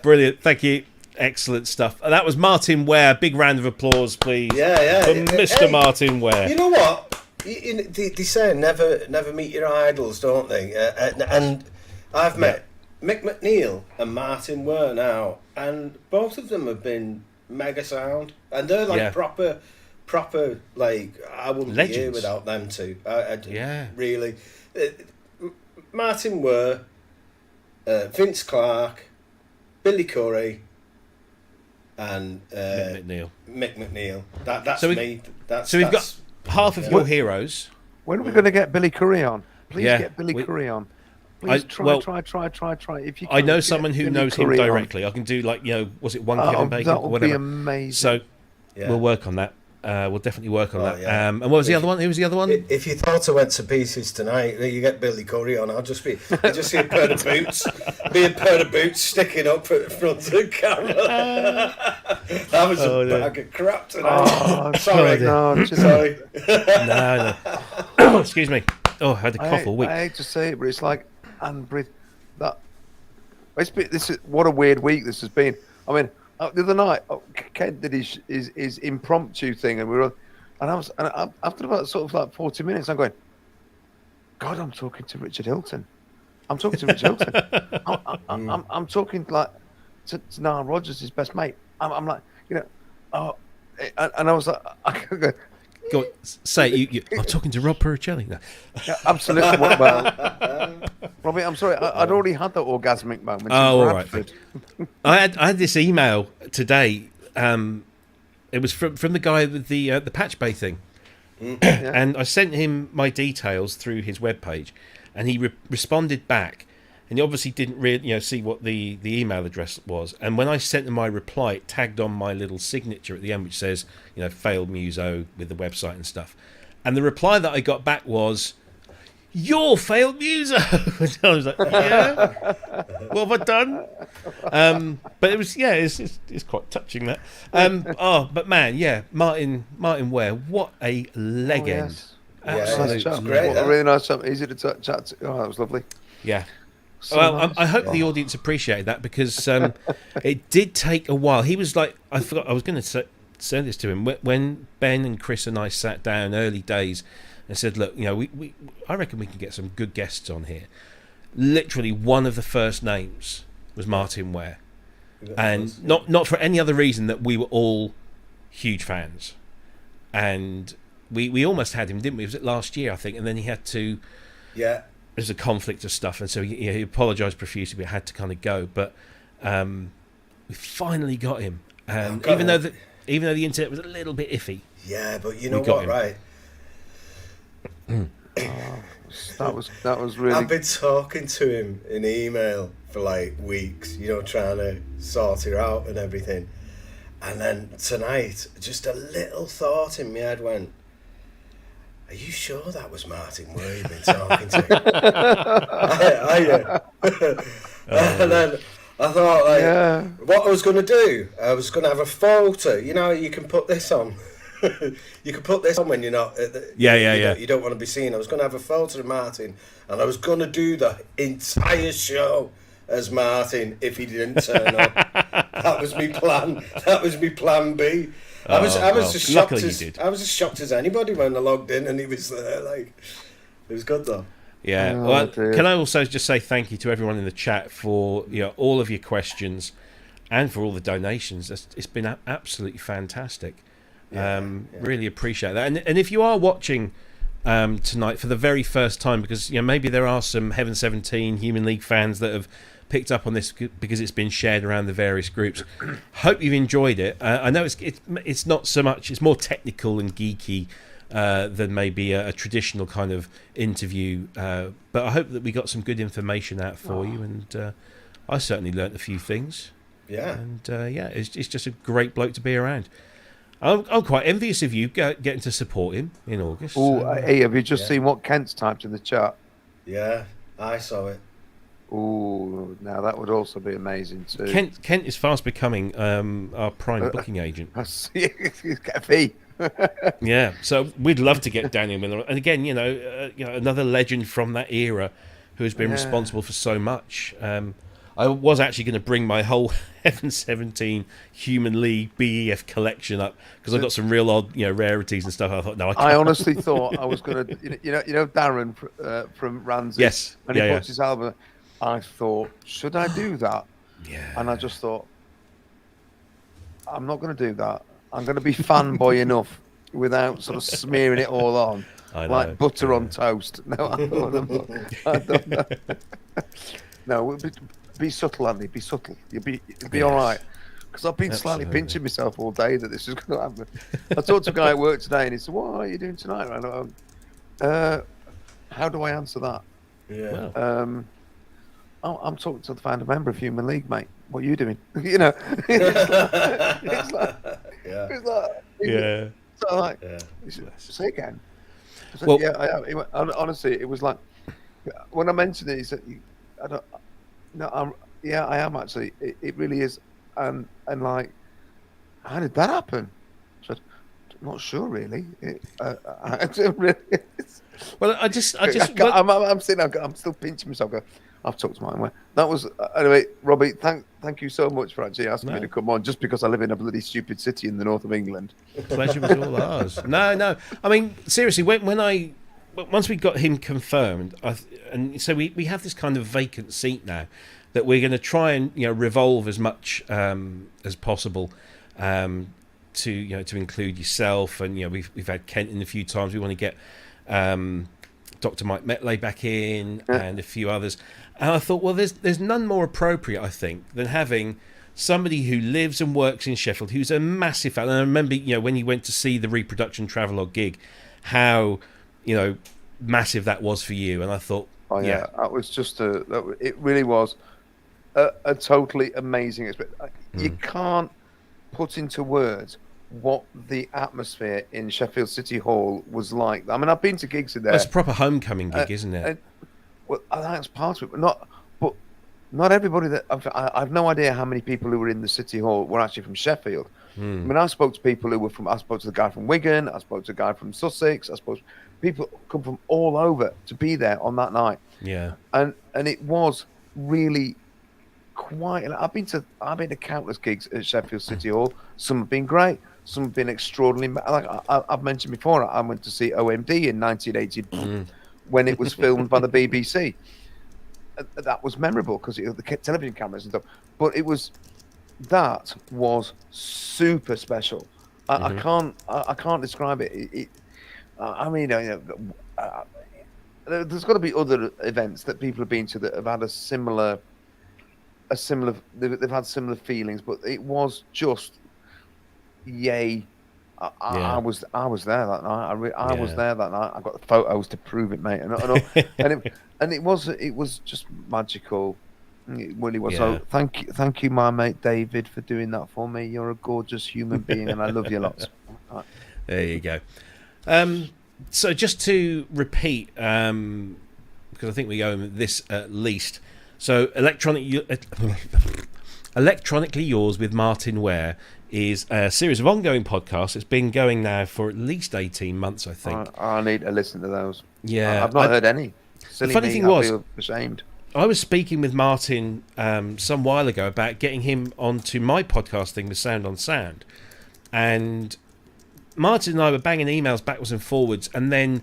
Brilliant. Thank you. Excellent stuff. That was Martyn Ware. Big round of applause, please. Yeah. For Mr. Martyn Ware. You know what? They say never meet your idols, don't they? And I've met Mick.II and Martyn Ware now, and both of them have been mega sound, and they're like proper like I wouldn't be here without them two. Really. Martyn Ware, Vince Clarke, Billy Currie, and Mick.II. That's me. So we've got half of your heroes. When are we going to get Billy Currie on? Please get Billy Currie on. Please try. If you I know someone who knows him directly. I can do like, you know, was it one Kevin Bacon? That would be amazing. So we'll work on that. We'll definitely work on that. Yeah. And what was the other one? Who was the other one? If you thought I went to pieces tonight, you get Billy Curry on. I'll just see a pair of boots, sticking up at the front of the camera. That was a bag of crap tonight. Oh, sorry, sorry. No. Excuse me. Oh, I had a cough all week. I hate to say it, but it's like, and breathe. What a weird week this has been. I mean, the other night, Kent did his impromptu thing, and after about sort of like 40 minutes, I'm going, God, I'm talking to Richard Hilton. I'm talking to I'm talking like to Nile Rodgers, his best mate. I'm like, and I was like, Go on, say it. I'm talking to Rob Puricelli. No. Yeah, absolutely. Well, Robbie, I'm sorry. I'd already had that orgasmic moment. Oh, all right. I had this email today. It was from the guy with the patch bay thing, and I sent him my details through his webpage, and he responded back, and he obviously didn't really see what the email address was. And when I sent him my reply, it tagged on my little signature at the end, which says failed muso with the website and stuff. And the reply that I got back was, "You're failed muso." And I was like, yeah, what have I done? But it was it's quite touching that. But man, yeah, Martyn Ware, what a legend. Oh, yes. Great. What a really nice chat. Easy to chat to. Oh, that was lovely. Yeah. So well, nice. I hope the audience appreciated that, because it did take a while. He was like, I forgot, I was going to say this to him when Ben and Chris and I sat down early days and said, look, I reckon we can get some good guests on here. Literally, one of the first names was Martyn Ware, and not for any other reason that we were all huge fans, and we almost had him, didn't we? Was it last year, I think? And then he had to. Yeah. There's a conflict of stuff, and so he apologised profusely, but had to kind of go. But we finally got him, and even though the internet was a little bit iffy. Yeah, but you know what, right? That was really. I've been talking to him in email for like weeks, trying to sort it out and everything. And then tonight, just a little thought in my head went, "Are you sure that was Martyn Ware you've been talking to?" And then I thought, what I was going to do, I was going to have a photo. You can put this on. You can put this on when you're not. You don't want to be seen. I was going to have a photo of Martyn, and I was going to do the entire show as Martyn if he didn't turn up. That was my plan. That was my plan B. I was as shocked as anybody when I logged in and he was there. Like, it was good though. Yeah. Can I also just say thank you to everyone in the chat for all of your questions and for all the donations. It's been absolutely fantastic. Really appreciate that. And if you are watching tonight for the very first time, because maybe there are some Heaven 17 Human League fans that have picked up on this because it's been shared around the various groups. Hope you've enjoyed it. I know it's not so much, it's more technical and geeky than maybe a traditional kind of interview, but I hope that we got some good information out for you, and I certainly learnt a few things. And it's just a great bloke to be around. I'm quite envious of you getting to support him in August. Hey, have you just seen what Kent's typed in the chat? Yeah, I saw it. Oh, now that would also be amazing too. Kent is fast becoming our prime booking agent. Get a fee. Yeah, so we'd love to get Daniel Miller, and again, another legend from that era who has been responsible for so much. I was actually going to bring my whole Heaven 17 Human League BEF collection up because I've got some real odd, rarities and stuff. I thought, no, I can't. I honestly thought I was going to, Darren from Ramsey. Yes. And he puts his album. I thought, should I do that? Yeah. And I just thought, I'm not going to do that. I'm going to be fanboy enough without sort of smearing it all on, like butter on toast. No, I don't know. No, be subtle, Andy. Be subtle. You'll be all right. Because I've been slightly pinching myself all day that this is going to happen. I talked to a guy at work today, and he said, "What are you doing tonight?" And how do I answer that? Yeah. I'm talking to the founder member of Human League, mate. What are you doing? So like, say again. Well, honestly, it was like when I mentioned it, he said, I am actually. It really is, and like, how did that happen? I said, not sure, really. Well, I'm sitting. I'm still pinching myself. I've talked to Martyn Ware. That was anyway, Robbie. Thank you so much for actually asking me to come on, just because I live in a bloody stupid city in the north of England. Pleasure was all ours. No. I mean, seriously, once we got him confirmed, and so we have this kind of vacant seat now that we're going to try and revolve as much as possible to include yourself, and we've had Kent in a few times. We want to get Dr. Mike Metley back in and a few others. And I thought, well, there's none more appropriate, I think, than having somebody who lives and works in Sheffield, who's a massive fan. And I remember, when you went to see the Reproduction Travelogue gig, how, massive that was for you. And I thought, that was just it really was a totally amazing experience. You can't put into words what the atmosphere in Sheffield City Hall was like. I mean, I've been to gigs in there. It's a proper homecoming gig, isn't it? Well, that's part of it, but not everybody. I've no idea how many people who were in the City Hall were actually from Sheffield. I mean, I spoke to people who were I spoke to the guy from Wigan. I spoke to a guy from Sussex. I suppose people come from all over to be there on that night. Yeah, and it was really quite. I've been to countless gigs at Sheffield City Hall. Some have been great. Some have been extraordinarily. Like I've mentioned before, I went to see OMD in 1980 when it was filmed by the BBC. That was memorable because the television cameras and stuff. But that was super special. I can't describe it. There's got to be other events that people have been to that have had they've had similar feelings, but it was just yay. I was there that night. I was there that night. I've got the photos to prove it, mate. And it was just magical. It really was. Yeah. So thank you, my mate David, for doing that for me. You're a gorgeous human being, and I love you lots. Right. There you go. So just to repeat, because I think we owe this at least. So Electronically Yours with Martyn Ware is a series of ongoing podcasts. It's been going now for at least 18 months, I think. I need to listen to those. Yeah. I've not heard any. Silly funny me, thing I feel ashamed. I was speaking with Martyn some while ago about getting him onto my podcast thing with Sound on Sound. And Martyn and I were banging emails backwards and forwards, and then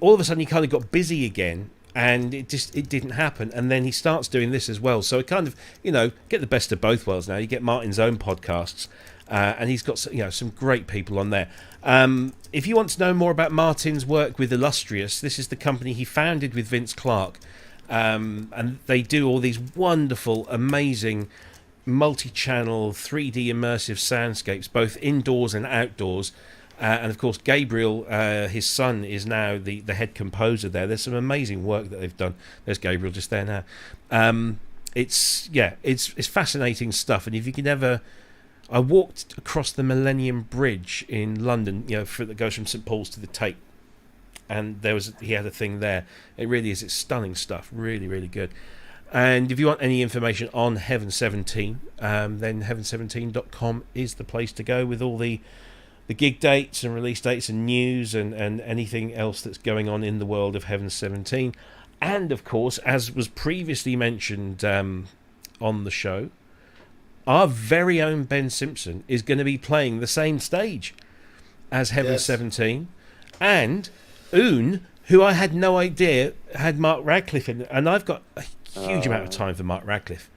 all of a sudden he kind of got busy again, and it didn't happen. And then he starts doing this as well. So it kind of, get the best of both worlds now. You get Martyn's own podcasts, and he's got some great people on there. If you want to know more about Martyn's work with Illustrious, this is the company he founded with Vince Clarke. And they do all these wonderful, amazing multi-channel 3D immersive soundscapes, both indoors and outdoors. And of course, Gabriel, his son, is now the head composer there. There's some amazing work that they've done. There's Gabriel just there now. It's fascinating stuff. And if you can ever, I walked across the Millennium Bridge in London, that goes from St Paul's to the Tate. And he had a thing there. It really is. It's stunning stuff. Really, really good. And if you want any information on Heaven 17, then heaven17.com is the place to go with all the gig dates and release dates and news and anything else that's going on in the world of Heaven 17. And of course, as was previously mentioned on the show, our very own Ben Simpson is going to be playing the same stage as Heaven 17. And Un, who I had no idea had Mark Radcliffe in it, and I've got a huge amount of time for Mark Radcliffe.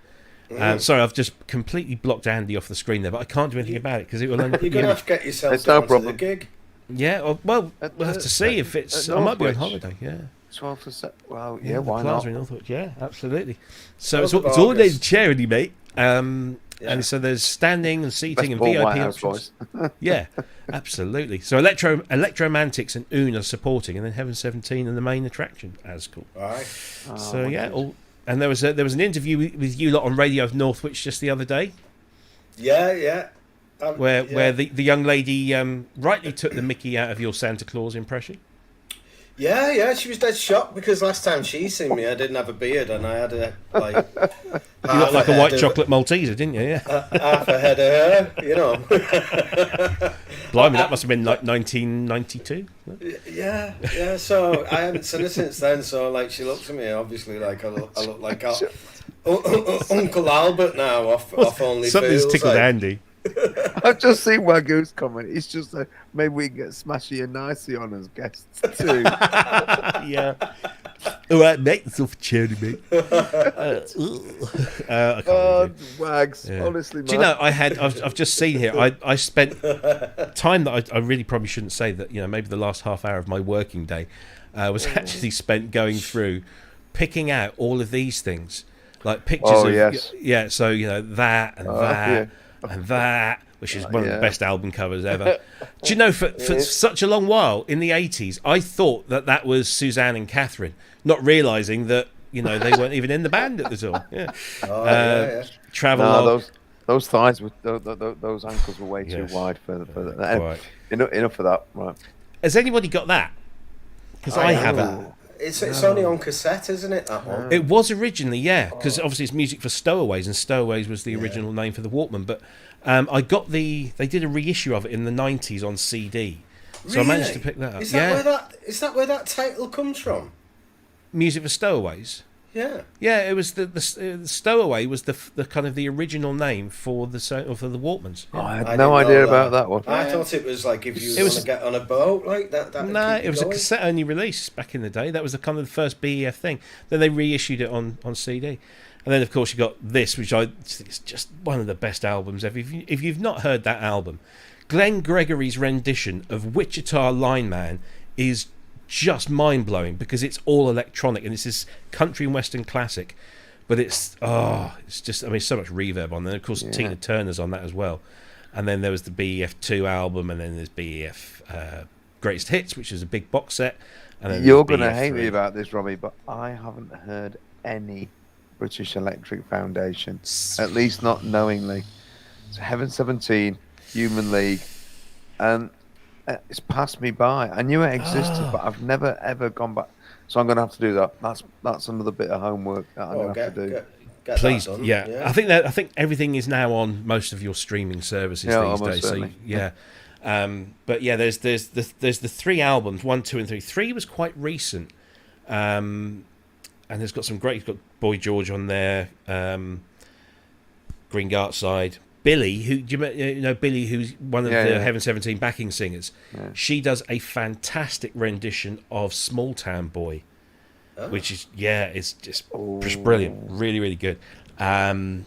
Sorry, I've just completely blocked Andy off the screen there, but I can't do anything about it because it will. You're going to have to get yourself it's down no problem. to the gig. Yeah, well, we'll have to see if it's. I might be on holiday. Yeah. 12 to 7. Well, yeah, why not? Yeah, absolutely. So it's all in charity, mate. And so there's standing and seating and VIP options. Yeah, absolutely. So Electromantics and Un are supporting, and then Heaven 17 and the main attraction as cool. All right. So and there was an interview with you lot on Radio Northwich just the other day. Yeah. where the young lady rightly took the mickey out of your Santa Claus impression. Yeah, she was dead shocked because last time she seen me, I didn't have a beard and I had a like. You looked like a white chocolate Malteser, didn't you? Yeah. Half a head of hair, you know. Blimey, that must have been like 1992. Yeah. So I haven't seen her since then. So like, she looks at me obviously like I look like Uncle Albert now off Only Something's Feels. tickled like, Andy. I've just seen Wagoo's comment. It's just maybe we can get Smashy and Nicey on as guests too. Yeah. All right, mate. That's all for charity, mate. Wags. Yeah. Honestly, man. Do you know, I've just seen here, I spent time that I really probably shouldn't say that, maybe the last half hour of my working day was actually spent going through, picking out all of these things. Like pictures of... yes. Yeah, so, that and that. Yeah. And that, which is one of the best album covers ever. Do you know, for such a long while in the 80s, I thought that was Suzanne and Catherine, not realising that, they weren't even in the band at the time. Yeah. Travel. Those thighs, those ankles were way too wide for the Right. Enough of that. Right. Has anybody got that? Because I haven't. It's only on cassette, isn't it? That one. It was originally, because obviously it's music for Stowaways, and Stowaways was the original name for the Walkman. But I got they did a reissue of it in the 90s on CD, so I managed to pick that up. Is that where that title comes from? Music for Stowaways. Yeah, it was the Stowaway was the kind of the original name for the Walkmans. Yeah. I had no idea about that one. I thought it was like if you want to get on a boat like that. No, it was a cassette only release back in the day. That was the kind of the first BEF thing. Then they reissued it on CD, and then of course you got this, which I think is just one of the best albums ever. If you've not heard that album, Glenn Gregory's rendition of Wichita Lineman is just mind-blowing because it's all electronic and it's this country and western classic, but it's just so much reverb on there. Of course Tina Turner's on that as well, and then there was the BEF2 album, and then there's BEF Greatest Hits, which is a big box set, and then you're gonna hate me about this, Robbie, but I haven't heard any British Electric Foundation, at least not knowingly. It's Heaven 17, Human League, and it's passed me by. I knew it existed, but I've never ever gone back. So I'm going to have to do that. That's another bit of homework that I'm going to have to do. Get Please, that done. yeah. I think everything is now on most of your streaming services these days. Certainly. So but there's the 3 albums, 1, 2, and 3. 3 was quite recent, and there's got some great. It's got Boy George on there, Green Gartside. Billy, who do you know Billy, who's one of the Heaven 17 backing singers. Yeah. She does a fantastic rendition of Small Town Boy, which is it's just brilliant, really, really good. I'm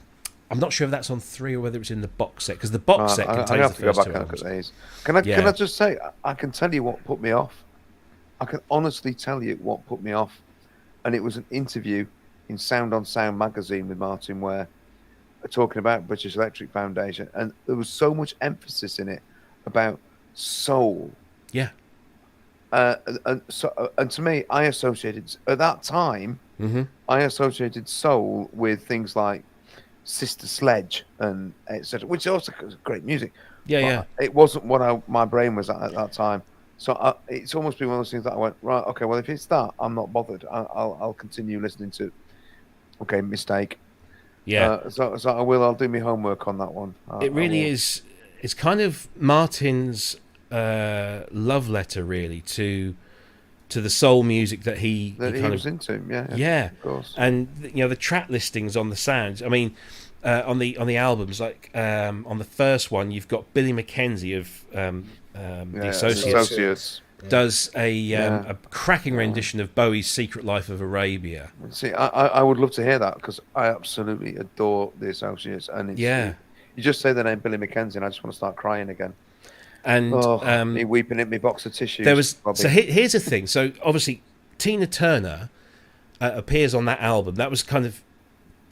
not sure if that's on 3 or whether it's in the box set, because the box set contains have the to go first back 2 and look albums. at these. Can I just say, I can tell you what put me off. I can honestly tell you what put me off, and it was an interview in Sound on Sound magazine with Martyn Ware, talking about British Electric Foundation, and there was so much emphasis in it about soul. Yeah. And to me, I associated at that time. I associated soul with things like Sister Sledge and etc., which also was great music. It wasn't what my brain was at that time. So it's almost been one of those things that I went, right, okay, well, if it's that, I'm not bothered. I'll continue listening to. Okay, mistake. Yeah. So I will. I'll do my homework on that one. It really is. It's kind of Martyn's love letter, really, to the soul music that he was into. Yeah. Of course. And the track listings on the sounds. I mean, on the albums, like on the first one, you've got Billy Mackenzie of the Associates. Does a cracking rendition of Bowie's Secret Life of Arabia. See, I would love to hear that, because I absolutely adore the Associates. And you just say the name Billy Mackenzie and I just want to start crying again. And me weeping in my box of tissues. So here's the thing. So obviously Tina Turner appears on that album. That was kind of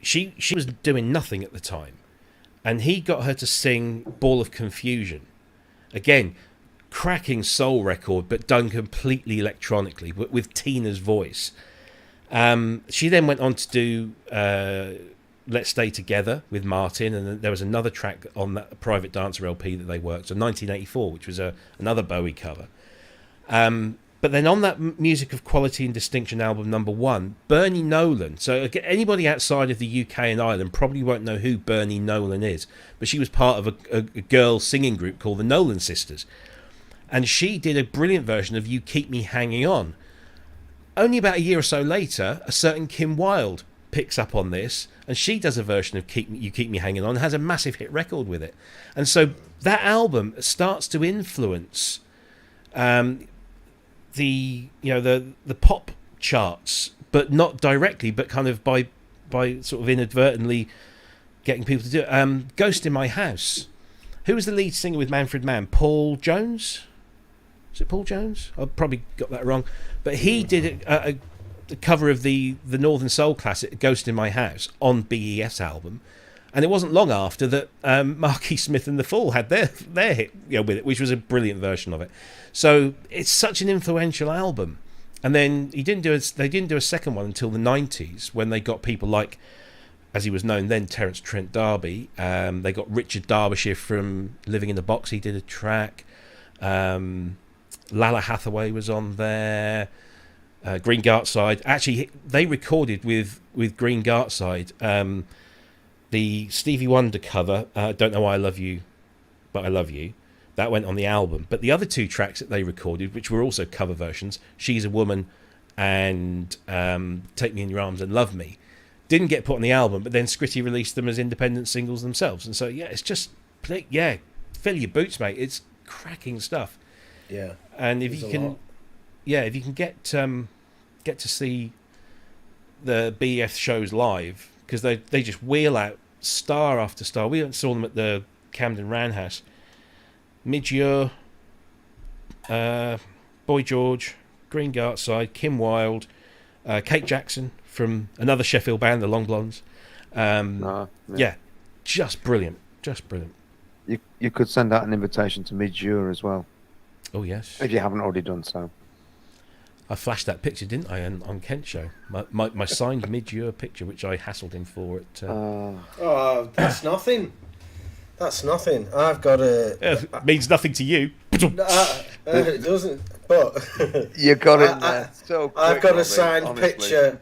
she was doing nothing at the time, and he got her to sing Ball of Confusion. Again, cracking soul record, but done completely electronically, with Tina's voice. She then went on to do Let's Stay Together with Martyn, and there was another track on that Private Dancer LP that they worked, so 1984, which was another Bowie cover. But then on that Music of Quality and Distinction album #1, Bernie Nolan. So anybody outside of the UK and Ireland probably won't know who Bernie Nolan is, but she was part of a girl singing group called the Nolan Sisters. And she did a brilliant version of You Keep Me Hanging On. Only about a year or so later, a certain Kim Wilde picks up on this, and she does a version of You Keep Me Hanging On, and has a massive hit record with it. And so that album starts to influence the pop charts, but not directly, but kind of by sort of inadvertently getting people to do it. Ghost in My House. Who was the lead singer with Manfred Mann? Paul Jones? Is it Paul Jones? I probably got that wrong. But he did a cover of the Northern Soul classic Ghost in My House on BES album. And it wasn't long after that Marky Smith and the Fall had their hit with it, which was a brilliant version of it. So it's such an influential album. And then they didn't do a second one until the 90s, when they got people like, as he was known then, Terence Trent D'Arby. They got Richard Derbyshire from Living in the Box. He did a track. Lala Hathaway was on there. Green Gartside. Actually, they recorded with Green Gartside the Stevie Wonder cover, Don't Know Why I Love You, But I Love You. That went on the album. But the other two tracks that they recorded, which were also cover versions, She's a Woman and Take Me in Your Arms and Love Me, didn't get put on the album, but then Scritty released them as independent singles themselves. And so, yeah, it's just, fill your boots, mate. It's cracking stuff. Yeah. And if you can get to see the BF shows live, because they just wheel out star after star. We saw them at the Camden Roundhouse. Midge-Ure, Boy George, Green Gartside, Kim Wilde, Kate Jackson from another Sheffield band, the Long Blondes. Yeah, just brilliant. Just brilliant. You could send out an invitation to Midge-Ure as well. Oh, yes. If you haven't already done so. I flashed that picture, didn't I, on Kent's show? My signed Midge-Ure picture, which I hassled him for at... Oh, that's nothing. That's nothing. I've got a... It means nothing to you. It doesn't, but... You got it there so quick, I've got Robbie, a signed honestly. picture.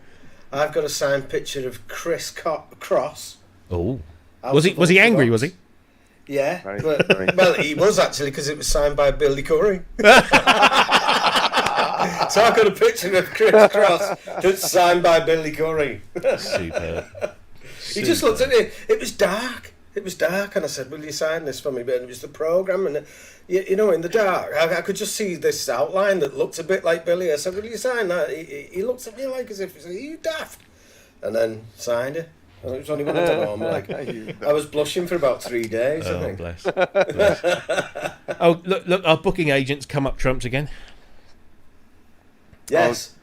I've got a signed picture of Chris Cross. Oh. Was he angry, was he? Yeah. Very. Well, he was actually, because it was signed by Billy Curry. So I've got a picture of Chris Cross that's signed by Billy Curry. Superb. He just looked at me. It was dark. And I said, "Will you sign this for me?" But it was the program, and in the dark, I could just see this outline that looked a bit like Billy. I said, "Will you sign that?" He looked at me like as if, "Are you daft?" And then signed it. And it was only when I got home, like I was blushing for about 3 days. I think. Bless. Oh, look! Our booking agents come up trumps again. Yes.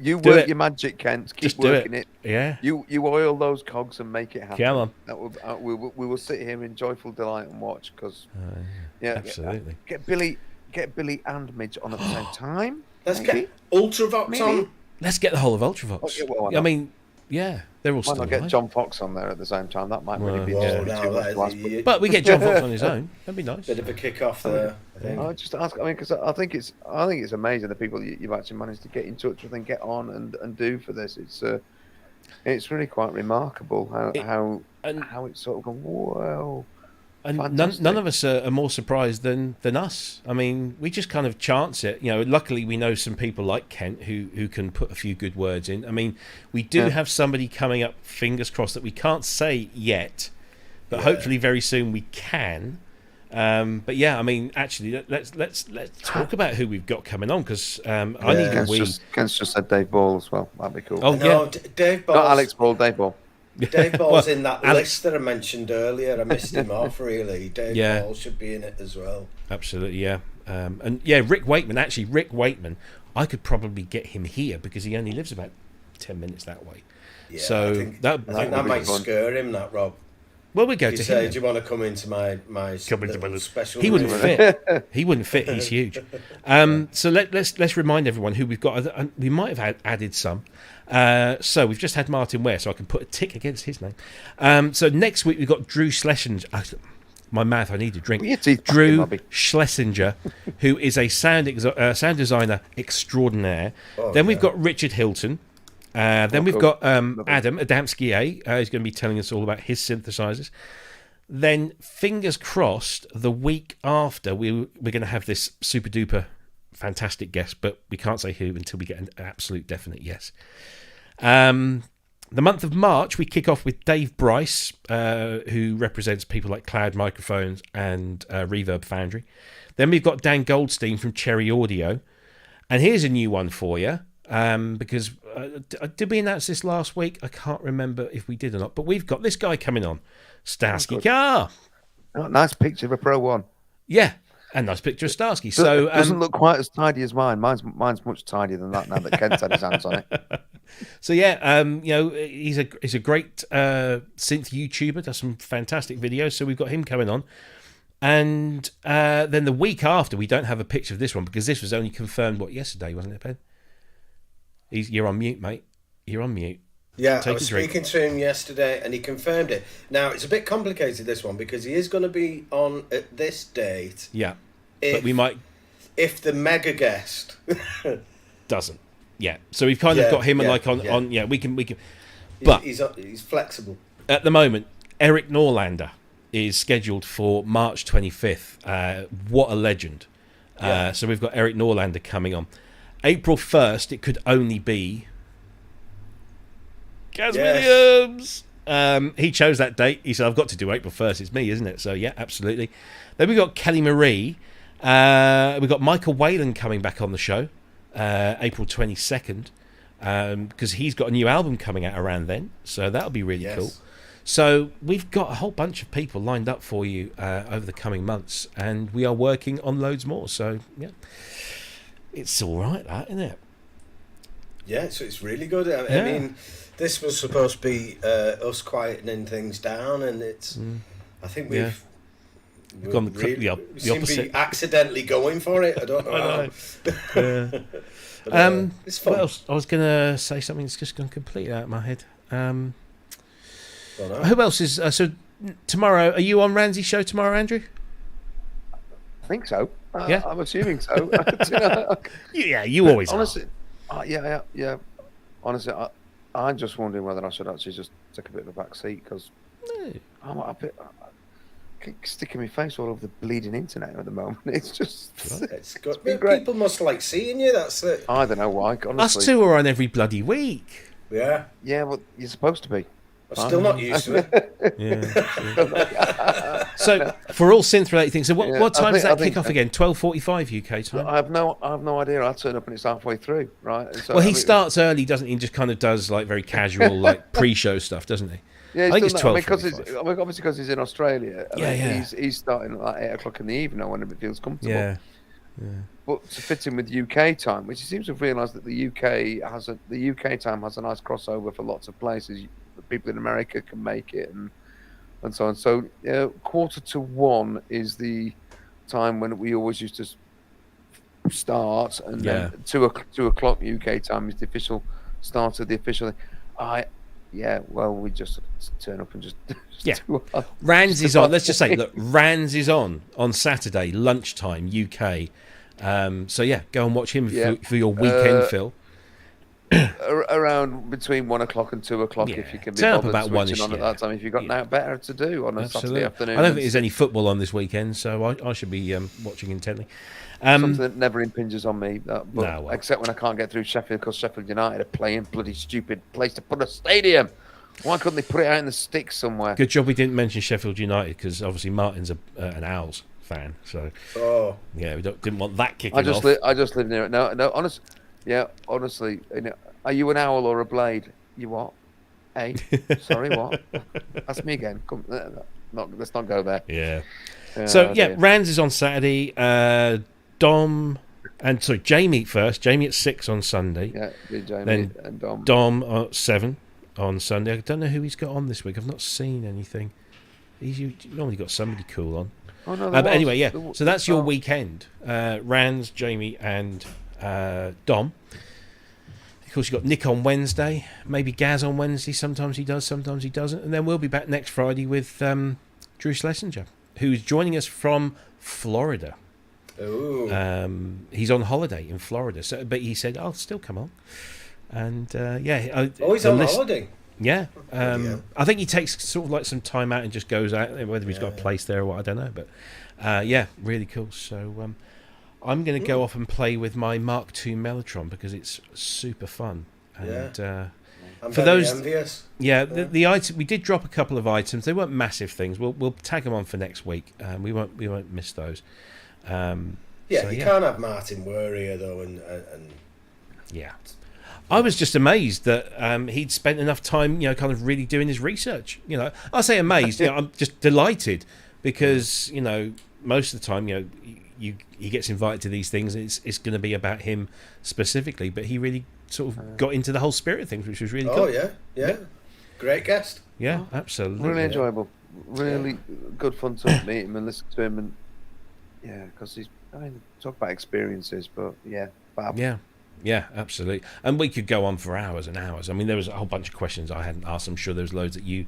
You Do work it. your magic, Kent. Keep Just do working it. Yeah. You oil those cogs and make it happen. Come on. That will, we will sit here in joyful delight and watch, because absolutely. Get Billy and Midge on at the same time. Let's maybe? get Ultravox on. Let's get the whole of Ultravox. Oh, yeah, well, I mean, yeah, they're all Why still not get alive. John Fox on there at the same time? That might really be Well, just no, too much that to ask. is- But we get John Fox on his own. That'd be nice. Bit of a kick off there. I think. I just ask. I mean, because I think it's amazing the people you've actually managed to get in touch with and get on and do for this. It's really quite remarkable how it's sort of gone. Whoa. And Fantastic. none of us are more surprised than us. I mean, we just kind of chance it. Luckily we know some people like Kent who can put a few good words in. I mean, we do have somebody coming up, fingers crossed, that we can't say yet, but hopefully very soon we can. But yeah, I mean, actually, let's talk about who we've got coming on, because I need a wee. Kent's just said Dave Ball as well. That'd be cool. Oh, No, yeah. Dave Ball's, Not Alex Ball, Dave Ball. Dave Ball's in that Alex- list that I mentioned earlier. I missed him off, really. Dave Ball should be in it as well. Absolutely, yeah. And yeah, Rick Wakeman, I could probably get him here because he only lives about 10 minutes that way. Yeah, So I think that that would be might fun. scare him, that, Rob. Well, we go You to say, him. do you want to come into my special? He wouldn't room? fit. He wouldn't fit. He's huge. So let's remind everyone who we've got. We might have added some. So we've just had Martyn Ware, so I can put a tick against his name. So next week we've got Drew Schlesinger. My mouth, I need a drink. Drew Schlesinger, who is a sound designer extraordinaire. Then we've got Richard Hilton. Then we've got Adam Adamski. He's going to be telling us all about his synthesizers. Then, fingers crossed, the week after, we're going to have this super duper fantastic guest, but we can't say who until we get an absolute definite yes. The month of March, we kick off with Dave Bryce, who represents people like Cloud Microphones and Reverb Foundry. Then we've got Dan Goldstein from Cherry Audio. And here's a new one for you, because did we announce this last week? I can't remember if we did or not, but we've got this guy coming on, Starsky Carr. Oh, nice picture of a Pro One. Yeah, a nice picture of Starsky. So doesn't look quite as tidy as mine. Mine's much tidier than that now that Kent's had his hands on it. So yeah, he's a great synth YouTuber. Does some fantastic videos. So we've got him coming on, and then the week after, we don't have a picture of this one because this was only confirmed yesterday, wasn't it, Ben? You're on mute, mate. You're on mute. Yeah, I was speaking to him yesterday, and he confirmed it. Now it's a bit complicated, this one, because he is going to be on at this date. Yeah, but we might if the mega guest doesn't. Yeah, so we've kind of got him on. Yeah, we can. But he's flexible at the moment. Eric Norlander is scheduled for March 25th. What a legend! Yeah. So we've got Eric Norlander coming on. April 1st, it could only be Gaz Williams. He chose that date. He said, I've got to do April 1st. It's me, isn't it? So, yeah, absolutely. Then we've got Kelly Marie. We've got Michael Whalen coming back on the show, April 22nd, because he's got a new album coming out around then. So that'll be really cool. So we've got a whole bunch of people lined up for you over the coming months, and we are working on loads more. So, yeah. It's all right, that, isn't it? Yeah, so it's really good. I mean, this was supposed to be us quietening things down, and it's. I think we've gone the seem opposite. to be accidentally going for it. I don't know. It's fun. What else? I was going to say something that's just gone completely out of my head. Who else is so tomorrow? Are you on Ramsey's show tomorrow, Andrew? I think so. Yeah, I'm assuming so. Yeah, you always honestly. Yeah. Honestly, I'm just wondering whether I should actually just take a bit of a back seat because I'm a bit sticking my face all over the bleeding internet at the moment. It's just it's great. People must like seeing you. That's it. I don't know why. Honestly. Us two are on every bloody week. Yeah. Yeah, well, you're supposed to be. I'm still not used to it. Yeah. So for all synth related things, so what time does that kick off again? 12:45 UK time. I have no idea. I turn up and it's halfway through, right? So, well, he starts early, doesn't he? And just kind of does like very casual, like pre-show stuff, doesn't he? Yeah, I think it's 12:45. Obviously, because he's in Australia. He's starting at like 8 o'clock in the evening when it feels comfortable. Yeah. But to fit in with UK time, which he seems to have realised that the UK time has a nice crossover for lots of places. People in America can make it and so on. So 1:45 is the time when we always used to start, and then 2 o'clock UK time is the official start of the official. We just turn up and just Rands is on. Let's just say, look, Rands is on Saturday lunchtime UK. So yeah, go and watch him for your weekend, Phil. Around between 1 o'clock and 2 o'clock, if you can be bothered about switching on at that time. If you've got now better to do on a Saturday afternoon. I don't think there's any football on this weekend, so I should be watching intently. Something that never impinges on me, except when I can't get through Sheffield because Sheffield United are playing bloody stupid place to put a stadium. Why couldn't they put it out in the sticks somewhere? Good job we didn't mention Sheffield United because obviously Martin's an Owls fan, so we didn't want that kicking off. I just live near it. No, honestly. Yeah, honestly, are you an owl or a blade? You what? Hey, sorry, what? That's me again. Come, let's not go there. Yeah. Rands is on Saturday. Jamie first. Jamie at 6 on Sunday. Yeah, Jamie then and Dom. Dom at 7 on Sunday. I don't know who he's got on this week. I've not seen anything. You normally got somebody cool on. Oh, no, But anyway, yeah. So that's your weekend. Rands, Jamie, and Dom. Of course, you've got Nick on Wednesday, maybe Gaz on Wednesday. Sometimes he does, sometimes he doesn't. And then we'll be back next Friday with Drew Schlesinger, who's joining us from Florida. Ooh. He's on holiday in Florida, but he said, "I'll still come on." And He's on holiday. Yeah, I think he takes sort of like some time out and just goes out. Whether he's got a place there or what, I don't know. But really cool. So I'm going to go off and play with my Mk.II Mellotron because it's super fun. And I'm for very those envious. the item, we did drop a couple of items. They weren't massive things. We'll tag them on for next week. We won't miss those. You can't have Martyn Ware here though, and yeah. I was just amazed that he'd spent enough time, kind of really doing his research. I say amazed. I'm just delighted because most of the time, he gets invited to these things. And it's going to be about him specifically, but he really sort of got into the whole spirit of things, which was really cool. Oh yeah, great guest. Yeah, absolutely. Really enjoyable. Really good fun to meet him and listen to him, and because talk about experiences, but fab. Yeah, absolutely. And we could go on for hours and hours. I mean, there was a whole bunch of questions I hadn't asked. I'm sure there was loads that you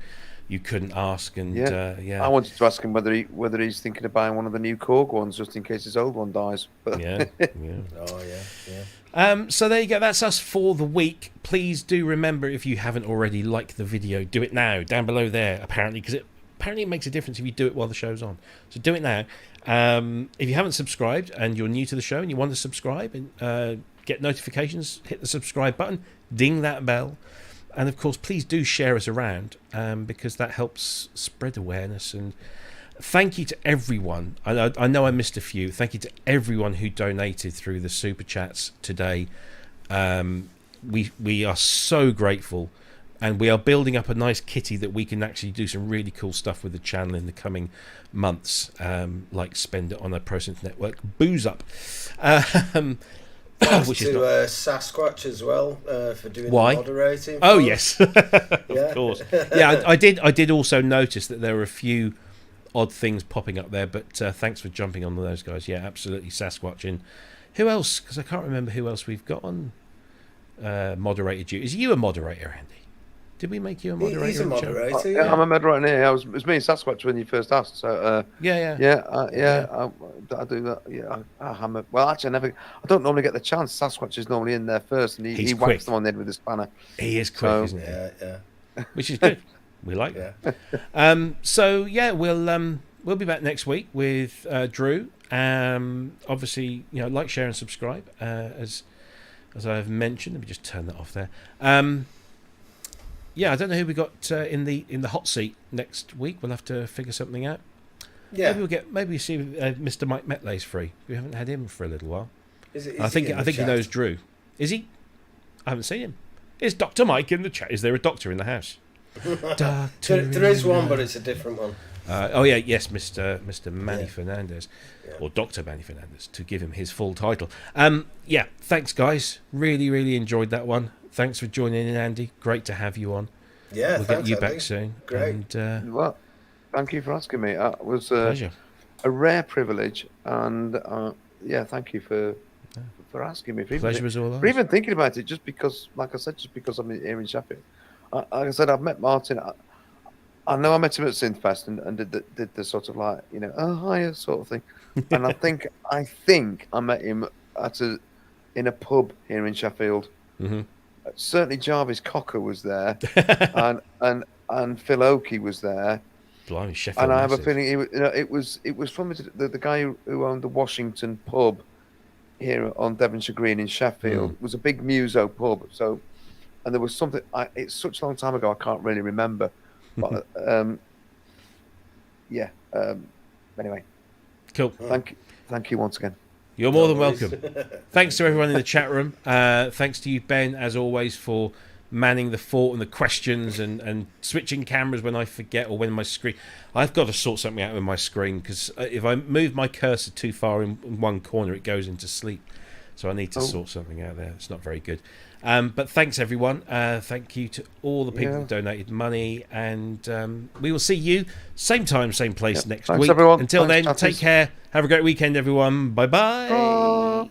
couldn't ask. And I wanted to ask him whether he's thinking of buying one of the new Korg ones just in case his old one dies. But Oh yeah. So there you go. That's us for the week. Please do remember, if you haven't already liked the video, do it now down below there. Apparently, because it makes a difference if you do it while the show's on. So do it now. If you haven't subscribed and you're new to the show and you want to subscribe and get notifications, hit the subscribe button, ding that bell, and of course please do share us around because that helps spread awareness. And thank you to everyone. I know I missed a few. Thank you to everyone who donated through the super chats today. We are so grateful, and we are building up a nice kitty that we can actually do some really cool stuff with the channel in the coming months, like spend it on a ProSynth Network booze up. Which is Sasquatch as well for doing the moderating. Oh yes, of course. Yeah, I did also notice that there were a few odd things popping up there, but thanks for jumping on those guys. Yeah, absolutely, Sasquatch. And who else? Because I can't remember who else we've got on moderator duty. Is you a moderator, Andy? Did we make you a moderator? He's a moderator. I'm a moderator here. It was me and Sasquatch when you first asked. So I do that. Yeah, actually, I don't normally get the chance. Sasquatch is normally in there first, and he whacks them on the head with a spanner. He is quick, isn't he? Yeah. Which is good. We like that. So yeah, we'll be back next week with Drew. Obviously, like, share, and subscribe as I've mentioned. Let me just turn that off there. I don't know who we got in the hot seat next week. We'll have to figure something out. Yeah, maybe we see Mr. Mike Metlay's free. We haven't had him for a little while. I think he knows Drew. Is he? I haven't seen him. Is Dr. Mike in the chat? Is there a doctor in the house? There is one, but it's a different one. Yes, Mr. Manny Fernandez, or Dr. Manny Fernandez, to give him his full title. Thanks guys. Really, really enjoyed that one. Thanks for joining in, Andy. Great to have you on. Yeah, we'll get you back soon. Great. And, well, thank you for asking me. It was pleasure. A rare privilege, and thank you for asking me. Pleasure was all ours. For even thinking about it, just because, like I said, I'm here in Sheffield. Like I said, I've met Martyn. I know I met him at Synthfest and did the sort of like, hiya sort of thing. And I think I met him in a pub here in Sheffield. Mm-hmm. Certainly Jarvis Cocker was there, and Phil Oakey was there. Blimey, Sheffield. And I have a feeling it was from the guy who owned the Washington pub here on Devonshire Green in Sheffield. It was a big muso pub. So, and there was something. It's such a long time ago, I can't really remember. But anyway, cool. Thank you once again. You're more than welcome. Thanks to everyone in the chat room. Thanks to you, Ben, as always, for manning the fort and the questions and switching cameras when I forget or when my screen. I've got to sort something out with my screen because if I move my cursor too far in one corner, it goes into sleep. So I need to sort something out there. It's not very good. But thanks, everyone. Thank you to all the people that donated money. And we will see you same time, same place next Thanks, week. everyone. Until Thanks, then, take care. Have a great weekend, everyone. Bye-bye.